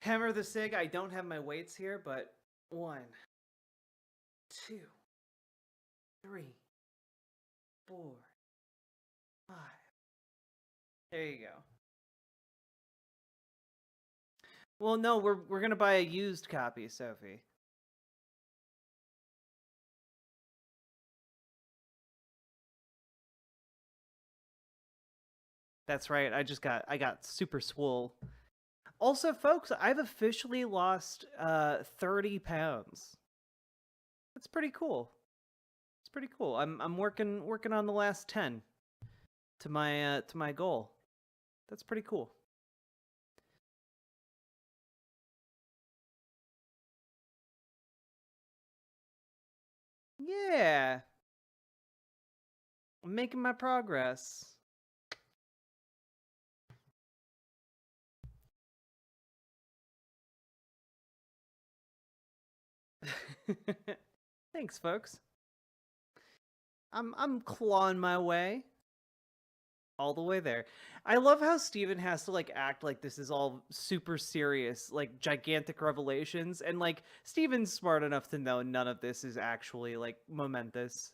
Hammer the Sig. I don't have my weights here, but 1, 2, 3, 4, 5. There you go. Well, no, we're gonna buy a used copy, Sophie. That's right. I got super swole. Also, folks, I've officially lost 30 pounds. That's pretty cool. It's pretty cool. I'm working on the last 10 to my goal. That's pretty cool. Yeah. I'm making my progress. Thanks, folks. I'm clawing my way all the way there. I love how Steven has to like act like this is all super serious, like gigantic revelations, and like Steven's smart enough to know none of this is actually like momentous.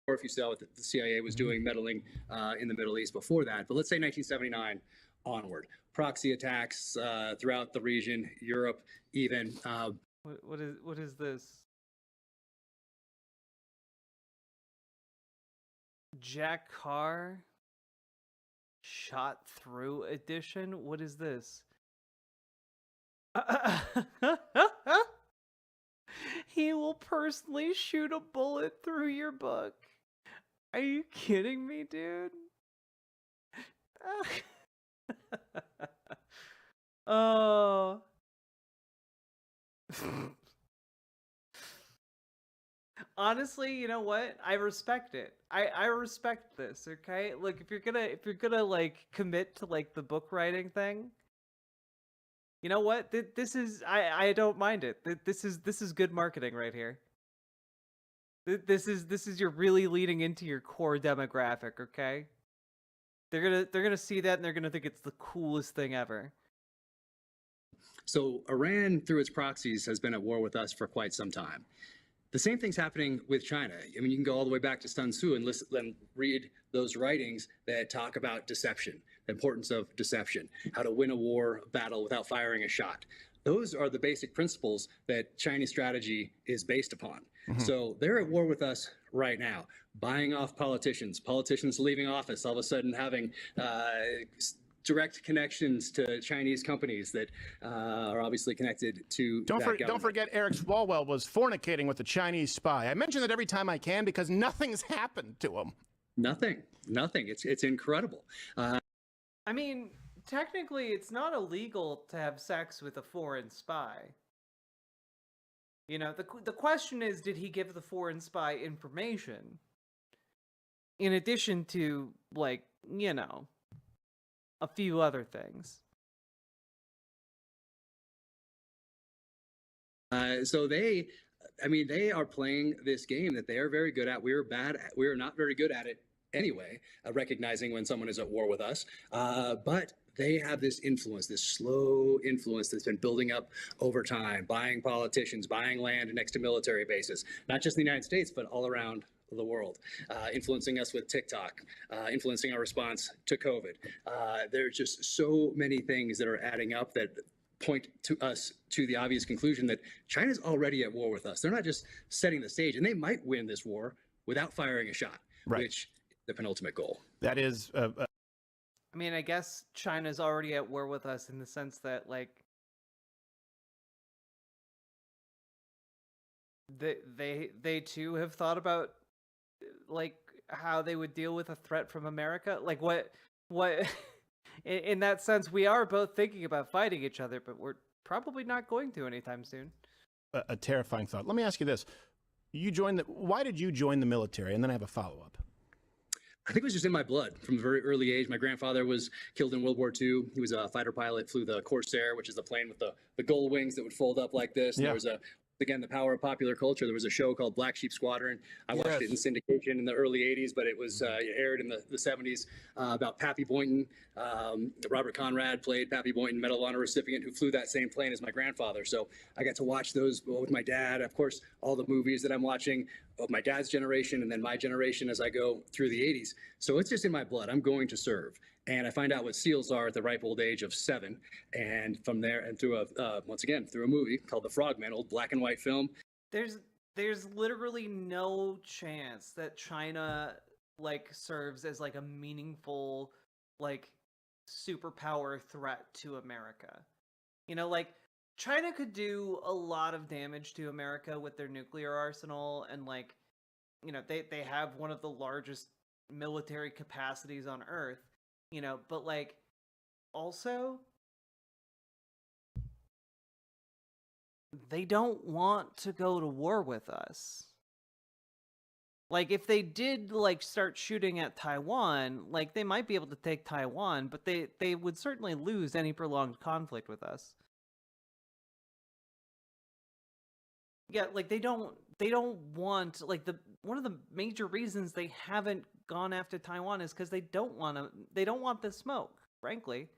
Or if you saw what the CIA was doing meddling in the Middle East before that, but let's say 1979 onward, proxy attacks throughout the region, Europe, even. What is this? Jack Carr shot through edition? What is this? He will personally shoot a bullet through your book. Are you kidding me, dude? Oh. Honestly, you know what? I respect it. I respect this, okay? Look, if you're gonna like commit to like the book writing thing, you know what? This is I don't mind it. This is good marketing right here. This is you're really leading into your core demographic, okay? They're gonna see that and they're gonna think it's the coolest thing ever. So Iran, through its proxies, has been at war with us for quite some time. The same thing's happening with China. I mean, you can go all the way back to Sun Tzu and listen and read those writings that talk about deception, the importance of deception, how to win a war battle without firing a shot. Those are the basic principles that Chinese strategy is based upon. So they're at war with us right now, buying off politicians leaving office, all of a sudden having direct connections to Chinese companies that are obviously connected to Don't forget Eric Swalwell was fornicating with a Chinese spy. I mention that every time I can because nothing's happened to him. Nothing. It's incredible. I mean, technically, it's not illegal to have sex with a foreign spy. You know, the question is, did he give the foreign spy information? In addition to, like, you know, a few other things. So they are playing this game that they are very good at. We are not very good at it anyway, recognizing when someone is at war with us. But they have this influence, this slow influence that's been building up over time, buying politicians, buying land next to military bases, not just in the United States, but all around the world, influencing us with TikTok, influencing our response to COVID. There's just so many things that are adding up that point to us to the obvious conclusion that China's already at war with us. They're not just setting the stage, and they might win this war without firing a shot, which is the penultimate goal. That is... I mean, I guess China's already at war with us in the sense that, like, they too have thought about, like, how they would deal with a threat from America. Like, what in that sense, we are both thinking about fighting each other, but we're probably not going to anytime soon. A terrifying thought. Let me ask you this. Why did you join the military? And then I have a follow-up. I think it was just in my blood from a very early age. My grandfather was killed in World War II. He was a fighter pilot, flew the Corsair, which is the plane with the gull wings that would fold up like this. And there was again, the power of popular culture. There was a show called Black Sheep Squadron. I watched it in syndication in the early 80s, but it was it aired in the 70s about Pappy Boynton. Robert Conrad played Pappy Boynton, Medal of Honor recipient, who flew that same plane as my grandfather. So I got to watch those with my dad. Of course, all the movies that I'm watching of my dad's generation and then my generation as I go through the 80s. So it's just in my blood. I'm going to serve. And I find out what SEALs are at the ripe old age of 7. And from there, and through once again, through a movie called The Frogman, old black and white film. There's literally no chance that China like serves as like a meaningful like superpower threat to America. You know, like China could do a lot of damage to America with their nuclear arsenal, and like, you know, they have one of the largest military capacities on Earth. You know, but like, also, they don't want to go to war with us. Like, if they did like start shooting at Taiwan, like they might be able to take Taiwan, but they would certainly lose any prolonged conflict with us. Yeah, like they don't want, like, one of the major reasons they haven't gone after Taiwan is because they don't want the smoke, frankly.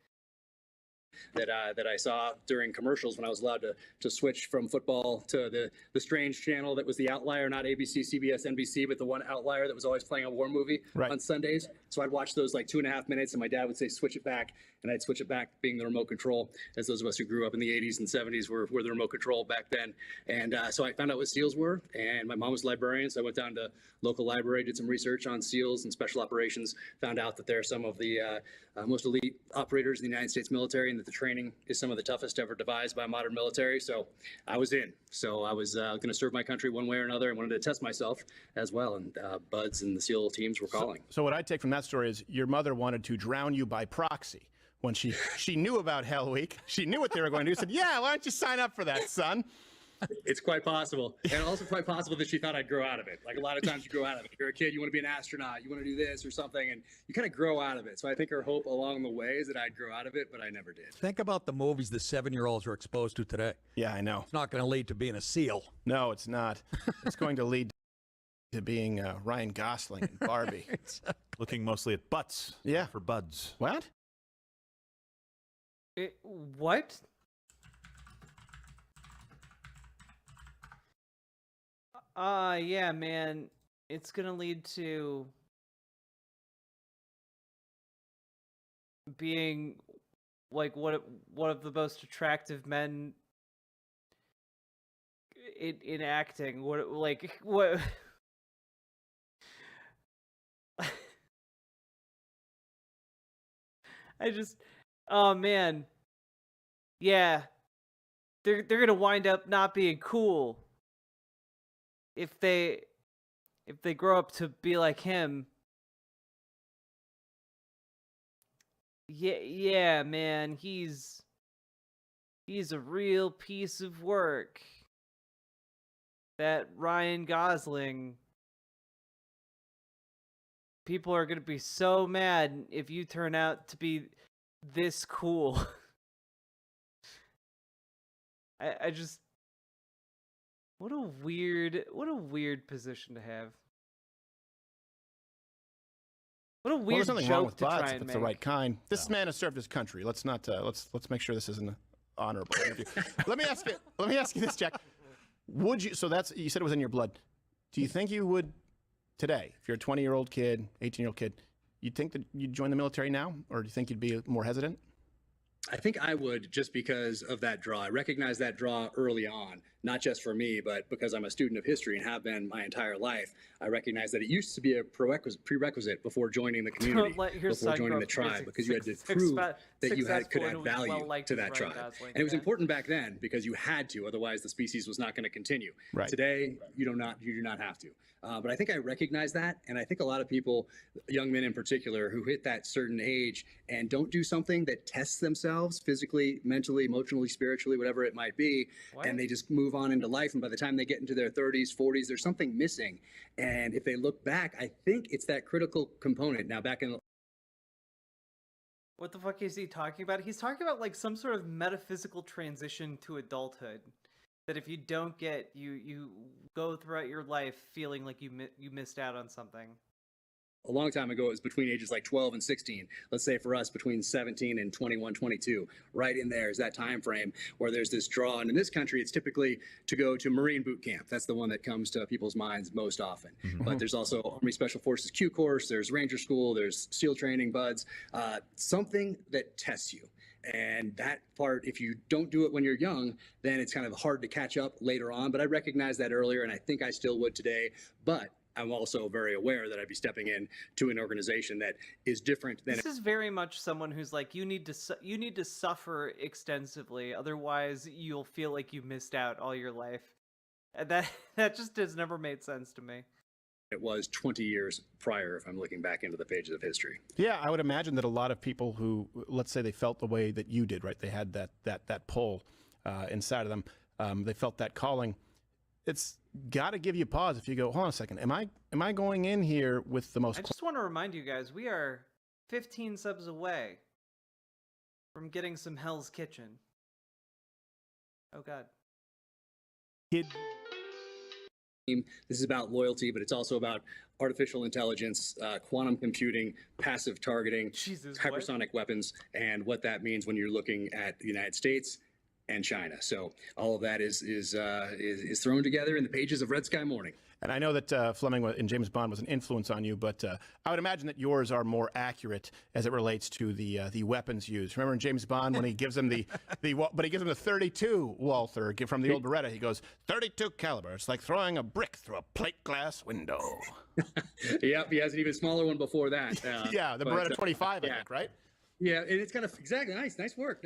That I saw during commercials when I was allowed to switch from football to the strange channel that was the outlier, not ABC, CBS, NBC, but the one outlier that was always playing a war movie on Sundays. So I'd watch those like 2.5 minutes, and my dad would say, switch it back. And I'd switch it back, being the remote control, as those of us who grew up in the 80s and 70s were the remote control back then. And so I found out what SEALs were, and my mom was a librarian, so I went down to local library, did some research on SEALs and special operations, found out that they're some of the most elite operators in the United States military, and that the training is some of the toughest ever devised by a modern military. So I was in. So I was going to serve my country one way or another, and wanted to test myself as well. And Buds and the SEAL teams were calling. So what I take from that story is your mother wanted to drown you by proxy. When she knew about Hell Week, she knew what they were going to do. Said, "Yeah, why don't you sign up for that, son?" It's quite possible, and also quite possible that she thought I'd grow out of it. Like a lot of times, you grow out of it. You're a kid, you want to be an astronaut, you want to do this or something, and you kind of grow out of it. So I think her hope along the way is that I'd grow out of it, but I never did. Think about the movies the 7-year-olds are exposed to today. Yeah, I know. It's not going to lead to being a SEAL. No, it's not. It's going to lead to being Ryan Gosling and Barbie. Looking mostly at butts. Yeah. For Buds. What? What? Yeah, man. It's gonna lead to being like one of the most attractive men in acting. What? Oh man. Yeah. They're gonna wind up not being cool if they grow up to be like him. Yeah, man, he's a real piece of work. That Ryan Gosling. People are gonna be so mad if you turn out to be this cool. I just, what a weird position to have. What a weird nothing joke wrong with to Bots try if and it's make. the right kind. This man has served his country. Let's not let's make sure this isn't an honorable interview. Let me ask you this, Jack. Would you? So you said it was in your blood. Do you think you would today, if you're a 20-year-old kid, 18-year-old kid, you think that you'd join the military now, or do you think you'd be more hesitant? I think I would, just because of that draw. I recognize that draw early on, not just for me, but because I'm a student of history and have been my entire life. I recognize that it used to be a prerequisite before joining the community, before joining the tribe, because you had to prove that you could add value to that tribe. And it was important back then because you had to, otherwise the species was not going to continue. Right. Today, you do not have to. But I think I recognize that, and I think a lot of people, young men in particular, who hit that certain age and don't do something that tests themselves themselves physically, mentally, emotionally, spiritually, whatever it might be, and they just move on into life. And by the time they get into their 30s, 40s, there's something missing. And if they look back, I think it's that critical component. Now, back in What the fuck is he talking about? He's talking about like some sort of metaphysical transition to adulthood. That if you don't get, you go throughout your life feeling like you missed out on something. a long time ago, it was between ages like 12 and 16. Let's say for us, between 17 and 21, 22. Right in there is that time frame where there's this draw. And in this country, it's typically to go to Marine boot camp. That's the one that comes to people's minds most often. But there's also Army Special Forces Q course, there's Ranger School, there's SEAL training, buds, something that tests you. And that part, if you don't do it when you're young, then it's kind of hard to catch up later on. But I recognized that earlier, and I think I still would today. But I'm also very aware that I'd be stepping in to an organization that is different than. This is very much someone who's like, you need to suffer extensively, otherwise you'll feel like you missed out all your life. And that just has never made sense to me. It was 20 years prior, if I'm looking back into the pages of history. Yeah, I would imagine that a lot of people who, let's say, they felt the way that you did, right? They had that pull inside of them. They felt that calling. It's got to give you pause if you go, hold on a second, am I going in here with the most... I just want to remind you guys, we are 15 subs away from getting some Hell's Kitchen. Oh, God. This is about loyalty, but it's also about artificial intelligence, quantum computing, passive targeting, hypersonic weapons, and what that means when you're looking at the United States and China. So all of that is thrown together in the pages of Red Sky Morning. And I know that Fleming in James Bond was an influence on you, but I would imagine that yours are more accurate as it relates to the weapons used. Remember in James Bond when he gives him the 32 Walther from the old Beretta, he goes 32 caliber. It's like throwing a brick through a plate glass window. Yep, he has an even smaller one before that. Yeah, the Beretta 25, I think, right? Yeah, and it's kind of exactly nice work.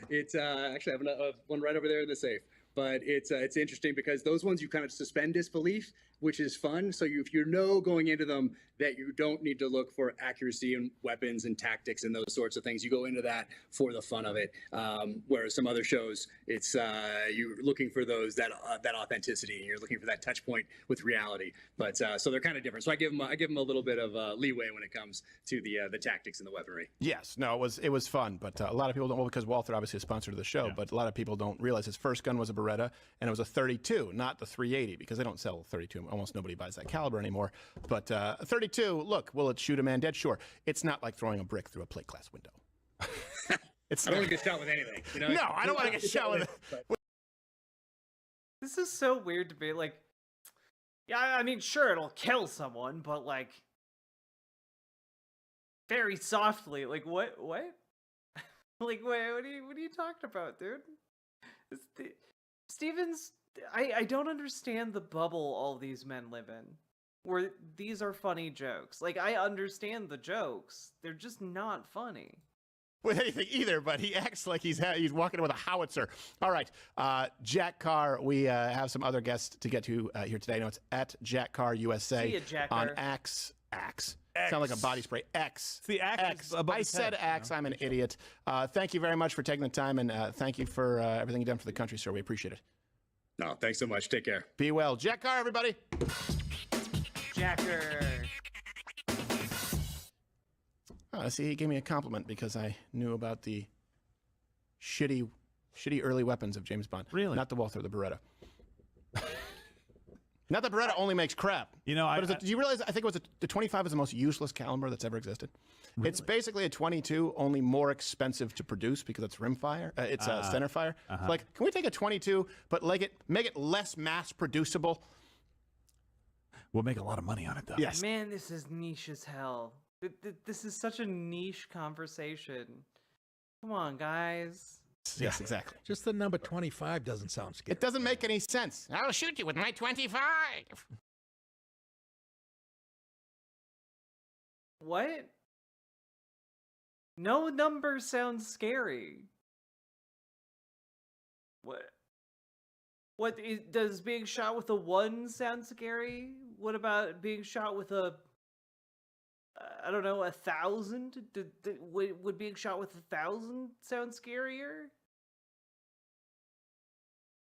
It's actually I have one right over there in the safe. But it's interesting because those ones you kind of suspend disbelief, which is fun. So if you know going into them that you don't need to look for accuracy and weapons and tactics and those sorts of things, you go into that for the fun of it. Whereas some other shows, it's you're looking for that authenticity and you're looking for that touch point with reality. But so they're kind of different. So I give them a little bit of leeway when it comes to the tactics and the weaponry. Yes, no, it was fun, but a lot of people don't. Well, because Walther obviously is a sponsor of the show, but a lot of people don't realize his first gun was a Beretta, and it was a 32, not the 380, because they don't sell 32. Almost nobody buys that caliber anymore. But a 32, look, will it shoot a man dead? Sure. It's not like throwing a brick through a plate glass window. I don't want to get shot with anything. You know? No, I don't want to get shot with it. This is so weird to me. Like, yeah, I mean, sure, it'll kill someone, but like, very softly. Like, what? Like, what are you talking about, dude? Stevens, I don't understand the bubble all these men live in, where these are funny jokes. Like, I understand the jokes. They're just not funny. With anything either, but he acts like he's walking in with a howitzer. All right, Jack Carr, we have some other guests to get to here today. I know it's at Jack Carr USA. See ya, Jack on Carr. Axe. Sound like a body spray. X. It's the X. I said Axe. I'm an idiot. Thank you very much for taking the time, and thank you for everything you've done for the country, sir. We appreciate it. No, thanks so much. Take care. Be well. Jack Carr, everybody. Jacker. Oh, see, he gave me a compliment because I knew about the shitty early weapons of James Bond. Really? Not the Walther, the Beretta. Not that Beretta only makes crap. You know, do you realize? I think it was the 25 is the most useless caliber that's ever existed. Really? It's basically a 22, only more expensive to produce because it's rimfire. It's center fire. Like, can we take a 22 but make it less mass producible? We'll make a lot of money on it, though. Yes. Man, this is niche as hell. This is such a niche conversation. Come on, guys. Yes, exactly. Just the number 25 doesn't sound scary. It doesn't make any sense. I'll shoot you with my 25. What? No number sounds scary. What does being shot with a 1 sound scary? What about being shot with a I don't know, 1,000? Would being shot with 1,000 sound scarier?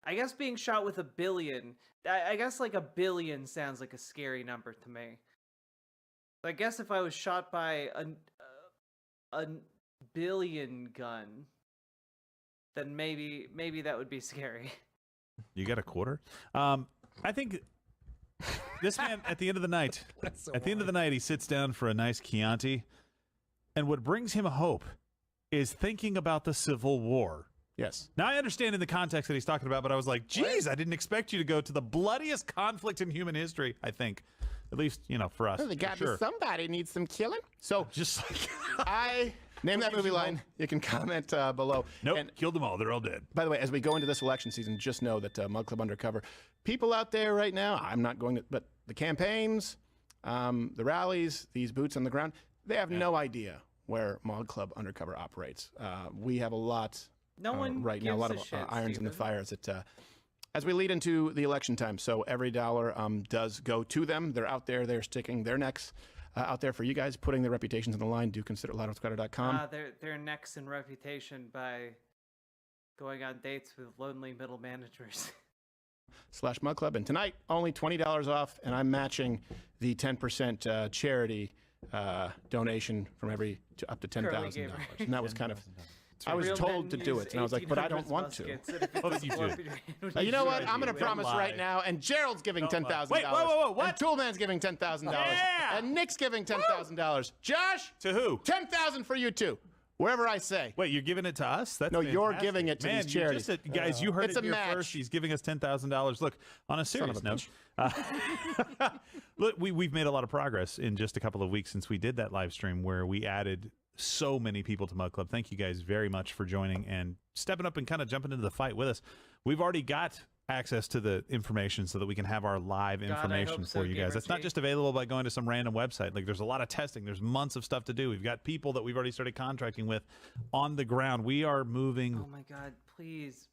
I guess being shot with 1 billion. I guess like 1 billion sounds like a scary number to me. I guess if I was shot by a billion gun, then maybe that would be scary. You got a quarter? I think this man, at the end of the night, he sits down for a nice Chianti, and what brings him hope is thinking about the Civil War. Yes. Now, I understand in the context that he's talking about, but I was like, geez, I didn't expect you to go to the bloodiest conflict in human history, I think. At least, for us. Well, they got sure. Somebody needs some killing. So, just like I name that movie line. You can comment below. Nope, killed them all. They're all dead. By the way, as we go into this election season, just know that Mug Club Undercover, people out there right now, I'm not going to, but the campaigns, the rallies, these boots on the ground, they have no idea where Mug Club Undercover operates. We have a lot right now, a lot of irons in the fire as we lead into the election time. So every dollar does go to them. They're out there. They're sticking their necks out there for you guys, putting their reputations on the line. Do consider loudoutskrider.com. Their necks and reputation by going on dates with lonely middle managers. /Mug Club. And tonight, only $20 off, and I'm matching the 10% charity donation from up to $10,000. And that was kind of... I was told to do it, and I was like, but I don't want to. You know what? I'm going to promise right now, and Gerald's giving $10,000. Wait, whoa, what? And Toolman's giving $10,000. Yeah! And Nick's giving $10,000. Josh? To who? $10,000 for you, too. Wherever I say. Wait, you're giving it to us? That's no, fantastic. You're giving it to these charities. Guys, you heard it's it here match. first. He's giving us $10,000. Look, on a serious note, look, we've made a lot of progress in just a couple of weeks since we did that live stream where we added so many people to Mug Club. Thank you guys very much for joining and stepping up and kind of jumping into the fight with us. We've already got access to the information so that we can have our live information for you guys. That's not just available by going to some random website. Like, there's a lot of testing. There's months of stuff to do. We've got people that we've already started contracting with on the ground. We are moving. Oh my God, please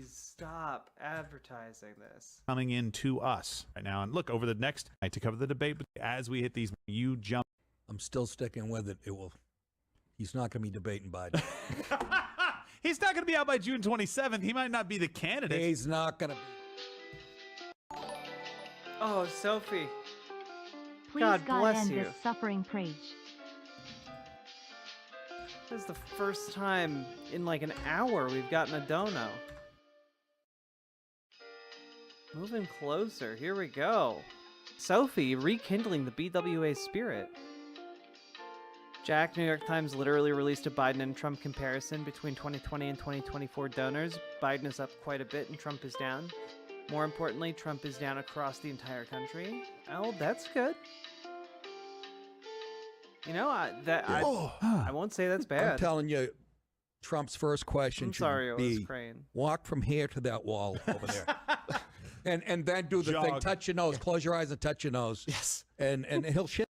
stop advertising this. Coming in to us right now. And look, over the next night to cover the debate, as we hit these, you jump. I'm still sticking with it. He's not going to be debating Biden. He's not going to be out by June 27th. He might not be the candidate. He's not going to be. Oh, Sophie. Please God bless end you. this suffering preach. This is the first time in like an hour we've gotten a dono. Moving closer. Here we go. Sophie rekindling the BWA spirit. Jack, New York Times literally released a Biden and Trump comparison between 2020 and 2024 donors. Biden is up quite a bit and Trump is down. More importantly, Trump is down across the entire country. Oh, that's good. I won't say that's bad. I'm telling you, Trump's first question should be, walk from here to that wall over there. and then do the thing, touch your nose, close your eyes and touch your nose. Yes. And he'll shit.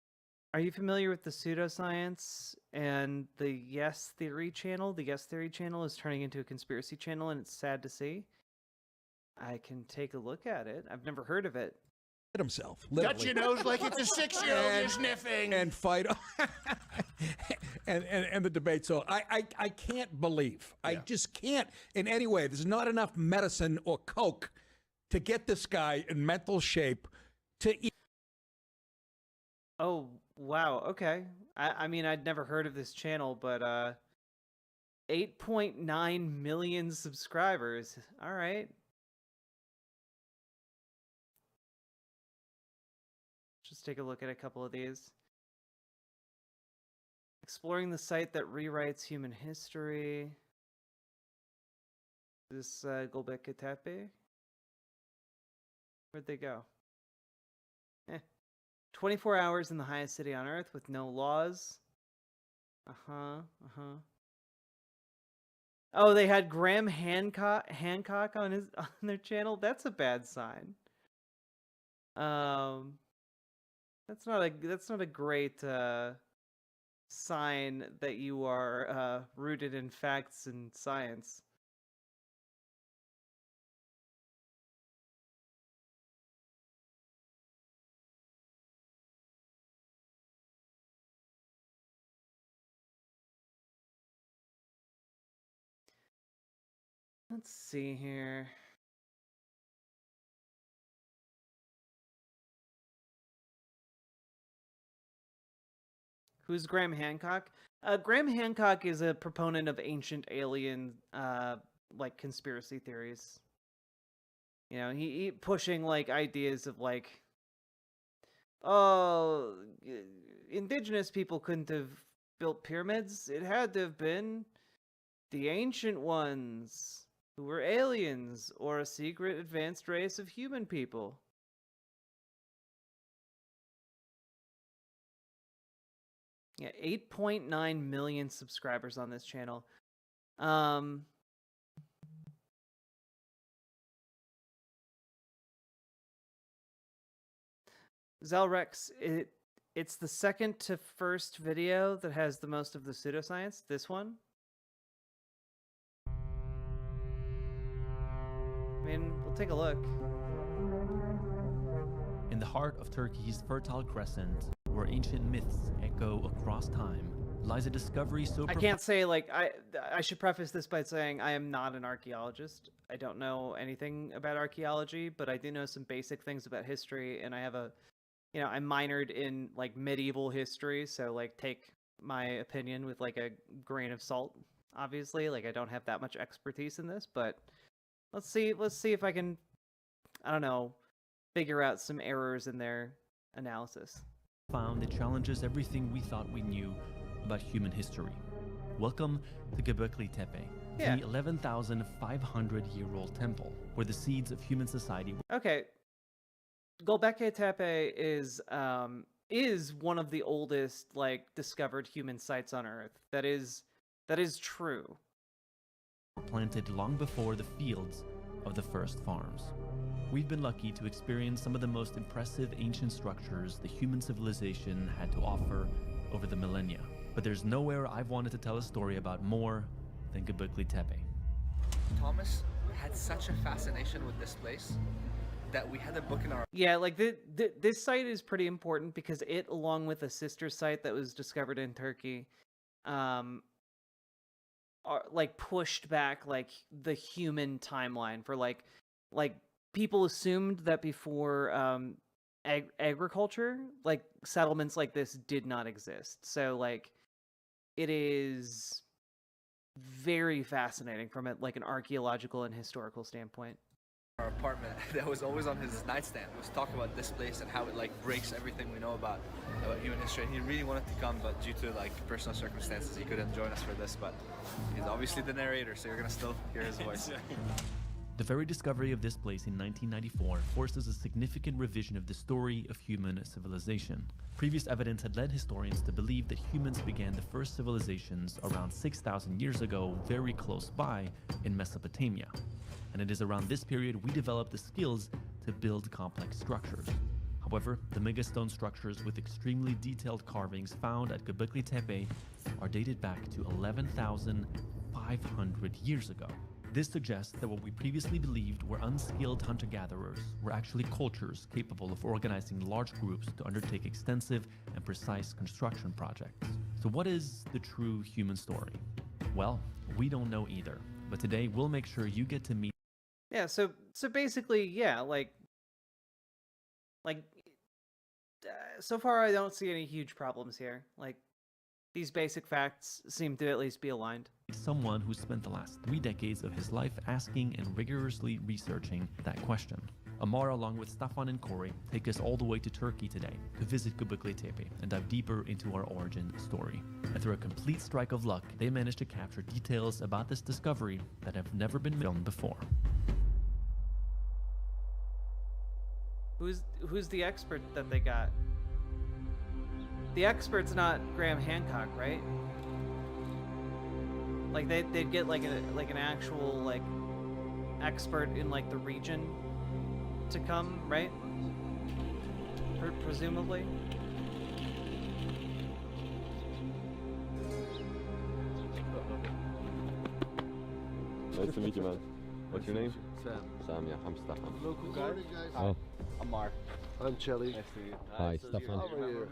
Are you familiar with the pseudoscience and the Yes Theory channel? The Yes Theory channel is turning into a conspiracy channel, and it's sad to see. I can take a look at it. I've never heard of it. Himself. Touch your nose like it's a 6-year-old you're sniffing. And fight. and the debate. So I can't believe. I just can't in any way. There's not enough medicine or coke to get this guy in mental shape to eat. Oh, wow. Okay. I mean, I'd never heard of this channel, but 8.9 million subscribers. All right. Just take a look at a couple of these. Exploring the site that rewrites human history. This Gobekli Tepe. Where'd they go? 24 hours in the highest city on earth with no laws. Oh, they had Graham Hancock on their channel. That's a bad sign. That's not a great sign that you are rooted in facts and science. Let's see here. Who's Graham Hancock? Graham Hancock is a proponent of ancient alien, like conspiracy theories. You know, he pushing like ideas of like, oh, indigenous people couldn't have built pyramids. It had to have been the ancient ones who were aliens or a secret advanced race of human people. Yeah, 8.9 million subscribers on this channel. Zelrex, it's the second to first video that has the most of the pseudoscience. This one. I mean, we'll take a look. In the heart of Turkey's Fertile Crescent, where ancient myths echo across time, lies a discovery so I can't say, like, I should preface this by saying I am not an archaeologist. I don't know anything about archaeology, but I do know some basic things about history, and I have a, you know, I minored in, like, medieval history, so, like, take my opinion with, like, a grain of salt, obviously. Like, I don't have that much expertise in this, but let's see if I can, I don't know, figure out some errors in their analysis. Found that challenges everything we thought we knew about human history. Welcome to Gobekli Tepe, the 11,500-year-old temple where the seeds of human society were. Okay, Gobekli Tepe is one of the oldest, like, discovered human sites on Earth. That is true. Planted long before the fields of the first farms. We've been lucky to experience some of the most impressive ancient structures the human civilization had to offer over the millennia. But there's nowhere I've wanted to tell a story about more than Gobekli Tepe. Thomas had such a fascination with this place that we had a book in our... Yeah, like, this site is pretty important because it, along with a sister site that was discovered in Turkey, are, like, pushed back, like, the human timeline for, like people assumed that before agriculture, like, settlements like this did not exist. So, like, it is very fascinating from it, like, an archaeological and historical standpoint. Our apartment that was always on his nightstand was talk about this place and how it, like, breaks everything we know about human history. And he really wanted to come, but due to, like, personal circumstances, he couldn't join us for this. But he's obviously the narrator, so you're gonna still hear his voice. The very discovery of this place in 1994 forces a significant revision of the story of human civilization. Previous evidence had led historians to believe that humans began the first civilizations around 6,000 years ago, very close by in Mesopotamia. And it is around this period we developed the skills to build complex structures. However, the megastone structures with extremely detailed carvings found at Gobekli Tepe are dated back to 11,500 years ago. This suggests that what we previously believed were unskilled hunter-gatherers were actually cultures capable of organizing large groups to undertake extensive and precise construction projects. So what is the true human story? Well, we don't know either, but today we'll make sure you get to meet. Yeah, so basically, yeah, like so far I don't see any huge problems here. Like, these basic facts seem to at least be aligned. Someone who spent the last 3 decades of his life asking and rigorously researching that question. Amar, along with Stefan and Corey, take us all the way to Turkey today to visit Gobekli Tepe and dive deeper into our origin story. And through a complete strike of luck, they managed to capture details about this discovery that have never been filmed before. Who's the expert that they got? The expert's not Graham Hancock, right? Like, they'd get like an actual, like, expert in, like, the region to come, right? Presumably. Nice to meet you, man. What's your name? Sam. Sam, yeah. I'm Stefan. Local guy. Oh. I'm Mark. I'm Chelly. Nice to meet you. Hi, Stefan. How are you?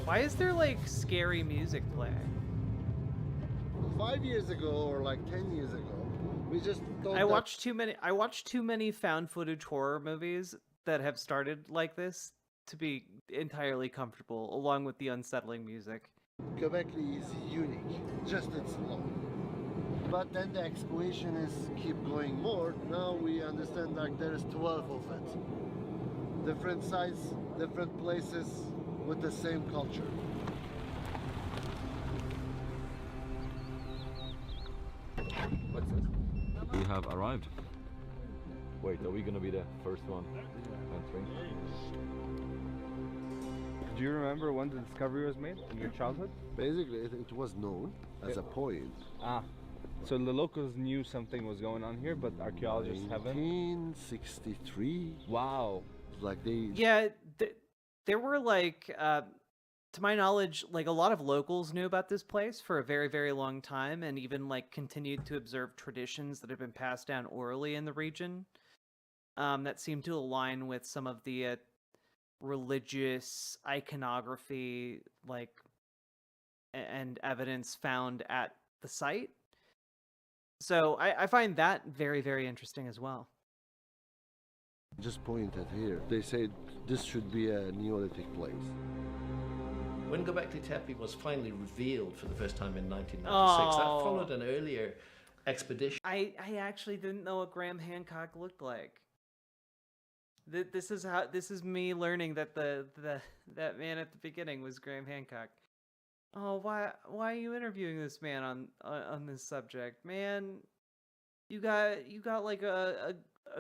Why is there, like, scary music playing? 5 years ago or like 10 years ago. We just thought I watched too many found footage horror movies that have started like this to be entirely comfortable, along with the unsettling music. Gobekli is unique, just its law. But then the excavation is keep going more. Now we understand like there is 12 of it. Different size, different places with the same culture. What's this? We have arrived. Wait, are we gonna be the first one entering? Do you remember when the discovery was made in your childhood? Basically, it was known as a point. Ah, so the locals knew something was going on here, but archaeologists haven't? 1963. Wow. Like they... Yeah, there were like, to my knowledge, like a lot of locals knew about this place for a very, very long time, and even like continued to observe traditions that have been passed down orally in the region that seem to align with some of the religious iconography, like, and evidence found at the site. So I find that very, very interesting as well. Just pointed here. They said this should be a Neolithic place. When Gobekli Tepe was finally revealed for the first time in 1996, that followed an earlier expedition. I actually didn't know what Graham Hancock looked like. This is me learning that that man at the beginning was Graham Hancock. Oh, why are you interviewing this man on this subject, man? You got like a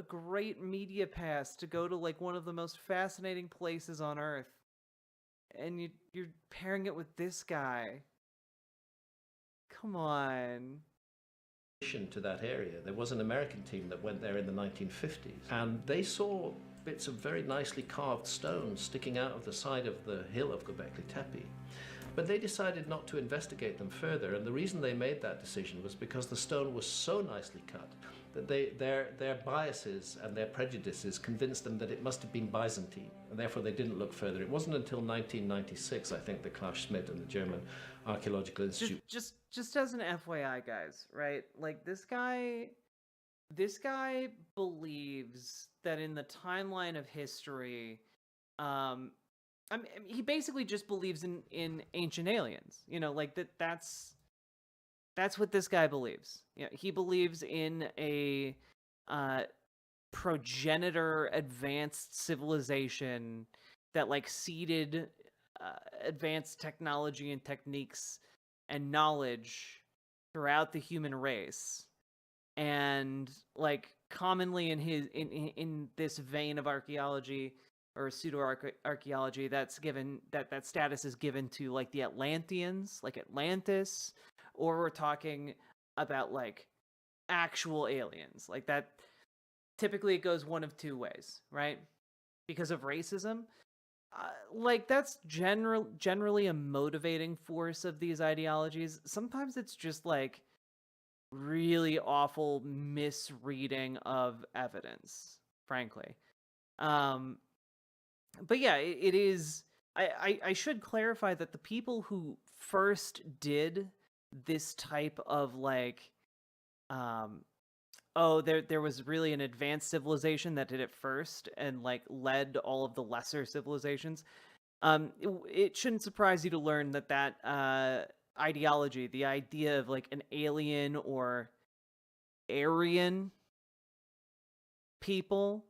great media pass to go to like one of the most fascinating places on Earth, and you're pairing it with this guy. Come on. To that area, there was an American team that went there in the 1950s, and they saw bits of very nicely carved stone sticking out of the side of the hill of Gobekli Tepe. But they decided not to investigate them further, and the reason they made that decision was because the stone was so nicely cut that their biases and their prejudices convinced them that it must have been Byzantine, and therefore they didn't look further. It wasn't until 1996, I think, that Klaus Schmidt and the German Archaeological Institute... Just as an FYI, guys, right? Like, this guy believes that in the timeline of history, I mean, he basically just believes in ancient aliens. You know, like that's what this guy believes. You know, he believes in a progenitor advanced civilization that like seeded advanced technology and techniques and knowledge throughout the human race. And like commonly in this vein of archaeology or pseudo-archaeology, that's given that status is given to like the Atlanteans, like Atlantis, or we're talking about like actual aliens. Like that typically it goes one of two ways, right? Because of racism. Like that's generally a motivating force of these ideologies. Sometimes it's just like really awful misreading of evidence, frankly. But yeah, it is. I should clarify that the people who first did this type of like, there was really an advanced civilization that did it first and like led all of the lesser civilizations. It shouldn't surprise you to learn that ideology, the idea of like an alien or Aryan people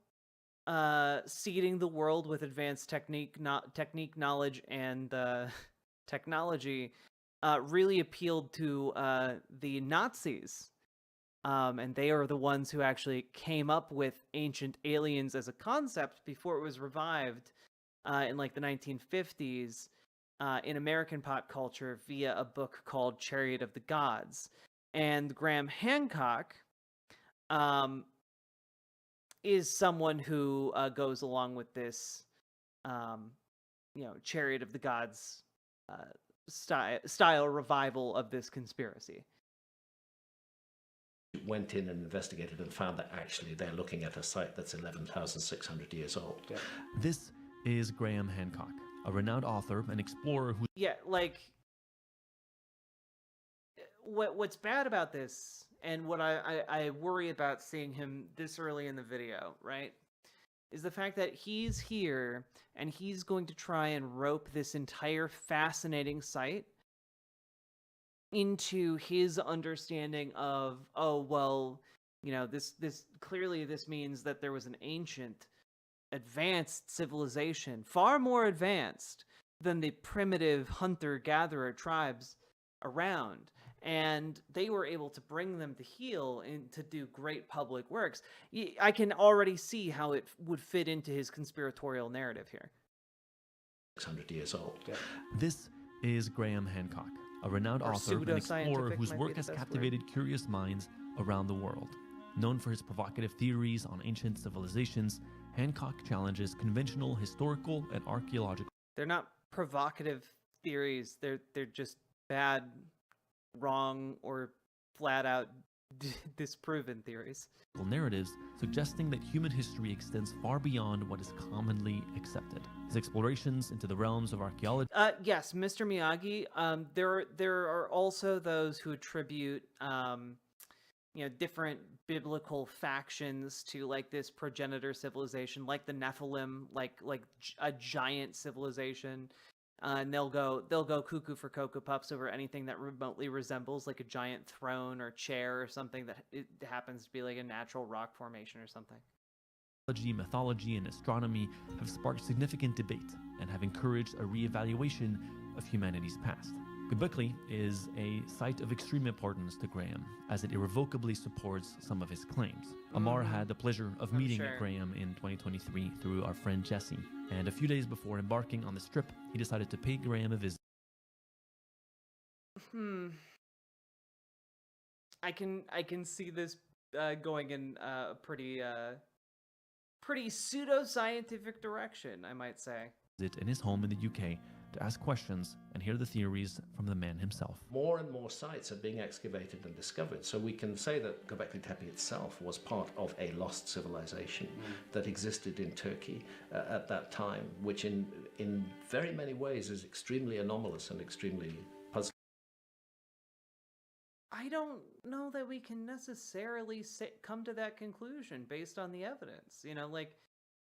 seeding the world with advanced technique, knowledge, and technology really appealed to the Nazis. And they are the ones who actually came up with ancient aliens as a concept before it was revived in like the 1950s in American pop culture via a book called Chariot of the Gods. And Graham Hancock is someone who goes along with this, Chariot of the Gods style revival of this conspiracy. Went in and investigated and found that actually they're looking at a site that's 11,600 years old. Yeah. This is Graham Hancock, a renowned author and explorer who... Yeah, like... what's bad about this, and what I worry about seeing him this early in the video, right, is the fact that he's here and he's going to try and rope this entire fascinating site into his understanding of, oh, well, you know, this clearly this means that there was an ancient, advanced civilization, far more advanced than the primitive hunter-gatherer tribes around, and they were able to bring them to heal and to do great public works. I can already see how it would fit into his conspiratorial narrative here. 600 years old. This is Graham Hancock, a renowned Or author and explorer pseudoscientific whose might be work the has best captivated curious minds around the world. Known for his provocative theories on ancient civilizations, Hancock challenges conventional historical and archaeological. They're not provocative theories. They're just bad, wrong, or flat out disproven theories. Narratives suggesting that human history extends far beyond what is commonly accepted. His explorations into the realms of archaeology. Yes, Mr. Miyagi. There are also those who attribute different biblical factions to like this progenitor civilization, like the Nephilim, like a giant civilization. And they'll go cuckoo for Cocoa Puffs over anything that remotely resembles like a giant throne or chair or something that it happens to be like a natural rock formation or something. Mythology, and astronomy have sparked significant debate and have encouraged a reevaluation of humanity's past. Gobekli is a site of extreme importance to Graham, as it irrevocably supports some of his claims. Amar had the pleasure of meeting Graham in 2023 through our friend Jesse, and a few days before embarking on this trip, he decided to pay Graham a visit. I can see this going in a pretty pseudo-scientific direction, I might say. In his home in the UK to ask questions and hear the theories from the man himself. More and more sites are being excavated and discovered, so we can say that Gobekli Tepe itself was part of a lost civilization that existed in Turkey at that time, which in very many ways is extremely anomalous and extremely puzzling. I don't know that we can necessarily come to that conclusion based on the evidence. You know, like,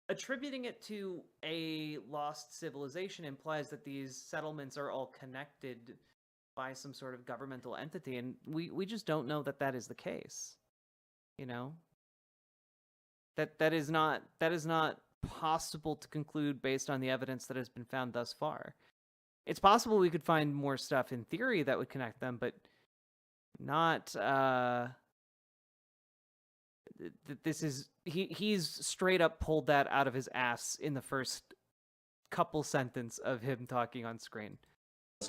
attributing it to a lost civilization implies that these settlements are all connected by some sort of governmental entity, and we just don't know that that is the case. You know, that is not possible to conclude based on the evidence that has been found thus far. It's possible we could find more stuff in theory that would connect them, but not this is he's straight up pulled that out of his ass in the first couple sentence of him talking on screen.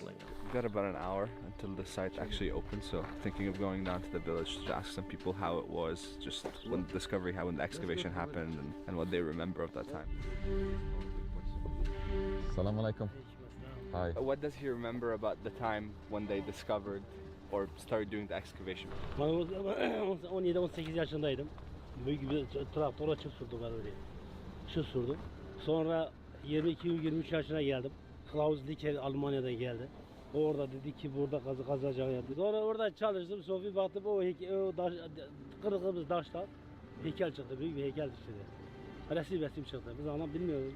We've got about an hour until the site actually opens, so thinking of going down to the village to ask some people how it was, just when the discovery, how when the excavation happened, and what they remember of that time. Salam alaikum. Hi. What does he remember about the time when they discovered or started doing the excavation? 17-18 yaşındaydım. Büyük bir traktör açıp sürdüm ben oraya. Şu sürdüm. Sonra 22-23 yaşına geldim. Klaus Dicker Almanya'dan geldi. Orada dedi ki burada kazı kazacağım. Sonra orada çalıştım. Sonra bir baktım o kırıkımız taştan heykel çıktı. Büyük bir heykel çıktı. Resim çıktı. Biz ama bilmiyoruz.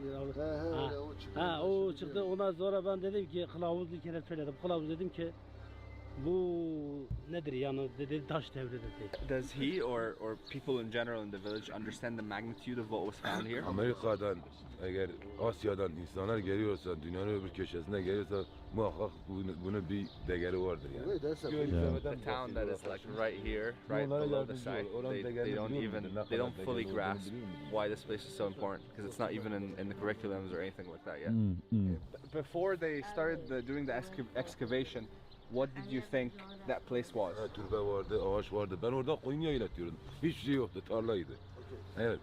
O çıktı. Ondan sonra ben dedim ki Klaus Dicker'e söyledim. Klaus dedim ki bu nedir yani dedi taş devridir dedi. Does he or people in general in the village understand the magnitude of what was found here? Amerika'dan eğer Asya'dan insanlar geliyorsa, dünyanın öbür köşesine geliyorsa muhakkak bunun bir değeri vardır yani. The town that is like right here, right below the site, they don't fully grasp why this place is so important, because it's not even in the curriculums or anything like that yet. Before they started doing the excavation, what did you think that place was? Türbe vardı, ağaç vardı. Ben orada koyun yaylatıyordum. Hiçbir şey yoktu, tarlaydı. Evet.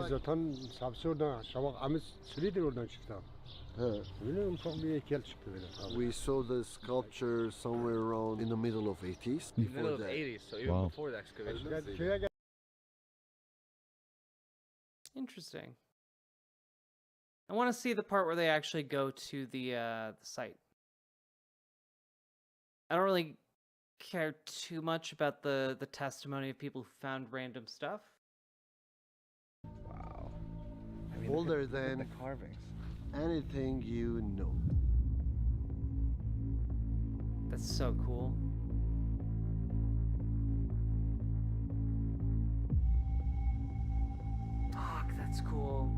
Zaten sapsı oradan, şabak amis sürüdür oradan çıktı. Böyle ufak bir heykel çıktı böyle. We saw the sculpture somewhere around in the middle of 80s. In the middle of 80s, so even before the excavation. Interesting. I want to see the part where they actually go to the site. I don't really care too much about the testimony of people who found random stuff. Wow. I mean, Older look at than the carvings. anything you know. That's so cool. Fuck, that's cool.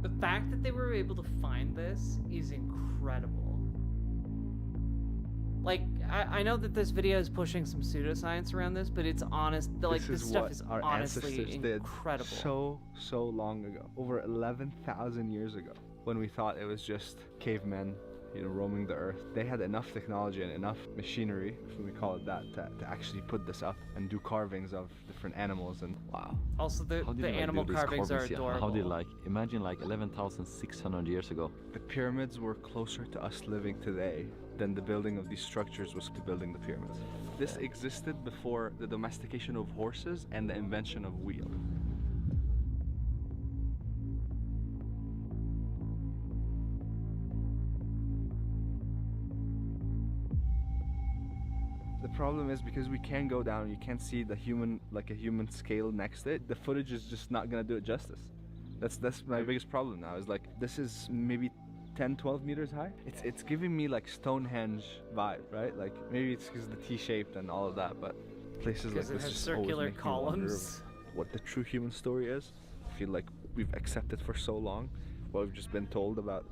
The fact that they were able to find this is incredible. Like, I know that this video is pushing some pseudoscience around this, but it's honest. Like, this stuff is our honestly ancestors incredible. did so long ago, over 11,000 years ago, when we thought it was just cavemen, roaming the earth. They had enough technology and enough machinery, if we call it that, to actually put this up and do carvings of different animals. And wow. Also, the animal carvings are adorable. How did imagine 11,600 years ago? The pyramids were closer to us living today than the building of these structures was to building the pyramids. This existed before the domestication of horses and the invention of wheel. The problem is because we can't go down, you can't see the human, like a human scale next to it, the footage is just not gonna do it justice. That's my biggest problem now, is like, this is maybe 10-12 meters high. It's giving me like Stonehenge vibe, right? Like maybe it's because the T-shaped and all of that, but places like Because it this has just always circular make me wonder columns. what the true human story is. I feel like we've accepted for so long what we've just been told about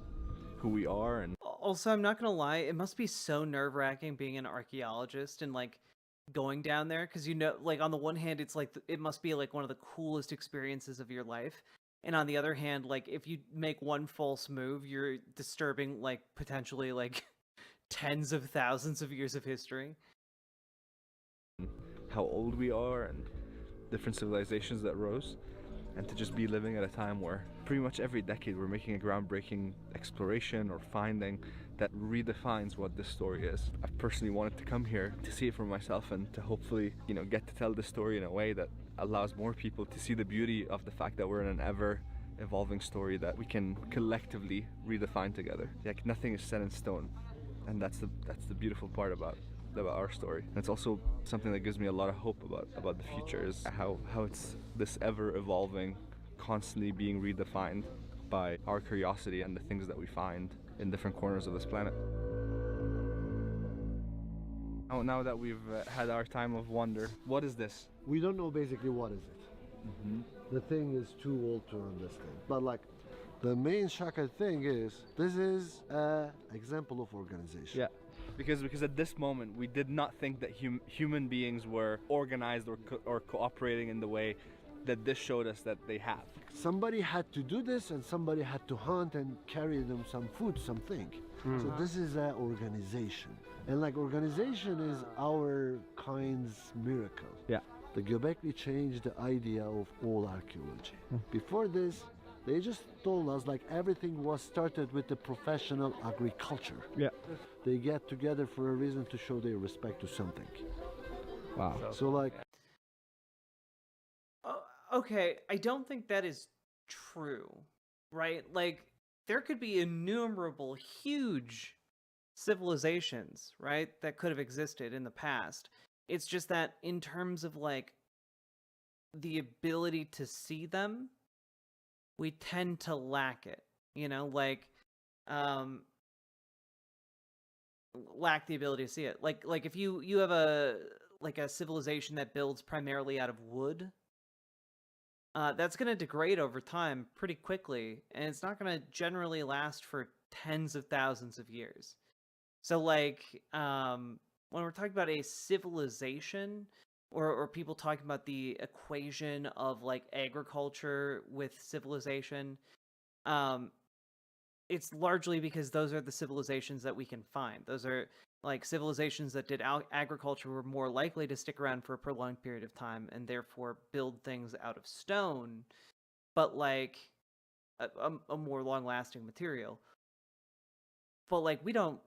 who we are. And Also, I'm not gonna lie, it must be so nerve-wracking being an archaeologist and like going down there, because like on the one hand, it's like it must be like one of the coolest experiences of your life, and on the other hand, like if you make one false move, you're disturbing like potentially like tens of thousands of years of history. how old we are and different civilizations that rose, and to just be living at a time where pretty much every decade we're making a groundbreaking exploration or finding that redefines what this story is. I've personally wanted to come here to see it for myself and to hopefully, get to tell the story in a way that allows more people to see the beauty of the fact that we're in an ever evolving story that we can collectively redefine together. Like nothing is set in stone, and that's the beautiful part about our story. And it's also something that gives me a lot of hope about the future, is how it's this ever evolving, constantly being redefined by our curiosity and the things that we find in different corners of this planet. Now that we've had our time of wonder, what is this? We don't know basically what is it. The thing is too old to understand. But like, the main shocker thing is, this is an example of organization. Yeah, because at this moment we did not think that human beings were organized or cooperating in the way that this showed us that they have. Somebody had to do this, and somebody had to hunt and carry them some food, something. So this is an organization. And like, organization is our kind's miracle. Yeah. The Gobekli changed the idea of all archaeology. Before this, they just told us like everything was started with the professional agriculture. Yeah. They get together for a reason to show their respect to something. Wow. So like, Okay, I don't think that is true, right? Like, there could be innumerable huge civilizations, right, that could have existed in the past. It's just that in terms of like the ability to see them, we tend to lack it, lack the ability to see it. Like if you have a civilization that builds primarily out of wood, that's going to degrade over time pretty quickly, and it's not going to generally last for tens of thousands of years. So like, when we're talking about a civilization, or people talking about the equation of like agriculture with civilization, it's largely because those are the civilizations that we can find. Those are like civilizations that did agriculture were more likely to stick around for a prolonged period of time and therefore build things out of stone, but like a more long-lasting material. But like we don't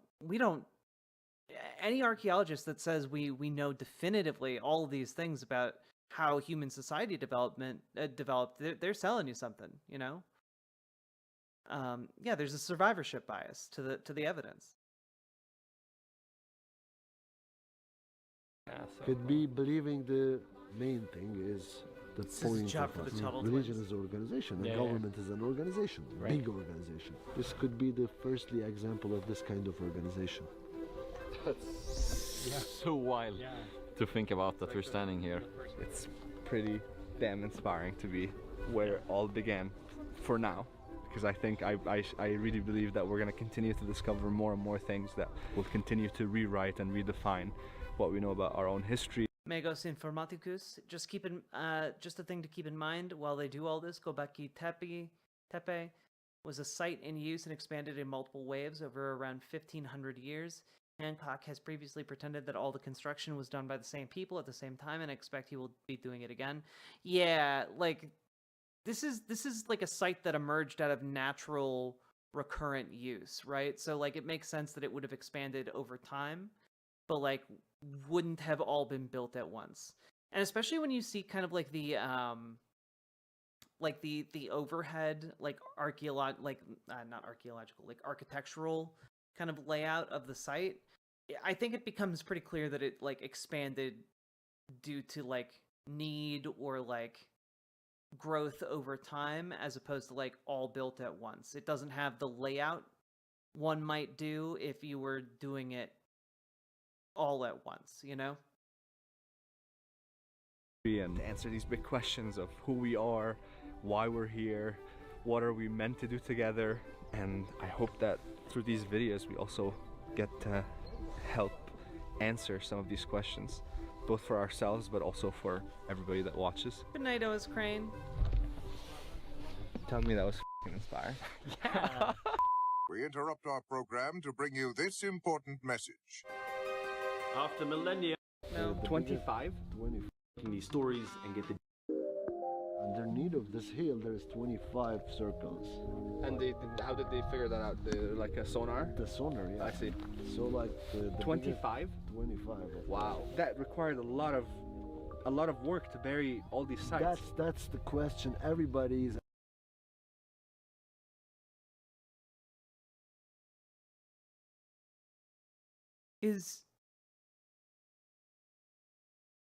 any archaeologist that says we know definitively all of these things about how human society developed, they're selling you something, yeah, there's a survivorship bias to the evidence. Could be believing the main thing is the This is a point job of for the us. Tuttle Religion twins. is an organization, and Yeah. government is an organization, Right. big organization. This could be the firstly example of this kind of organization. That's so wild to think about that we're standing here. It's pretty damn inspiring to be where it all began for now. Because I think I really believe that we're going to continue to discover more and more things that will continue to rewrite and redefine what we know about our own history. Megos Informaticus. Just just a thing to keep in mind while they do all this. Gobekli Tepe was a site in use and expanded in multiple waves over around 1,500 years. Hancock has previously pretended that all the construction was done by the same people at the same time, and I expect he will be doing it again. Yeah, like this is like a site that emerged out of natural recurrent use, right? So like it makes sense that it would have expanded over time, but like wouldn't have all been built at once. And especially when you see kind of like the overhead, like not archaeological, like architectural kind of layout of the site, I think it becomes pretty clear that it like expanded due to like need or like growth over time as opposed to like all built at once. It doesn't have the layout one might do if you were doing it all at once, you know? And answer these big questions of who we are, why we're here, what are we meant to do together. And I hope that through these videos we also get to help answer some of these questions, both for ourselves but also for everybody that watches. Good night, Oz Crane. Tell me that was f***ing inspiring. Yeah. We interrupt our program to bring you this important message. After millennia. No. 25? 20. These stories and get the. Underneath of this hill, there is 25 circles. And how did they figure that out? Like a sonar? The sonar, yeah. I see. So like the 25? 25. Wow. That required a lot of work to bury all these sites. That's the question. Everybody's.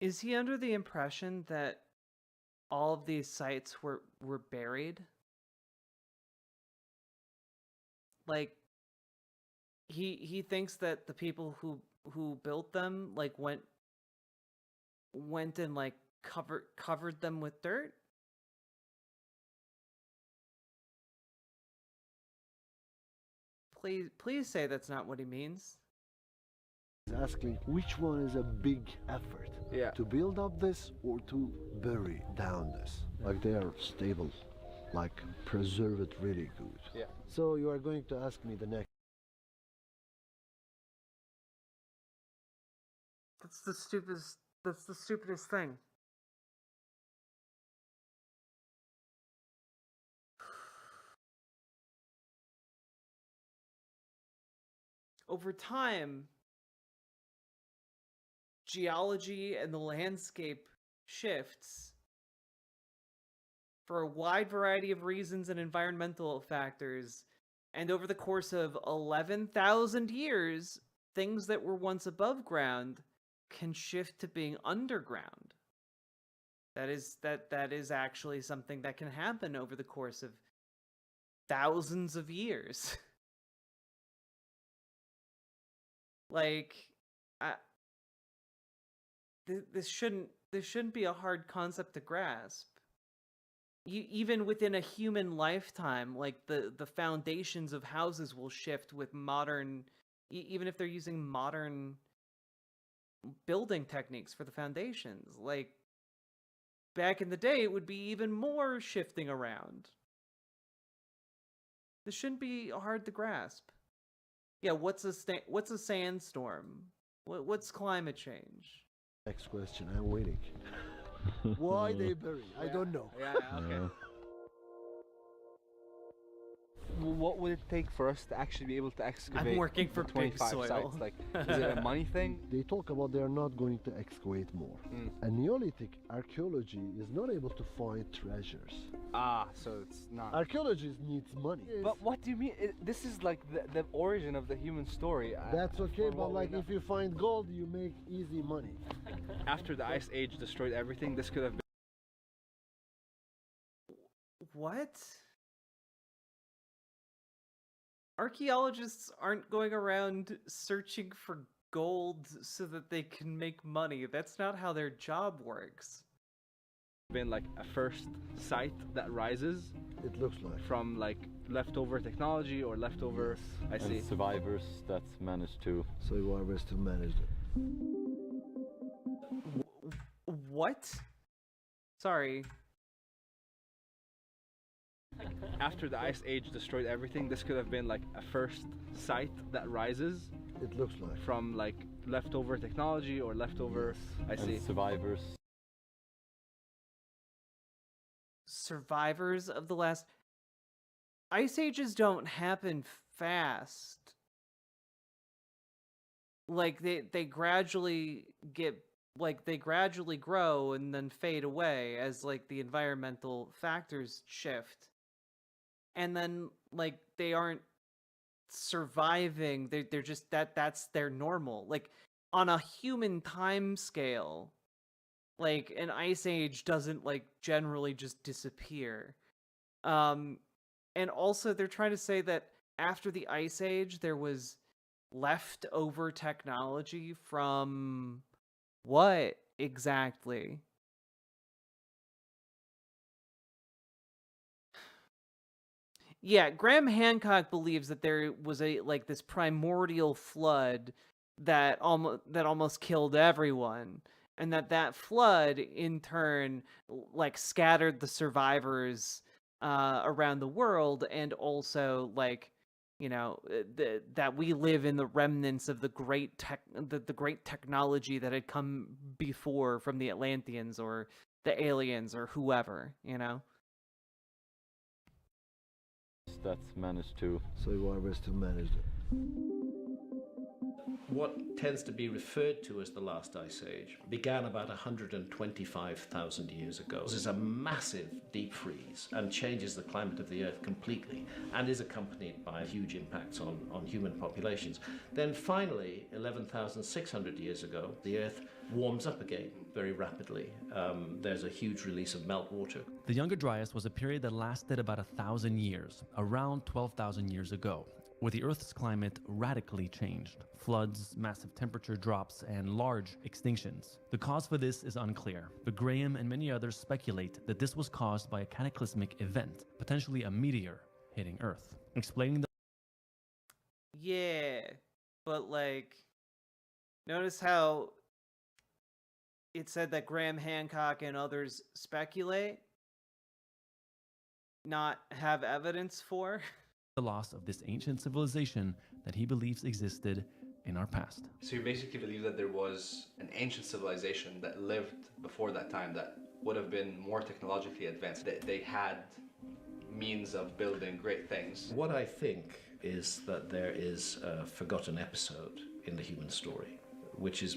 Is he under the impression that all of these sites were buried? Like he thinks that the people who built them like went and like covered them with dirt? Please say that's not what he means. He's asking which one is a big effort, to build up this or to bury down this. Like they are stable, like preserve it really good. Yeah. So you are going to ask me the next. That's the stupidest thing. Over time, geology and the landscape shifts for a wide variety of reasons and environmental factors, and over the course of 11,000 years, things that were once above ground can shift to being underground. That is actually something that can happen over the course of thousands of years. Like, this shouldn't be a hard concept to grasp. Even within a human lifetime, like the foundations of houses will shift with modern, even if they're using modern building techniques for the foundations. Like back in the day, it would be even more shifting around. This shouldn't be hard to grasp. Yeah, what's a sandstorm? What's climate change? Next question, I'm waiting. Why they bury? I don't know. Yeah, okay. What would it take for us to actually be able to excavate? I'm working for the 25 Big Soil. sites? Like, is it a money thing? They talk about they are not going to excavate more. And Neolithic archaeology is not able to find treasures. Ah, so it's not. Archaeology needs money. But what do you mean? This is like the origin of the human story. That's okay, but like if you find gold, you make easy money. After the Ice Age destroyed everything, this could have been. What? Archaeologists aren't going around searching for gold so that they can make money. That's not how their job works. Been like a first site that rises. It looks like from like leftover technology or leftover. I see. And survivors that's managed to. Survivors to manage it. What? Sorry. After the Ice Age destroyed everything, this could have been like a first site that rises. It looks like from like leftover technology or leftover. I see. And survivors. Survivors of the last Ice Ages don't happen fast. Like they gradually get they gradually grow and then fade away as like the environmental factors shift. And then like they aren't surviving. They're just that's their normal. Like on a human time scale, like an ice age doesn't like generally just disappear. And also they're trying to say that after the Ice Age there was leftover technology from what exactly? Yeah, Graham Hancock believes that there was this primordial flood that almost killed everyone, and that flood in turn like scattered the survivors around the world, and also that we live in the remnants of the great technology that had come before from the Atlanteans or the aliens or whoever, That's managed to. Survivors to manage it. What tends to be referred to as the last ice age began about 125,000 years ago. This is a massive deep freeze and changes the climate of the Earth completely and is accompanied by huge impacts on human populations. Then finally, 11,600 years ago, the Earth warms up again very rapidly. There's a huge release of meltwater. The Younger Dryas was a period that lasted about 1,000 years, around 12,000 years ago, where the Earth's climate radically changed. Floods, massive temperature drops, and large extinctions. The cause for this is unclear, but Graham and many others speculate that this was caused by a cataclysmic event, potentially a meteor hitting Earth. Explaining the... Yeah, but notice how it said that Graham Hancock and others speculate, not have evidence for. The loss of this ancient civilization that he believes existed in our past. So you basically believe that there was an ancient civilization that lived before that time that would have been more technologically advanced. They had means of building great things. What I think is that there is a forgotten episode in the human story, which is...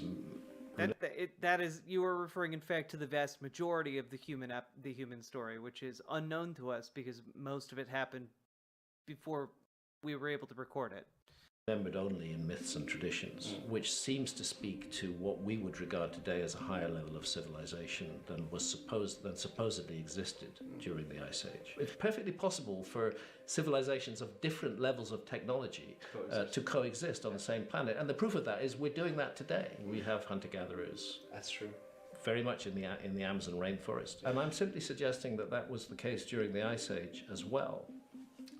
That is, you are referring in fact to the vast majority of the human story, which is unknown to us because most of it happened before we were able to record it. Remembered only in myths and traditions, which seems to speak to what we would regard today as a higher level of civilization than supposedly existed during the Ice Age. It's perfectly possible for civilizations of different levels of technology to coexist on the same planet, and the proof of that is we're doing that today. We have hunter-gatherers. That's true. Very much in the Amazon rainforest, and I'm simply suggesting that that was the case during the Ice Age as well.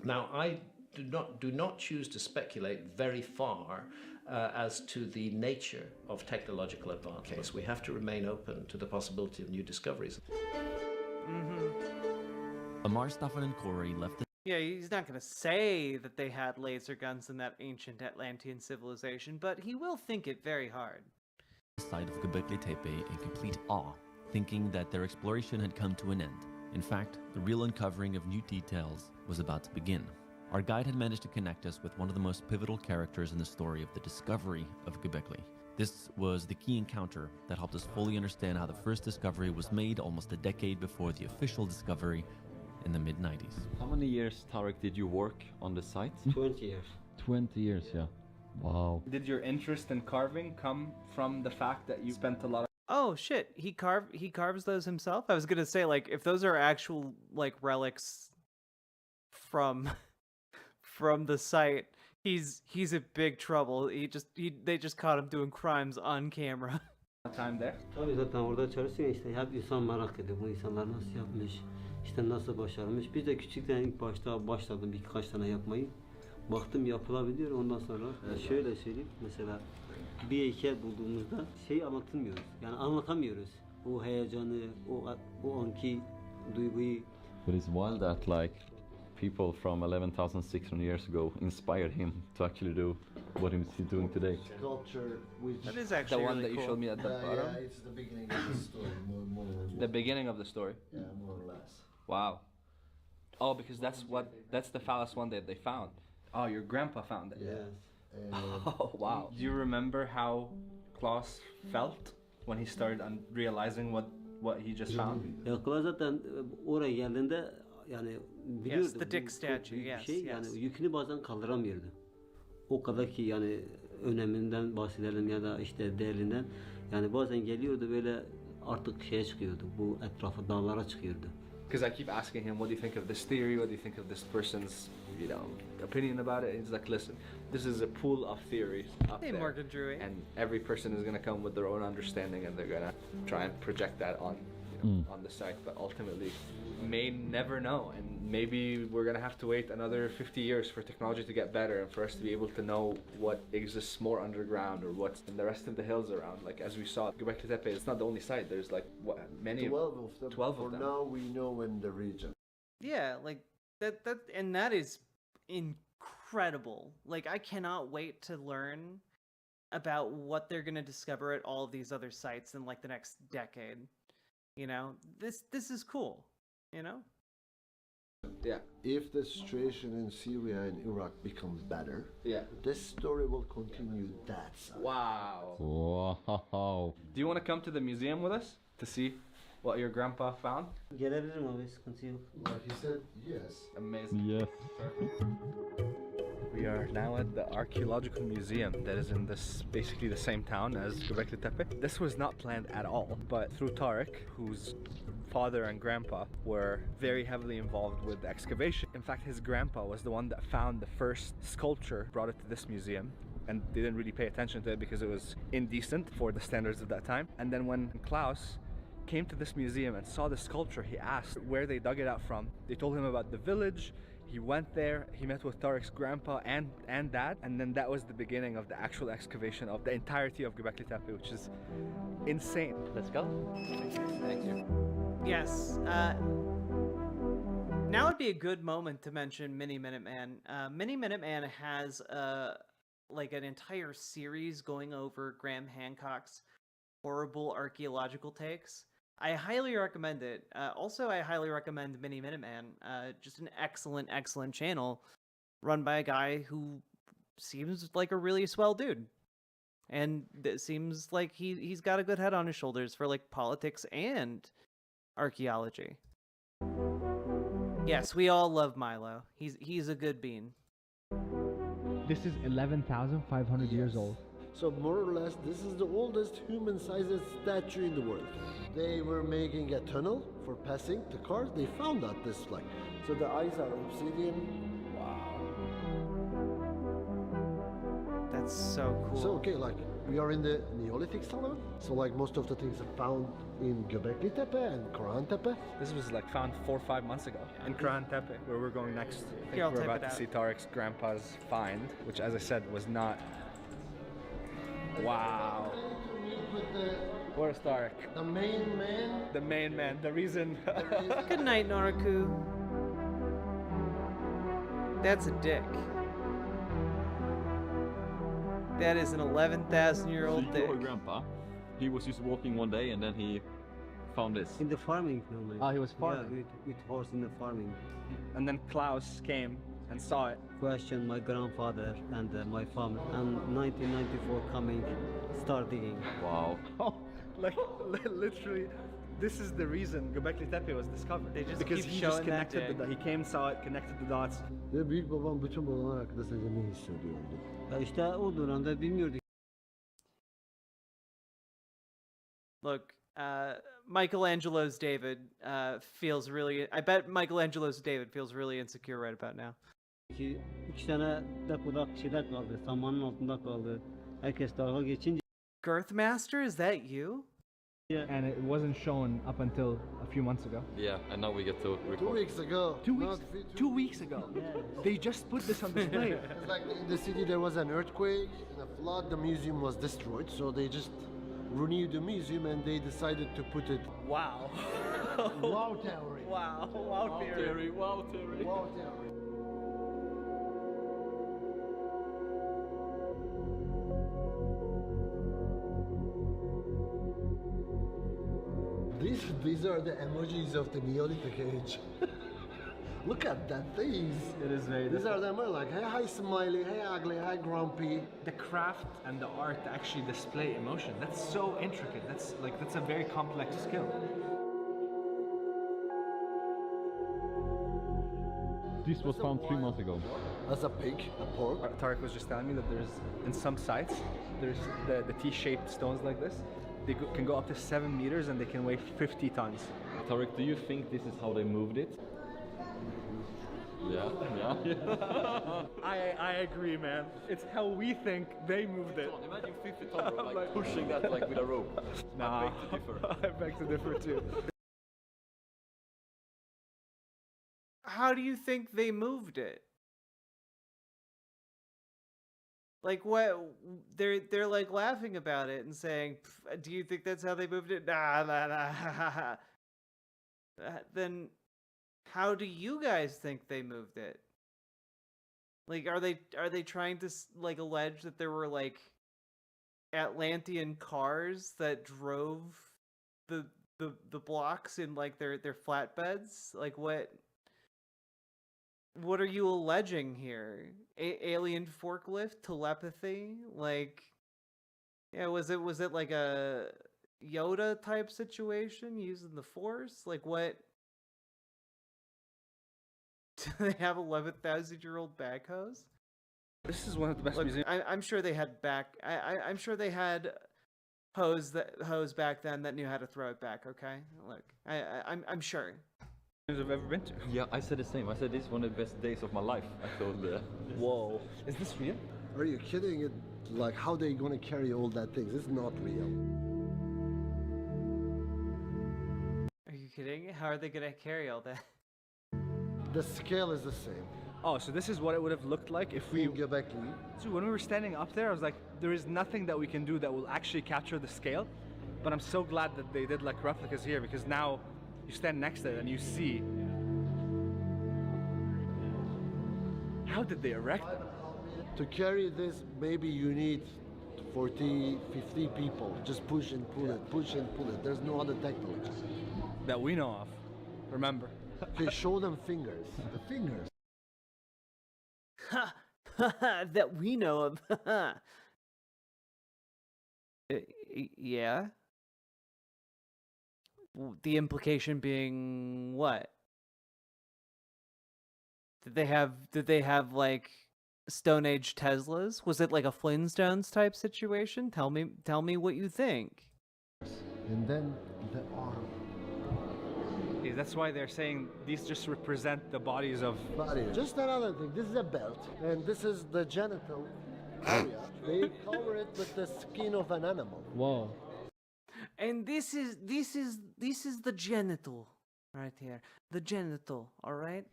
Now, I do not choose to speculate very far as to the nature of technological advance. We have to remain open to the possibility of new discoveries. Amar, Staffan, and Corey left the... Yeah, he's not going to say that they had laser guns in that ancient Atlantean civilization, but he will think it very hard. Side of Gobekli Tepe in complete awe, thinking that their exploration had come to an end. In fact, the real uncovering of new details was about to begin. Our guide had managed to connect us with one of the most pivotal characters in the story of the discovery of Gobekli. This was the key encounter that helped us fully understand how the first discovery was made almost a decade before the official discovery in the mid-90s. How many years, Tarek, did you work on the site? 20 years. 20 years, yeah. Wow. Did your interest in carving come from the fact that you spent a lot of... Oh shit, he carves those himself? I was gonna say, like, if those are actual, like, relics from the site, he's in big trouble. They just caught him doing crimes on camera. Time there? Tabii zaten orada çalışıyor işte. Hep insan merak ediyor. Bu insanlar nasıl yapmış, işte nasıl başarmış. Biz de küçükten ilk başta başladım birkaç tane yapmayı. Baktım yapılabiliyor. Ondan sonra şöyle söyleyeyim. Mesela bir heykel bulduğumuzda anlatılmıyoruz. Yani anlatamıyoruz. O heyecanı, o anki duyguyu. But it's wild that like people from 11,600 years ago inspired him to actually do what he's doing today. Sculpture, which That is actually the one really that you cool. showed me at the bottom? yeah, it's the beginning of the story, more or less. The beginning of the story? Yeah, more or less. Wow. Oh, because that's the phallus one that they found. Oh, your grandpa found it. Yes. Oh, wow. Do you remember how Klaus felt when he started realizing what he just found? Ya Klaus zaten oraya geldiğinde yani biliyordu. Yes, the dick statue, büyük bir yes, yani yes. yükünü bazen kaldıramıyordu. O kadar ki yani öneminden bahsedelim ya da işte değerinden. Yani bazen geliyordu böyle artık şeye çıkıyordu. Bu etrafa dağlara çıkıyordu. Because I keep asking him, what do you think of this theory? What do you think of this person's, opinion about it? And he's like, listen, this is a pool of theories up Hey, there. Morgan Drewy. And every person is going to come with their own understanding and they're going to try and project that on, on the site. But ultimately, may never know. And maybe we're going to have to wait another 50 years for technology to get better and for us to be able to know what exists more underground or what's in the rest of the hills around. Like as we saw, Gobekli Tepe, it's not the only site. There's like many 12 of them. 12 For of them. now, we know in the region. Yeah, like that is incredible. Like I cannot wait to learn about what they're gonna discover at all of these other sites in like the next decade. This is cool. Yeah. If the situation in Syria and Iraq becomes better, Yeah. this story will continue that side. Wow. Wow. Do you want to come to the museum with us to see what your grandpa found? Gelebilirim abi, sıkıntı yok. Like he said, yes. Amazing. Yes. We are now at the archaeological museum that is in basically the same town as Gobekli Tepe. This was not planned at all, but through Tarek, whose father and grandpa were very heavily involved with the excavation. In fact, his grandpa was the one that found the first sculpture, brought it to this museum, and they didn't really pay attention to it because it was indecent for the standards of that time. And then when Klaus came to this museum and saw the sculpture, he asked where they dug it out from. They told him about the village. He went there, he met with Tarek's grandpa and dad, and then that was the beginning of the actual excavation of the entirety of Gobekli Tepe, which is insane. Let's go. Thank you. Yes. Now would be a good moment to mention Mini Minuteman. Mini Minuteman has like an entire series going over Graham Hancock's horrible archaeological takes. I highly recommend it. Also, I highly recommend Mini Minuteman. Just an excellent, excellent channel run by a guy who seems like a really swell dude. And it seems like he's got a good head on his shoulders for like politics and archaeology. Yes, we all love Milo. He's a good bean. This is 11,500 years old. So more or less, this is the oldest human-sized statue in the world. They were making a tunnel for passing the cars. They found out this flag. So the eyes are obsidian. Wow. That's so cool. So okay, like we are in the Neolithic salon. So like most of the things are found in Gobekli Tepe and Karahan Tepe. This was like found 4 or 5 months ago in Karahan Tepe, where we're going next. I think Here, I'll we're type about it to out. see Tarek's grandpa's find, which, as I said, was not. Wow. Where's Tarek? The main man. The main man. The reason. Good night, Noriku. That's a dick. That is an 11,000-year-old dick. Your grandpa, he was just walking one day and then he found this. In the farming, no, Oh, he was farming. Yeah, with horse in the farming. And then Klaus came and saw it. Questioned my grandfather and my family. And 1994 coming, start digging. Wow. Oh, like literally, this is the reason Gobekli Tepe was discovered. They just because keep he just showing that connected the, he came, saw it, connected the dots. Ve büyük babam bütün bunlar hakkında sence ne hissediyordu? Ya işte o dönemde bilmiyorduk. Look, Michelangelo's David feels really. I bet Michelangelo's David feels really insecure right about now. İki tane depoda şeyler kaldı, samanın altında kaldı. Herkes dalga geçince. Girthmaster, is that you? And it wasn't shown up until a few months ago. Yeah, and now we get to record. 2 weeks ago. 2 weeks. 2 weeks ago. They just put this on display. It's like in the city there was an earthquake and a flood. The museum was destroyed, so they just renewed the museum and they decided to put it. Wow. Wow theory. Wow. Wow theory. Wow theory. Wow theory. These are the emojis of the Neolithic age. Look at that face. It is very These are them like, hey, hi smiley, hey ugly, hi grumpy. The craft and the art to actually display emotion. That's so intricate. That's a very complex skill. This was found 3 months ago. As a pig, a pork. Tariq was just telling me that there's, in some sites, there's the T-shaped stones like this. They can go up to 7 meters and they can weigh 50 tons. Tariq, do you think this is how they moved it? Yeah. I agree, man. It's how we think they moved it. Imagine 50 tons, bro, like pushing that like with a rope. Nah, I beg to differ. I beg to differ too. How do you think they moved it? Like what? They're like laughing about it and saying, "Do you think that's how they moved it?" Nah. Then, how do you guys think they moved it? Like, are they trying to like allege that there were like Atlantean cars that drove the blocks in like their flatbeds? Like what? What are you alleging here? Alien forklift telepathy? Like, yeah, was it like a Yoda type situation using the Force? Like, what? Do they have 11,000-year-old backhoes? This is one of the best museums. I'm sure they had I'm sure they had hose back then that knew how to throw it back. Okay, look, I'm sure. I've ever been to. Yeah, I said the same. I said this is one of the best days of my life. I told Whoa. Is this real? Are you kidding? It like how they gonna carry all that things? It's not real. Are you kidding? How are they gonna carry all that? The scale is the same. Oh, so this is what it would have looked like if we... Gobekli. So when we were standing up there, I was like, there is nothing that we can do that will actually capture the scale. But I'm so glad that they did like replicas here, because now you stand next to it and you see. How did they erect it? To carry this, maybe you need 40, 50 people. Just push and pull it, push and pull it. There's no other technology. That we know of. Remember. Okay, show them fingers. The fingers. That we know of. Yeah. The implication being what? Did they have like Stone Age Teslas? Was it like a Flintstones type situation? Tell me what you think. And then the arm. Okay, that's why they're saying these just represent the bodies of... Just another thing, this is a belt, and this is the genital area. They cover it with the skin of an animal. Whoa. And this is the genital right here. The genital, all right?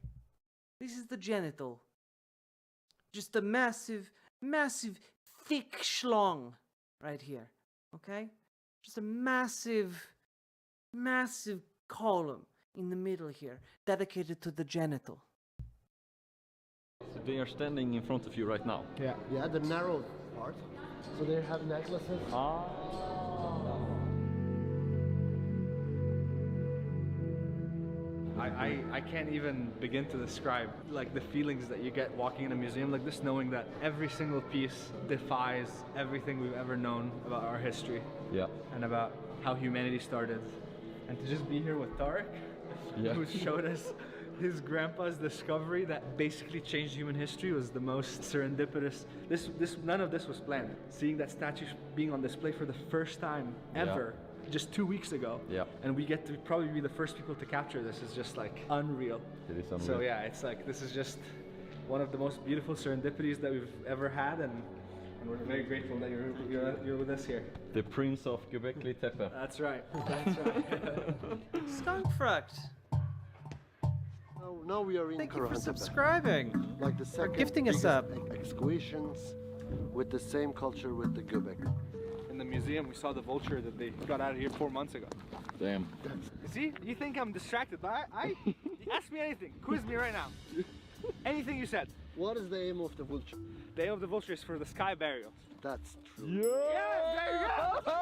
This is the genital. Just a massive thick schlong right here. Okay? Just a massive column in the middle here, dedicated to the genital. So they are standing in front of you right now. Yeah. Yeah, the narrow part. So they have necklaces. I can't even begin to describe like the feelings that you get walking in a museum like this, knowing that every single piece defies everything we've ever known about our history. Yeah. And about how humanity started. And to just be here with Tariq, Yeah. who showed us his grandpa's discovery that basically changed human history, was the most serendipitous. None of this was planned. Seeing that statue being on display for the first time ever, just 2 weeks ago, and we get to probably be the first people to capture this, is just like unreal. It is unreal. So yeah, it's like this is just one of the most beautiful serendipities that we've ever had, and we're very grateful that you're with us here. The Prince of Gobekli Tepe. That's right. That's right. Skunkfruct. Now we are in Thank you for Tepe. subscribing. Like the second gifting us biggest up. Excavations with the same culture with the Göbekli. In the museum, we saw the vulture that they got out of here 4 months ago. Damn. See, you think I'm distracted, but I ask me anything. Quiz me right now. Anything you said. What is the aim of the vulture? The aim of the vulture is for the sky burial. That's true. Yes, there you go.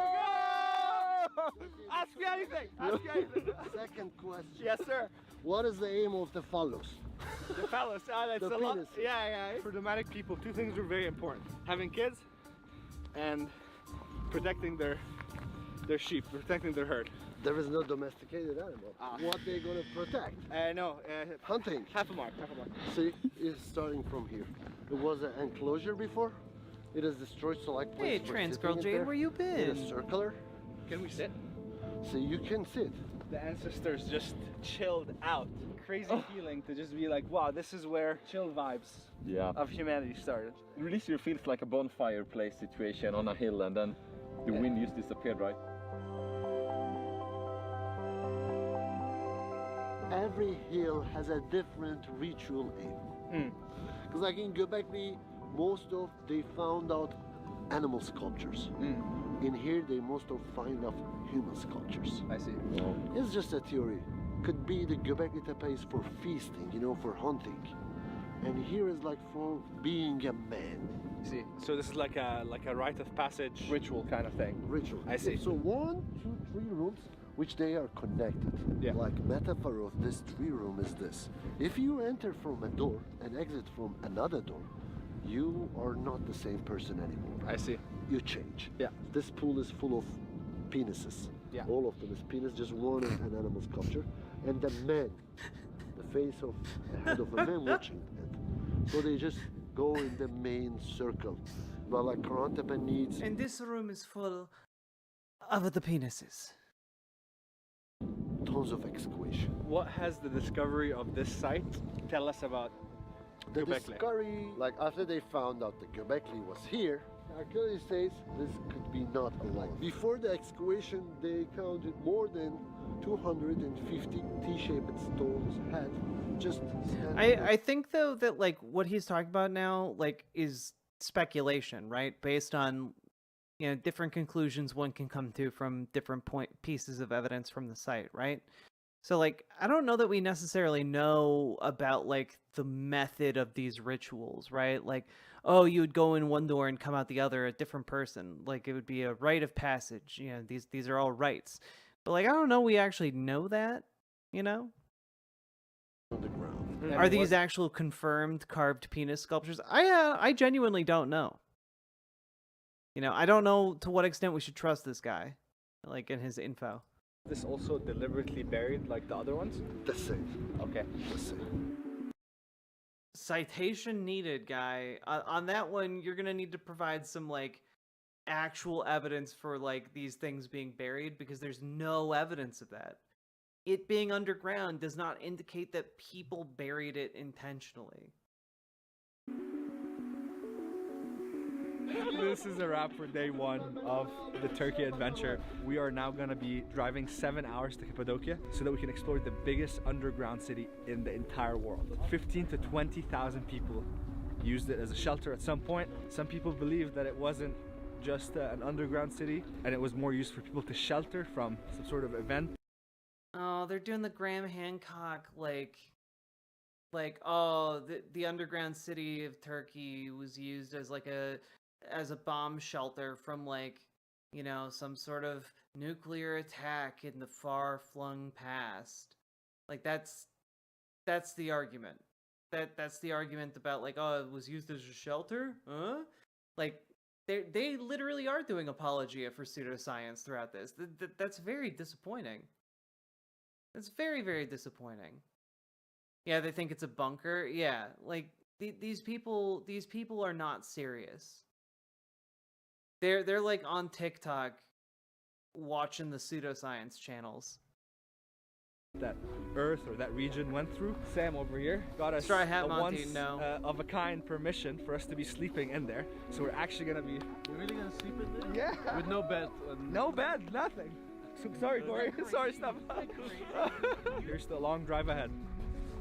Ask me anything. Ask me anything. Second question. Yes, sir. What is the aim of the phallus? The phallus. That's The a lot. penis. Yeah. For nomadic people, 2 things are very important: having kids and protecting their sheep, protecting their herd. There is no domesticated animal. What they gonna protect? No. Hunting. Half a mark. See, it's starting from here. It was an enclosure before. It is destroyed, so like Hey, place for trans sitting girl in Jade, there. where you It is been? circular. Can we sit? So you can sit. The ancestors just chilled out. Crazy feeling to just be like, wow, this is where chill vibes of humanity started. It really feels like a bonfire place situation on a hill, and then the wind just disappeared, right? Every hill has a different ritual aim. Because like in Göbekli, they found out animal sculptures. In here, they find out human sculptures. I see. It's just a theory. Could be the Gobekli Tepe is for feasting, for hunting. And here is like for being a man. See, so this is like a rite of passage ritual kind of thing. Ritual. I see. So 1, 2, 3 rooms, which they are connected. Yeah. Like metaphor of this 3 room is this. If you enter from a door and exit from another door, you are not the same person anymore. I see. You change. Yeah. This pool is full of penises. Yeah. All of them is penis, just one is an animal sculpture. And the man, the face of the head of a man watching it. So they just go in the main circle. But like Karahan Tepe needs And this room is full of the penises. tons of excavation. What has the discovery of this site tell us about The Göbekli? discovery, like after they found out that Göbekli was here, archaeology says this could be not alive. Before the excavation, they counted more than 250 T-shaped stones had just I think though that like what he's talking about now is speculation, right? Based on different conclusions one can come to from different pieces of evidence from the site, right? So I don't know that we necessarily know about the method of these rituals, right? Oh, you would go in one door and come out the other, a different person. It would be a rite of passage. These are all rites. But I don't know we actually know that, on the ground. Are these actual confirmed carved penis sculptures? I genuinely don't know. I don't know to what extent we should trust this guy, in his info. This also deliberately buried like the other ones? The same. Okay. The same. Citation needed, guy. On that one, you're gonna need to provide some actual evidence for these things being buried, because there's no evidence of that. It being underground does not indicate that people buried it intentionally. This is a wrap for day 1 of the Turkey adventure. We are now going to be driving 7 hours to Cappadocia so that we can explore the biggest underground city in the entire world. 15 to 20,000 people used it as a shelter at some point. Some people believe that it wasn't just an underground city, and it was more used for people to shelter from some sort of event. Oh, they're doing the Graham Hancock oh, the underground city of Turkey was used as a bomb shelter from some sort of nuclear attack in the far-flung past. Like that's the argument. That's the argument about like, oh, it was used as a shelter, huh? Like they literally are doing apologia for pseudoscience throughout this. That's very disappointing. That's very, very disappointing. Yeah, they think it's a bunker. Yeah, like these people are not serious. They're like on TikTok watching the pseudoscience channels. That Earth or that region went through. Sam over here got us Straw Hat a Monty, once no. of a kind permission for us to be sleeping in there. So we're actually gonna be. You're really gonna sleep in there? Yeah. With no bed? No bed, nothing. So, sorry, Corey. Sorry, stop. Here's the long drive ahead.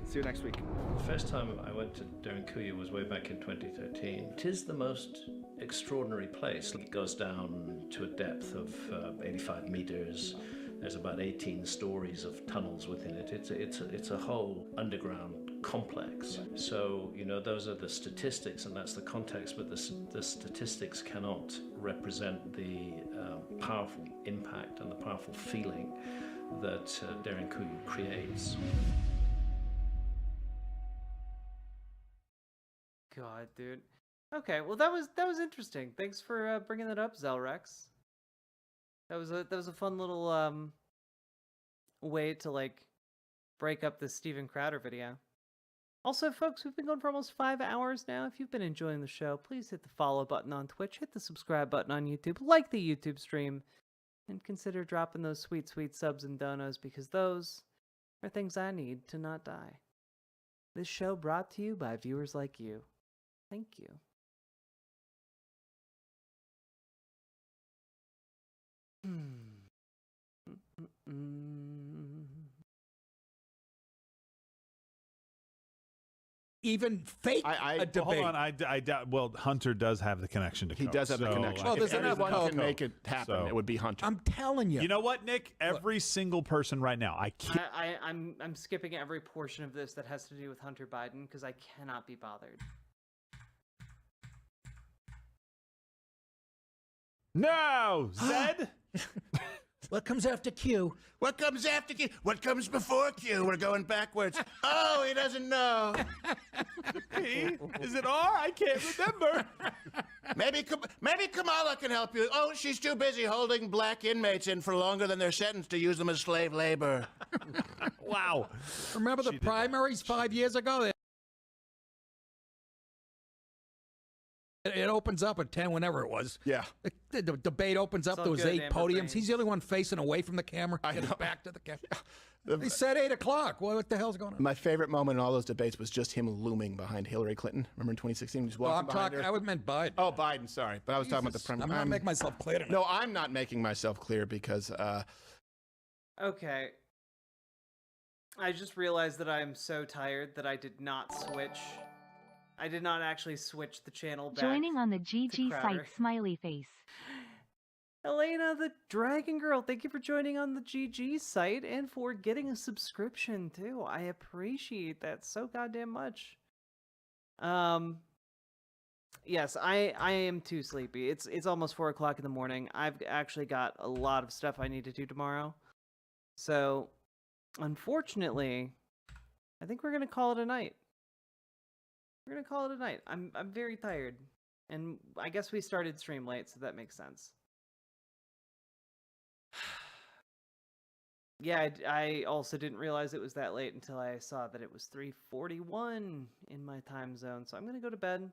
See you next week. The first time I went to Derinkuyu was way back in 2013. It is the most extraordinary place. It goes down to a depth of 85 meters. There's about 18 stories of tunnels within it. It's a whole underground complex. So, you know, those are the statistics and that's the context, but the statistics cannot represent the powerful impact and the powerful feeling that Derinkuyu creates. God, dude. Okay, well that was interesting. Thanks for bringing that up, Zelrex. That was a fun little way to like break up this Steven Crowder video. Also, folks, we've been going for almost 5 hours now. If you've been enjoying the show, please hit the follow button on Twitch, hit the subscribe button on YouTube, like the YouTube stream, and consider dropping those sweet, sweet subs and donos because those are things I need to not die. This show brought to you by viewers like you. Thank you. Even fake a debate. Hold on, I doubt. Well, Hunter does have the connection to Coke. He does have the connection. Oh, If there's enough anyone Coke. can make it happen, it would be Hunter. I'm telling you. You know what, Nick? Every single person right now, I can't. I'm skipping every portion of this that has to do with Hunter Biden because I cannot be bothered. No, Zed. What comes after Q? What comes after Q? What comes before Q? We're going backwards. Oh, he doesn't know. Is it R? I can't remember. Maybe Kamala can help you. Oh, she's too busy holding black inmates in for longer than they're sentenced to use them as slave labor. Wow. Remember the primaries 5 years ago? It opens up at 10, whenever it was. Yeah. The debate opens up. It's all There was good, 8 Amber podiums. Brains. He's the only one facing away from the camera. I Get his know. back to the camera. He said 8 o'clock. What the hell's going on? My favorite moment in all those debates was just him looming behind Hillary Clinton. Remember in 2016? He was Well, walking I'm behind talking. her. I meant Biden. Oh, Biden, sorry. But I was talking about the Jesus, president. I'm not making myself clear tonight. No, I'm not making myself clear because Okay. I just realized that I am so tired that I did not switch. I did not actually switch the channel back. Joining on the GG Crowder. site, smiley face. Elena, the Dragon Girl, thank you for joining on the GG site and for getting a subscription too. I appreciate that so goddamn much. Yes, I am too sleepy. It's almost 4 o'clock in the morning. I've actually got a lot of stuff I need to do tomorrow. So, unfortunately, I think we're gonna call it a night. We're gonna call it a night. I'm very tired, and I guess we started stream late, so that makes sense. Yeah, I also didn't realize it was that late until I saw that it was 3:41 in my time zone. So I'm gonna go to bed.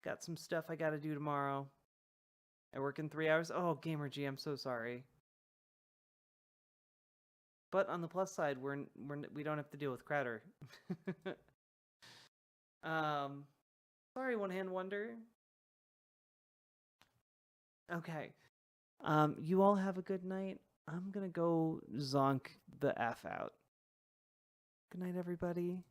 Got some stuff I gotta do tomorrow. I work in 3 hours. Oh, Gamer G, I'm so sorry. But on the plus side, we don't have to deal with Crowder. Sorry, One Hand Wonder. Okay. You all have a good night. I'm gonna go zonk the F out. Good night, everybody.